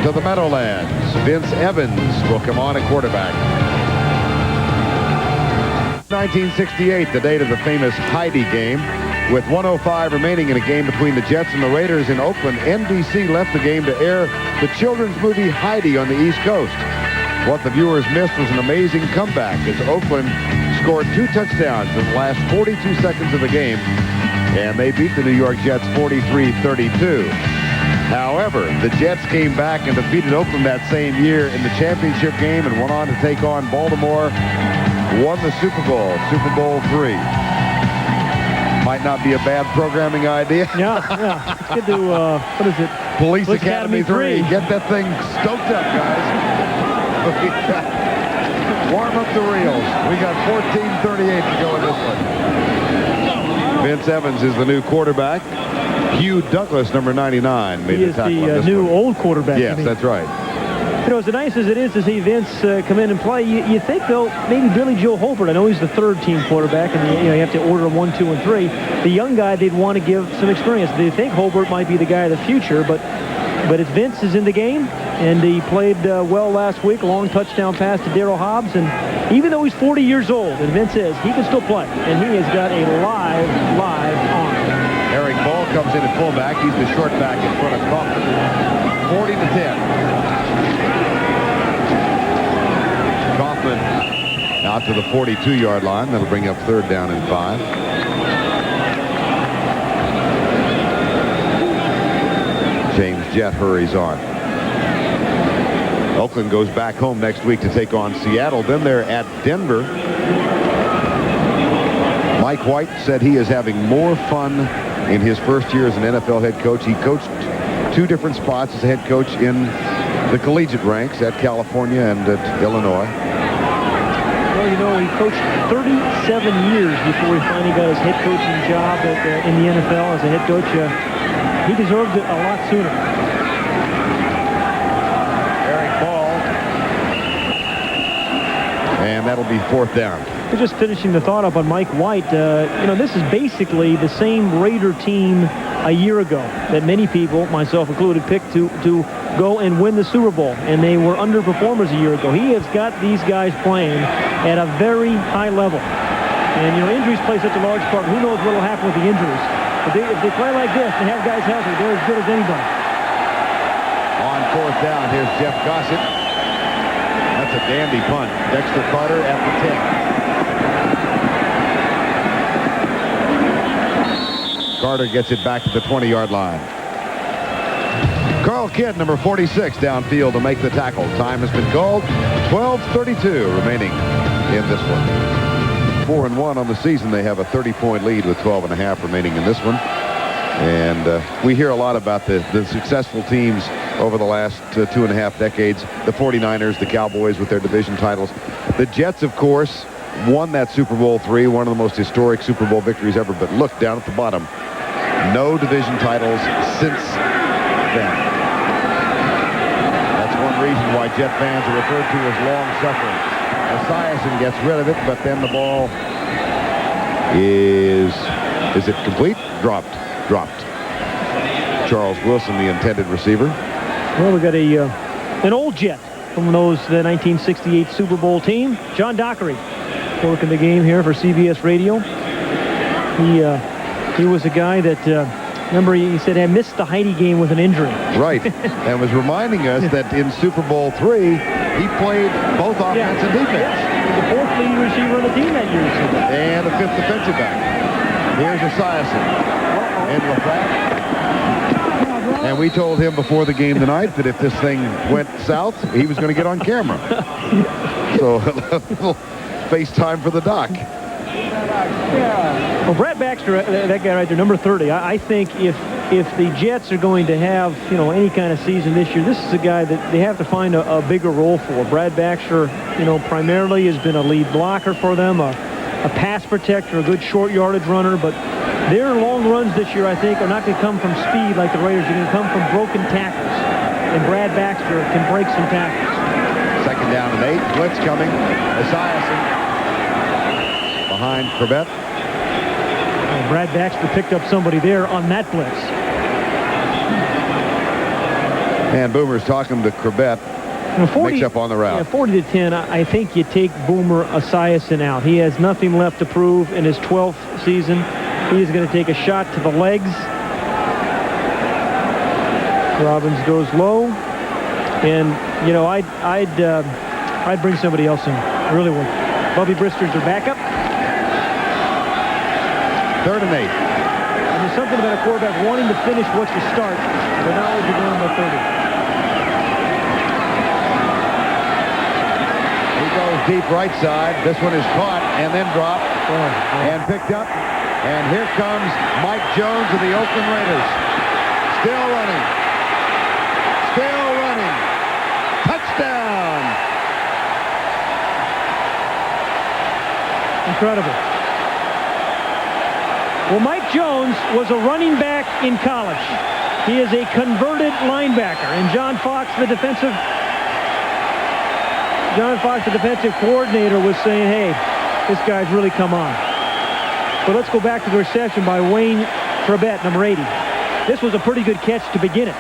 Speaker 1: to the Meadowlands, Vince Evans will come on at quarterback. 1968, the date of the famous Heidi game. With 1:05 remaining in a game between the Jets and the Raiders in Oakland, NBC left the game to air the children's movie Heidi on the East Coast. What the viewers missed was an amazing comeback as Oakland scored 2 touchdowns in the last 42 seconds of the game, and they beat the New York Jets 43-32. However, the Jets came back and defeated Oakland that same year in the championship game and went on to take on Baltimore, won the Super Bowl, Super Bowl III. Might not be a bad programming idea.
Speaker 2: Yeah. Let's get to, what is it?
Speaker 1: Police Academy 3. Get that thing stoked up, guys. Warm up the reels. We got 14:38 to go in this one. Vince Evans is the new quarterback. Hugh Douglas, number 99, made
Speaker 2: He
Speaker 1: the
Speaker 2: is
Speaker 1: tackle on
Speaker 2: the
Speaker 1: this
Speaker 2: new
Speaker 1: one.
Speaker 2: old quarterback.
Speaker 1: Yes, that's right.
Speaker 2: You know, as nice as it is to see Vince come in and play, you think, though, maybe Billy Joe Holbert. I know he's the third-team quarterback, and you have to order him 1, 2, and 3. The young guy, they'd want to give some experience. They think Holbert might be the guy of the future, but it's Vince is in the game, and he played well last week. A long touchdown pass to Darryl Hobbs, and even though he's 40 years old, and Vince says he can still play, and he has got a live arm.
Speaker 1: Eric Ball comes in at fullback. He's the short back in front of Kaufman. 40-10. Kaufman out to the 42-yard line. That'll bring up 3rd down and 5. James Jett hurries on. Oakland goes back home next week to take on Seattle. Then they're at Denver. Mike White said he is having more fun in his first year as an NFL head coach. He coached 2 different spots as a head coach in the collegiate ranks at California and at Illinois.
Speaker 2: Well, you know, he coached 37 years before he finally got his head coaching job in the NFL as a head coach. He deserved it a lot sooner.
Speaker 1: Eric Ball. And that'll be 4th down.
Speaker 2: We're just finishing the thought up on Mike White. You know, this is basically the same Raider team a year ago that many people, myself included, picked to go and win the Super Bowl, and they were underperformers a year ago. He has got these guys playing at a very high level. And, you know, injuries play such a large part. Who knows what will happen with the injuries? If they play like this and have guys healthy, they're as good as anybody.
Speaker 1: On 4th down, here's Jeff Gossett. That's a dandy punt. Dexter Carter at the 10. Carter gets it back to the 20-yard line. Carl Kidd, number 46, downfield to make the tackle. Time has been called. 12:32 remaining in this one. 4-1 on the season. They have a 30-point lead with 12.5 remaining in this one. And we hear a lot about the successful teams over the last 2.5 decades. The 49ers, the Cowboys with their division titles. The Jets, of course, won that Super Bowl III, one of the most historic Super Bowl victories ever. But look down at the bottom. No division titles since then. That's one reason why Jet fans are referred to as long-suffering. Esiason gets rid of it, but then the ball is it complete? Dropped. Charles Wilson, the intended receiver.
Speaker 2: Well, we got an old Jet from the 1968 Super Bowl team. John Dockery working the game here for CBS Radio. He was a guy that, remember, he said, I missed the Heidi game with an injury.
Speaker 1: Right, and was reminding us that in Super Bowl III, he played both offense and defense.
Speaker 2: The 4th leading receiver on the team that year.
Speaker 1: And a 5th defensive back. Here's Esiason. And LaFleur. And we told him before the game tonight that if this thing went south, he was going to get on camera. So a little FaceTime for the doc.
Speaker 2: Well, Brad Baxter, that guy right there, number 30, I think if the Jets are going to have, you know, any kind of season this year, this is a guy that they have to find a bigger role for. Brad Baxter, you know, primarily has been a lead blocker for them, a pass protector, a good short yardage runner, but their long runs this year, I think, are not going to come from speed like the Raiders. They're going to come from broken tackles, and Brad Baxter can break some tackles.
Speaker 1: 2nd down and 8. Blitz coming. Esiason behind Corbett.
Speaker 2: And Brad Baxter picked up somebody there on that blitz.
Speaker 1: And Boomer's talking to Corbett. Mix up on the route.
Speaker 2: Yeah, 40-10, I think you take Boomer Esiason out. He has nothing left to prove in his 12th season. He is going to take a shot to the legs. Robbins goes low. And, you know, I'd bring somebody else in. I really would. Bubby Brister's their backup.
Speaker 1: 3rd and 8.
Speaker 2: And there's something about a quarterback wanting to finish what you start, but now you're going to 30.
Speaker 1: He goes deep right side. This one is caught and then dropped and picked up. And here comes Mike Jones of the Oakland Raiders. Still running. Touchdown.
Speaker 2: Incredible. Well, Mike Jones was a running back in college. He is a converted linebacker, and John Fox, the defensive coordinator, was saying, hey, this guy's really come on. But let's go back to the reception by Wayne Trebet, number 80. This was a pretty good catch to begin it.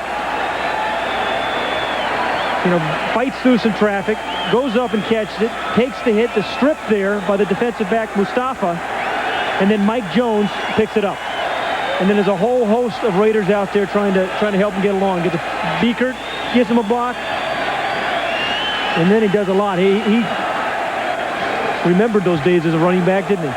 Speaker 2: You know, fights through some traffic, goes up and catches it, takes the hit, the strip there by the defensive back Mustafa, and then Mike Jones picks it up. And then there's a whole host of Raiders out there trying to help him get along. Beekert gives him a block, and then he does a lot. He remembered those days as a running back, didn't he?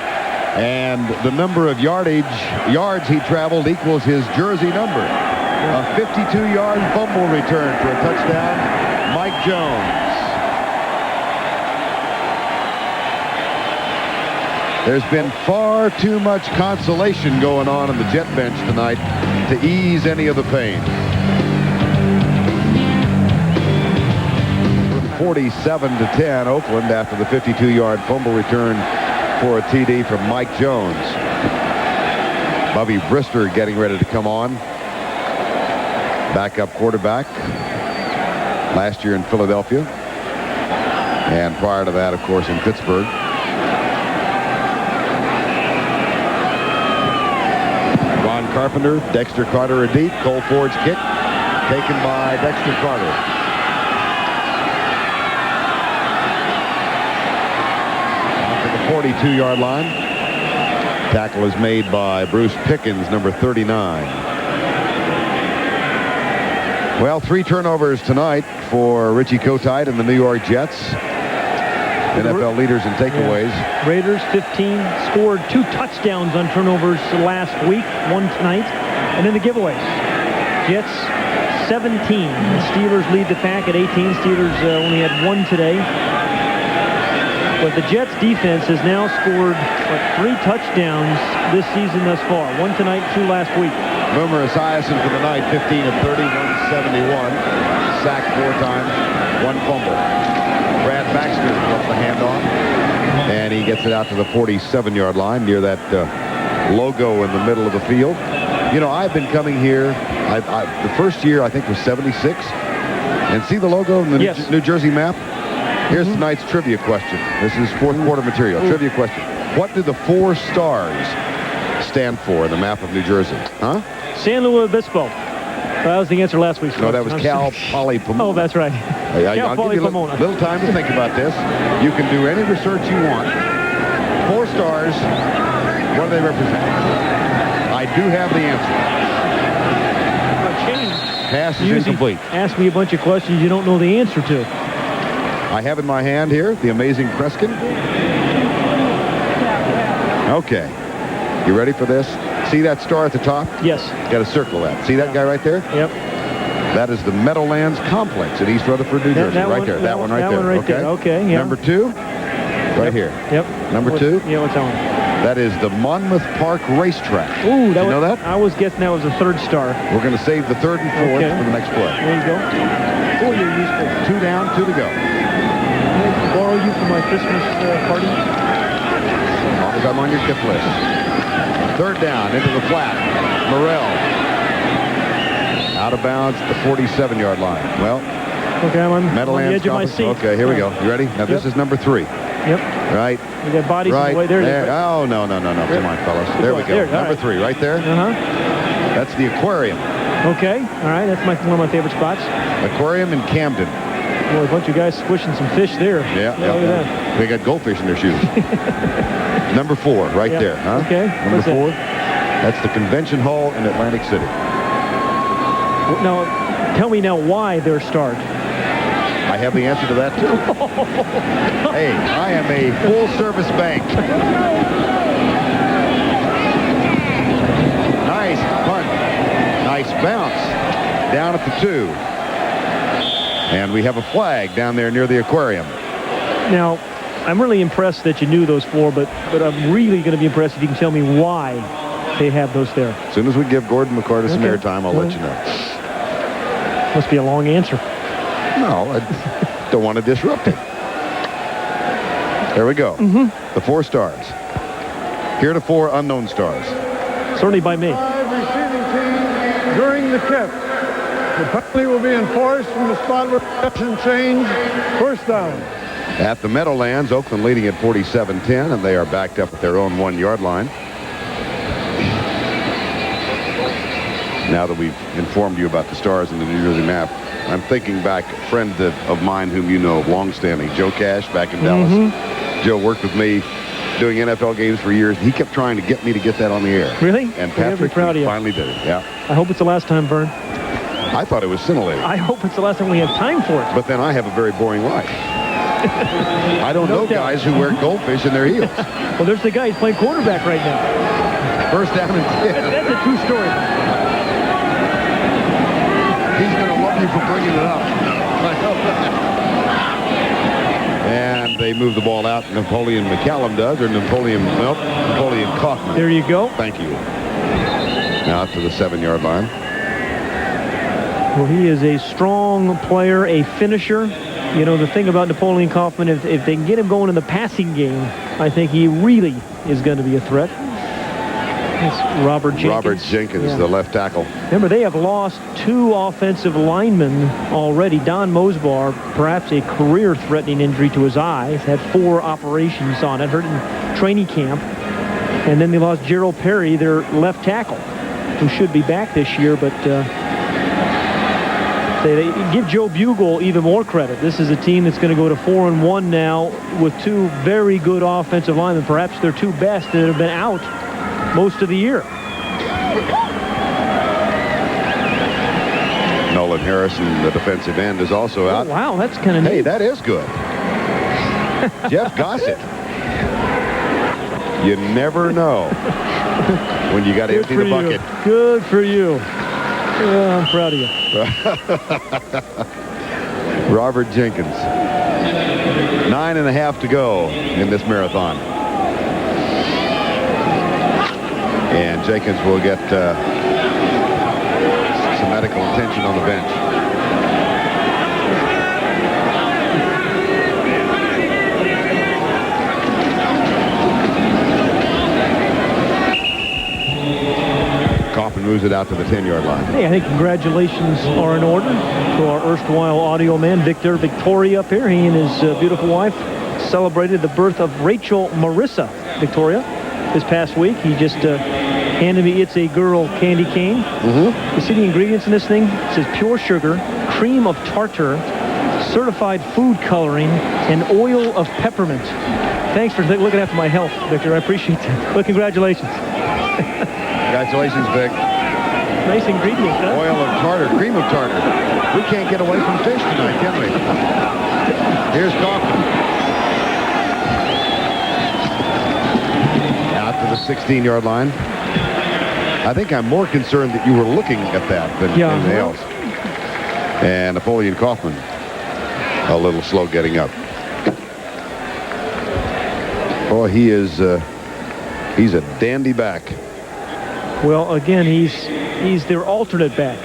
Speaker 1: And the number of yards he traveled equals his jersey number. A 52-yard fumble return for a touchdown. Mike Jones. There's been far too much consolation going on the Jet bench tonight to ease any of the pain. 47-10, Oakland after the 52-yard fumble return for a TD from Mike Jones. Bubby Brister getting ready to come on. Backup quarterback. Last year in Philadelphia. And prior to that, of course, in Pittsburgh. Ron Carpenter, Dexter Carter a deep. Cole Ford's kick taken by Dexter Carter. On to the 42-yard line. Tackle is made by Bruce Pickens, number 39. Well, 3 turnovers tonight for Richie Kotite and the New York Jets. NFL leaders in takeaways.
Speaker 2: Yeah. Raiders 15 scored 2 touchdowns on turnovers last week, 1 tonight, and then the giveaways. Jets 17. The Steelers lead the pack at 18. Steelers only had 1 today. But the Jets defense has now scored 3 touchdowns this season thus far. 1 tonight, 2 last week.
Speaker 1: Boomer Esiason for the night, 15 of 30, 171. Sacked 4 times, 1 fumble. Brad Baxter gets the handoff, and he gets it out to the 47-yard line near that logo in the middle of the field. You know, I've been coming here. The first year, I think, was 76. And see the logo in the New Jersey map? Here's tonight's trivia question. This is fourth quarter material. Trivia question. What do the 4 stars stand for in the map of New Jersey? Huh?
Speaker 2: San Luis Obispo. That was the answer last week.
Speaker 1: No, that was Cal Poly Pomona.
Speaker 2: Oh, that's right.
Speaker 1: I'll give you a little time to think about this. You can do any research you want. 4 stars, what do they represent? I do have the answer. Pass is incomplete.
Speaker 2: Ask me a bunch of questions you don't know the answer to.
Speaker 1: I have in my hand here the amazing Kreskin. Okay. You ready for this? See that star at the top?
Speaker 2: Yes.
Speaker 1: Got to circle that. See that guy right there?
Speaker 2: Yep.
Speaker 1: That is the Meadowlands Complex in East Rutherford, New Jersey. Right there. That one right there.
Speaker 2: Okay. Yeah.
Speaker 1: Number 2, right here.
Speaker 2: Yep.
Speaker 1: Number 2?
Speaker 2: Yeah, what's that one?
Speaker 1: That is the Monmouth Park Racetrack.
Speaker 2: Ooh,
Speaker 1: you know that?
Speaker 2: I was guessing that was a 3rd star.
Speaker 1: We're going to save the 3rd and 4th for the next play.
Speaker 2: There you go.
Speaker 1: Oh, you're useful. 2 down, 2 to go.
Speaker 2: Can I borrow you for my Christmas party?
Speaker 1: As long as I'm on your gift list. 3rd down into the flat. Morrell. Out of bounds at the 47-yard line. Well,
Speaker 2: okay, I'm on the edge of my seat.
Speaker 1: Okay, here we go. You ready? Now, this is number 3.
Speaker 2: Yep.
Speaker 1: Right.
Speaker 2: We got bodies in the way. There.
Speaker 1: Oh, no. Come on, fellas. There we go. Number 3, right there. That's the aquarium.
Speaker 2: Okay. All right. That's one of my favorite spots.
Speaker 1: Aquarium in Camden.
Speaker 2: Boy, a bunch of guys squishing some fish there.
Speaker 1: Yeah. Look at that. They got goldfish in their shoes. Number 4, right there. Huh?
Speaker 2: Okay.
Speaker 1: Number 4. That's the convention hall in Atlantic City.
Speaker 2: Now, tell me now why they're starred.
Speaker 1: I have the answer to that, too. Hey, I am a full-service bank. Nice punt. Nice bounce. Down at the 2. And we have a flag down there near the aquarium.
Speaker 2: Now, I'm really impressed that you knew those 4, but I'm really going to be impressed if you can tell me why they have those there.
Speaker 1: As soon as we give Gordon McCarty some airtime, I'll let you know.
Speaker 2: Must be a long answer.
Speaker 1: No, I don't want to disrupt it. There we go. The 4 stars. Here are the 4 unknown stars.
Speaker 2: Certainly by me.
Speaker 3: 5 receiving team during the kick. The penalty will be enforced from the spot where possession change. First down.
Speaker 1: At the Meadowlands, Oakland leading at 47-10, and they are backed up at their own 1-yard line. Now that we've informed you about the stars in the New Jersey map, I'm thinking back, a friend of mine whom you know, longstanding, Joe Cash, back in Dallas. Joe worked with me doing NFL games for years. He kept trying to get me to get that on the air.
Speaker 2: Really?
Speaker 1: And Patrick finally did it. Yeah.
Speaker 2: I hope it's the last time, Vern.
Speaker 1: I thought it was scintillating.
Speaker 2: I hope it's the last time we have time for it.
Speaker 1: But then I have a very boring life. I don't know guys who wear goldfish in their heels.
Speaker 2: Well, there's the guy. He's playing quarterback right now.
Speaker 1: First down and 10.
Speaker 2: That's a true story.
Speaker 1: He's going to love you for bringing it up. And they move the ball out. Napoleon McCallum does, or Napoleon Kaufman.
Speaker 2: There you go.
Speaker 1: Thank you. Now to the 7-yard line.
Speaker 2: Well, he is a strong player, a finisher. You know, the thing about Napoleon Kaufman, if they can get him going in the passing game, I think he really is going to be a threat. It's Robert Jenkins.
Speaker 1: Robert Jenkins, the left tackle.
Speaker 2: Remember, they have lost 2 offensive linemen already. Don Mosbar, perhaps a career-threatening injury to his eye. He's had 4 operations on it, hurt in training camp. And then they lost Gerald Perry, their left tackle, who should be back this year, but they give Joe Bugle even more credit. This is a team that's going to go to 4-1 now with 2 very good offensive linemen, perhaps their 2 best that have been out most of the year.
Speaker 1: Nolan Harrison, the defensive end, is also out.
Speaker 2: Oh, wow, that's kind of neat.
Speaker 1: Hey, that is good. Jeff Gossett. You never know when you got to empty the bucket.
Speaker 2: Good for you. Yeah, I'm proud of you.
Speaker 1: Robert Jenkins. 9.5 to go in this marathon. And Jenkins will get some medical attention on the bench. Kaufman moves it out to the 10-yard line.
Speaker 2: Hey, I think congratulations are in order to our erstwhile audio man, Victoria up here. He and his beautiful wife celebrated the birth of Rachel Marissa Victoria this past week. He just handed me It's a Girl candy cane. You see the ingredients in this thing? It says pure sugar, cream of tartar, certified food coloring, and oil of peppermint. Thanks for looking after my health, Victor. I appreciate that. Well, congratulations.
Speaker 1: Congratulations, Vic.
Speaker 2: Nice ingredient, huh?
Speaker 1: Oil of tartar, cream of tartar. We can't get away from fish tonight, can we? Here's Kaufman. Out to the 16-yard line. I think I'm more concerned that you were looking at that than anything else. And Napoleon Kaufman, a little slow getting up. Oh, he's a dandy back.
Speaker 2: Well, again, he's their alternate back,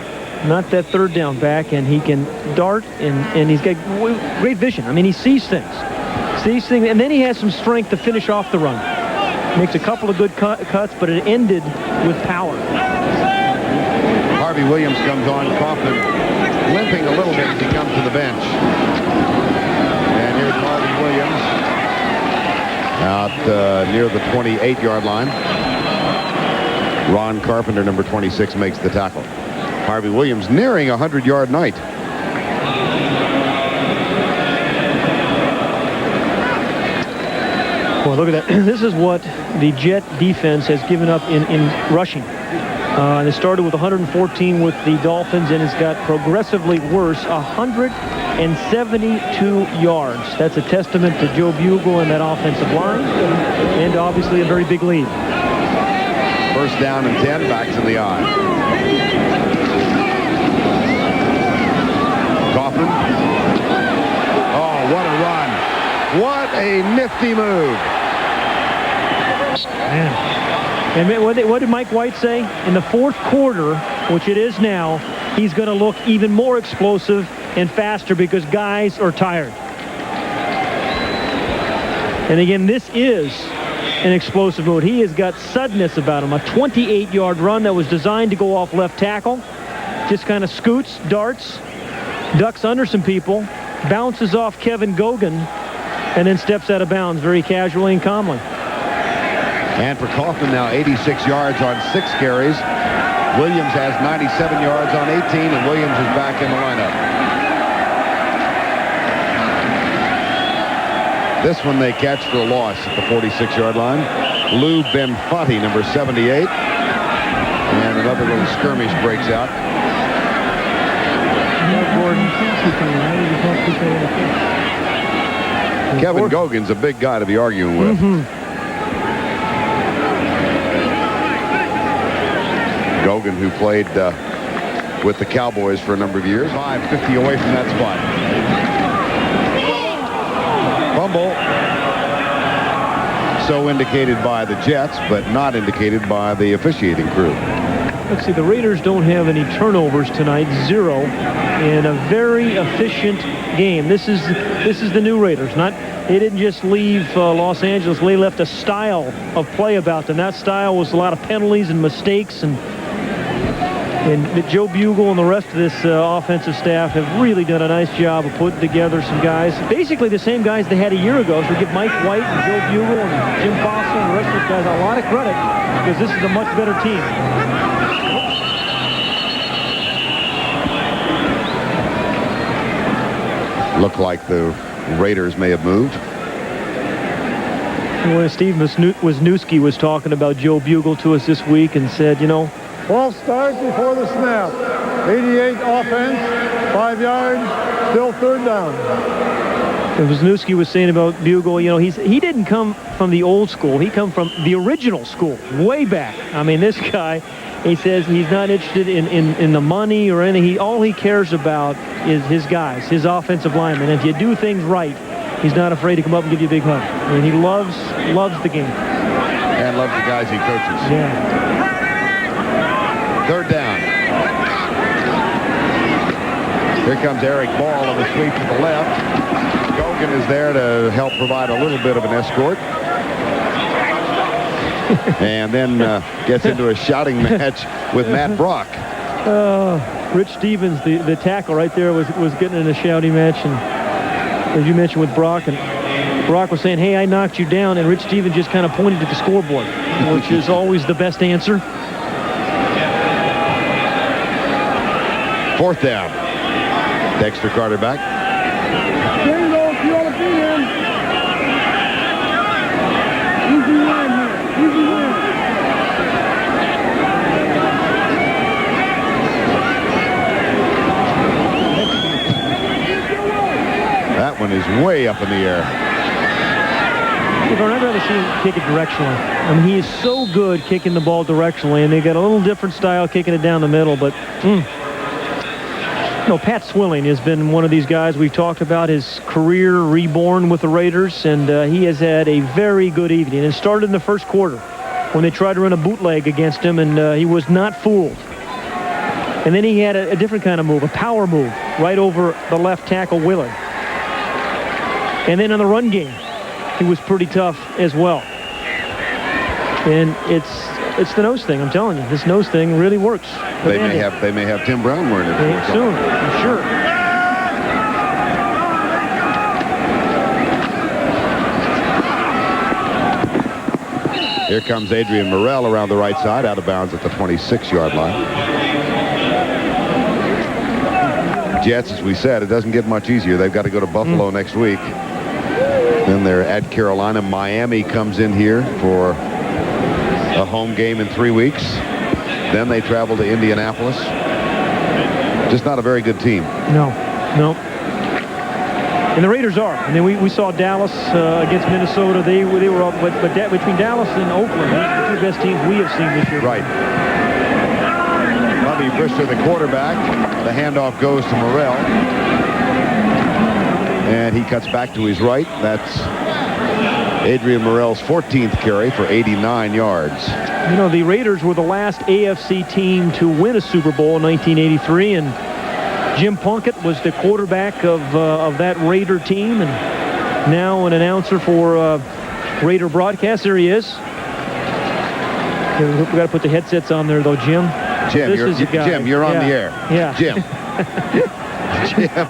Speaker 2: not that third down back, and he can dart, and he's got great vision. I mean, he sees things, and then he has some strength to finish off the run. Makes a couple of good cuts, but it ended with power.
Speaker 1: Harvey Williams comes on. Kaufman limping a little bit as he comes to the bench. And here's Harvey Williams out near the 28-yard line. Ron Carpenter, number 26, makes the tackle. Harvey Williams nearing a 100-yard night.
Speaker 2: Well, look at that. This is what the Jet defense has given up in rushing. And it started with 114 with the Dolphins, and it's got progressively worse, 172 yards. That's a testament to Joe Bugle and that offensive line, and obviously a very big lead.
Speaker 1: First down and 10, backs in the eye. Kaufman. Oh, what a run. What a nifty move.
Speaker 2: Man. And what did Mike White say? In the fourth quarter, which it is now, he's going to look even more explosive and faster because guys are tired. And again, this is an explosive mode. He has got suddenness about him. A 28-yard run that was designed to go off left tackle. Just kind of scoots, darts, ducks under some people, bounces off Kevin Gogan, and then steps out of bounds very casually and calmly.
Speaker 1: And for Kaufman now, 86 yards on 6 carries. Williams has 97 yards on 18, and Williams is back in the lineup. This one they catch for a loss at the 46-yard line. Lou Benfatti, number 78. And another little skirmish breaks out. Kevin Gogan's a big guy to be arguing with. Gogan, who played with the Cowboys for a number of years. 5:50 away from that spot. Fumble. So indicated by the Jets, but not indicated by the officiating crew.
Speaker 2: Let's see, the Raiders don't have any turnovers tonight, 0, in a very efficient game. This is the new Raiders. They didn't just leave Los Angeles. They left a style of play about them. That style was a lot of penalties and mistakes, and Joe Bugle and the rest of this offensive staff have really done a nice job of putting together some guys, basically the same guys they had a year ago. So we give Mike White and Joe Bugle and Jim Fossil and the rest of those guys a lot of credit, because this is a much better team.
Speaker 1: Looked like the Raiders may have moved.
Speaker 2: Well, Steve Wisniewski was talking about Joe Bugle to us this week and said, you know,
Speaker 3: False start before the snap. 88 offense, 5 yards, still third down.
Speaker 2: And Wisniewski was saying about Bugle, you know, he didn't come from the old school. He come from the original school, way back. I mean, this guy, he says he's not interested in the money or anything. All he cares about is his guys, his offensive linemen. If you do things right, he's not afraid to come up and give you a big hug. I mean, he loves the game.
Speaker 1: And loves the guys he coaches.
Speaker 2: Yeah.
Speaker 1: Third down. Here comes Eric Ball on the sweep to the left. Gogan is there to help provide a little bit of an escort. And then gets into a shouting match with Matt Brock.
Speaker 2: Rich Stevens, the tackle right there, was getting in a shouting match. And as you mentioned with Brock, and Brock was saying, hey, I knocked you down. And Rich Stevens just kind of pointed to the scoreboard, which is always the best answer.
Speaker 1: Fourth down. Dexter Carter back.
Speaker 3: There you go, if you want to beat him. Easy win here, easy win.
Speaker 1: That one is way up in the air.
Speaker 2: I'd rather see him kick it directionally. I mean, he is so good kicking the ball directionally, and they got a little different style kicking it down the middle, but no, Pat Swilling has been one of these guys we've talked about, his career reborn with the Raiders, and he has had a very good evening. It started in the first quarter when they tried to run a bootleg against him, and he was not fooled. And then he had a different kind of move, a power move, right over the left tackle, Willard. And then in the run game, he was pretty tough as well. And it's the nose thing, I'm telling you. This nose thing really works.
Speaker 1: They may have Tim Brown wearing it
Speaker 2: soon, I'm sure.
Speaker 1: Here comes Adrian Morrell around the right side, out of bounds at the 26-yard line. Jets, as we said, it doesn't get much easier. They've got to go to Buffalo next week. Then they're at Carolina. Miami comes in here for a home game in 3 weeks. Then they travel to Indianapolis. Just not a very good team.
Speaker 2: No. And the Raiders are. And then we saw Dallas against Minnesota. They were up, but between Dallas and Oakland, these are the two best teams we have seen this year.
Speaker 1: Right. Bobby Brister, the quarterback. The handoff goes to Morrell. And he cuts back to his right. That's Adrian Morrell's 14th carry for 89 yards.
Speaker 2: You know, the Raiders were the last AFC team to win a Super Bowl in 1983, and Jim Plunkett was the quarterback of that Raider team, and now an announcer for Raider broadcast. There he is. We've got to put the headsets on there, though, Jim.
Speaker 1: Jim, you're on the air.
Speaker 2: Yeah.
Speaker 1: Jim. Jim.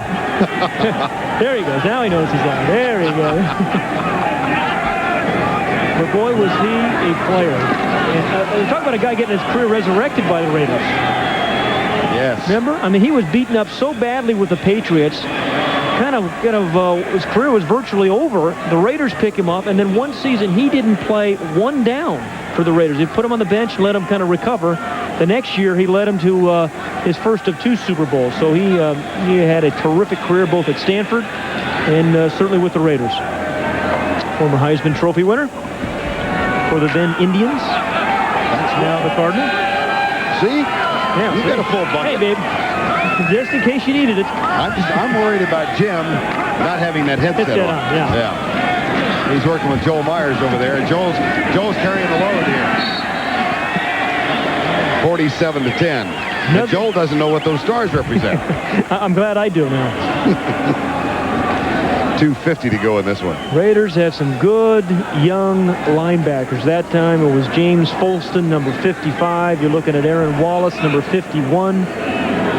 Speaker 2: There he goes. Now he knows he's on. There he goes. But boy, was he a player. And we're talking about a guy getting his career resurrected by the Raiders.
Speaker 1: Yes.
Speaker 2: Remember? I mean, he was beaten up so badly with the Patriots. His career was virtually over. The Raiders pick him up, and then one season he didn't play one down for the Raiders. They put him on the bench and let him kind of recover. The next year, he led him to his first of 2 Super Bowls. So he had a terrific career both at Stanford and certainly with the Raiders. Former Heisman Trophy winner for the then Indians. That's now the Cardinals.
Speaker 1: See?
Speaker 2: Yeah,
Speaker 1: you got a full bucket.
Speaker 2: Hey, babe. Just in case you needed it.
Speaker 1: I'm worried about Jim not having that headset on.
Speaker 2: Yeah.
Speaker 1: He's working with Joel Myers over there. And Joel's carrying the load here. 47-10. Now, Joel doesn't know what those stars represent.
Speaker 2: I'm glad I do now.
Speaker 1: 2:50 to go in this one.
Speaker 2: Raiders have some good young linebackers. That time it was James Folston, number 55. You're looking at Aaron Wallace, number 51.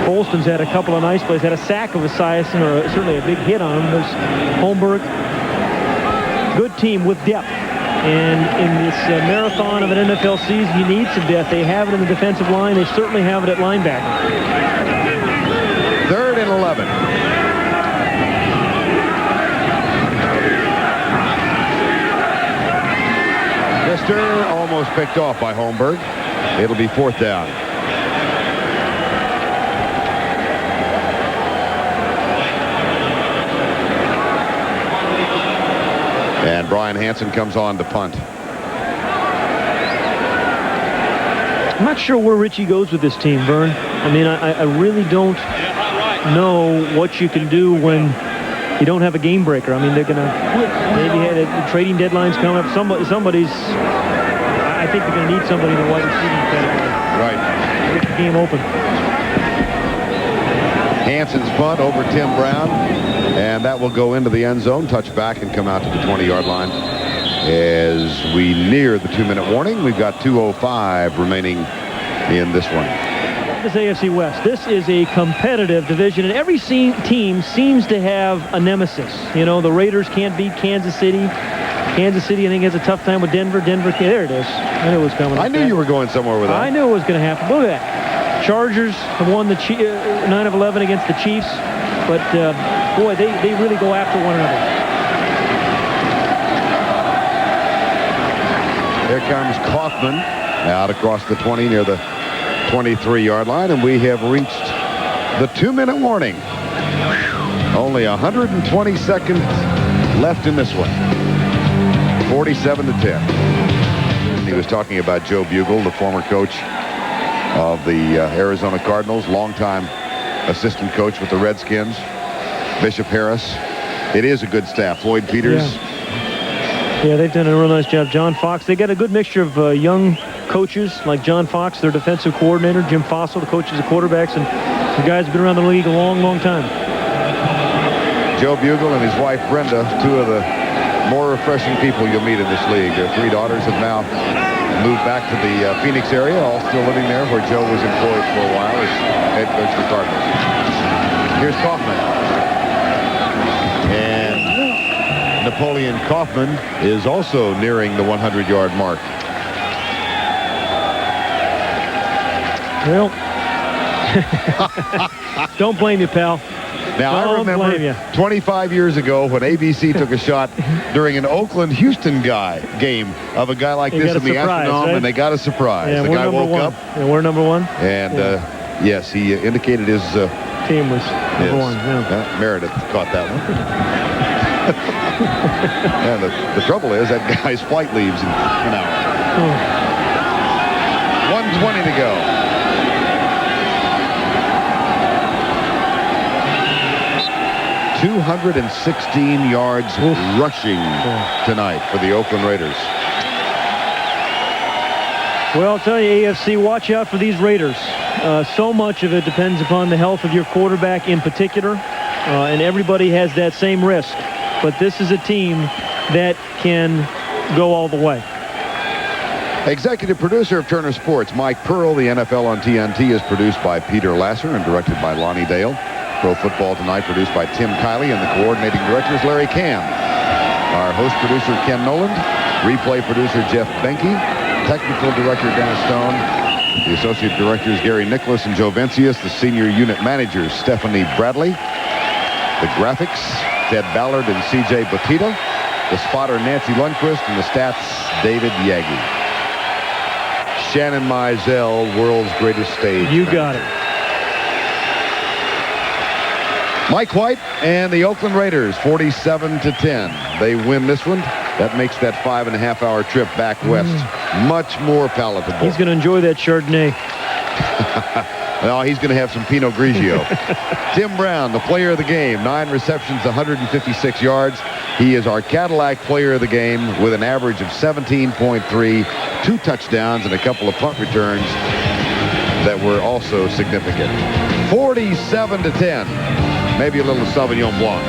Speaker 2: Folston's had a couple of nice plays. Had a sack of Esiason, or certainly a big hit on him. There's Holmberg. Good team with depth. And in this marathon of an NFL season, you need some depth. They have it in the defensive line. They certainly have it at linebacker.
Speaker 1: 3rd and 11. Mister almost picked off by Holmberg. It'll be 4th down. And Brian Hansen comes on to punt.
Speaker 2: I'm not sure where Richie goes with this team, Vern. I mean, I really don't know what you can do when you don't have a game breaker. I mean, they're going to maybe have the trading deadlines coming up. Somebody's, I think they're going to need somebody in the wide receiving category.
Speaker 1: Right.
Speaker 2: Get the game open.
Speaker 1: Hansen's punt over Tim Brown. And that will go into the end zone, touch back, and come out to the 20-yard line. As we near the 2-minute warning, we've got 2:05 remaining in this one.
Speaker 2: This AFC West. This is a competitive division, and every team seems to have a nemesis. You know, the Raiders can't beat Kansas City. Kansas City, I think, has a tough time with Denver. There it is. I knew it was coming.
Speaker 1: I knew you were going somewhere with that.
Speaker 2: I knew it was going to happen. Look at that. Chargers have won the 9 of 11 against the Chiefs, but boy, they really go after one another.
Speaker 1: Here comes Kaufman out across the 20 near the 23-yard line, and we have reached the 2-minute warning. Only 120 seconds left in this one. 47-10. He was talking about Joe Bugle, the former coach of the Arizona Cardinals, longtime assistant coach with the Redskins. Bishop Harris. It is a good staff. Floyd Peters.
Speaker 2: Yeah, they've done a real nice job. John Fox. They got a good mixture of young coaches like John Fox, their defensive coordinator. Jim Fossil, the coaches of quarterbacks, and the guys have been around the league a long, long time.
Speaker 1: Joe Bugle and his wife Brenda, 2 of the more refreshing people you'll meet in this league. Their 3 daughters have now moved back to the Phoenix area, all still living there, where Joe was employed for a while as head coach of the Cardinals. Here's Kaufman. And Napoleon Kaufman is also nearing the 100-yard mark.
Speaker 2: Well, don't blame you, pal.
Speaker 1: Now, I remember 25 years ago when ABC took a shot during an Oakland-Houston game of a guy like this in the Astrodome, right? And they got a surprise.
Speaker 2: Yeah,
Speaker 1: the guy woke up.
Speaker 2: And we're number 1.
Speaker 1: And, yes, he indicated his
Speaker 2: team was number 1. Yeah.
Speaker 1: Meredith caught that one. And the trouble is that guy's flight leaves in an hour. 1:20 to go. .216 yards rushing tonight for the Oakland Raiders.
Speaker 2: Well, I'll tell you, AFC, watch out for these Raiders. So much of it depends upon the health of your quarterback in particular, and everybody has that same risk. But this is a team that can go all the way.
Speaker 1: Executive producer of Turner Sports, Mike Pearl. The NFL on TNT is produced by Peter Lasser and directed by Lonnie Dale. Pro Football Tonight produced by Tim Kiley, and the coordinating director is Larry Cam. Our host producer, Ken Noland. Replay producer, Jeff Benke. Technical director, Dennis Stone. The associate directors, Gary Nicholas and Joe Vincius. The senior unit managers, Stephanie Bradley. The graphics, Ted Ballard and C.J. Batita. The spotter, Nancy Lundquist. And the stats, David Yagi. Shannon Mizell, world's greatest stage.
Speaker 2: You got it.
Speaker 1: Mike White and the Oakland Raiders, 47-10. They win this one. That makes that 5.5-hour trip back west much more palatable.
Speaker 2: He's going to enjoy that Chardonnay.
Speaker 1: No, he's going to have some Pinot Grigio. Tim Brown, the player of the game, 9 receptions, 156 yards. He is our Cadillac player of the game with an average of 17.3, 2 touchdowns, and a couple of punt returns that were also significant. 47-10. Maybe a little Sauvignon Blanc.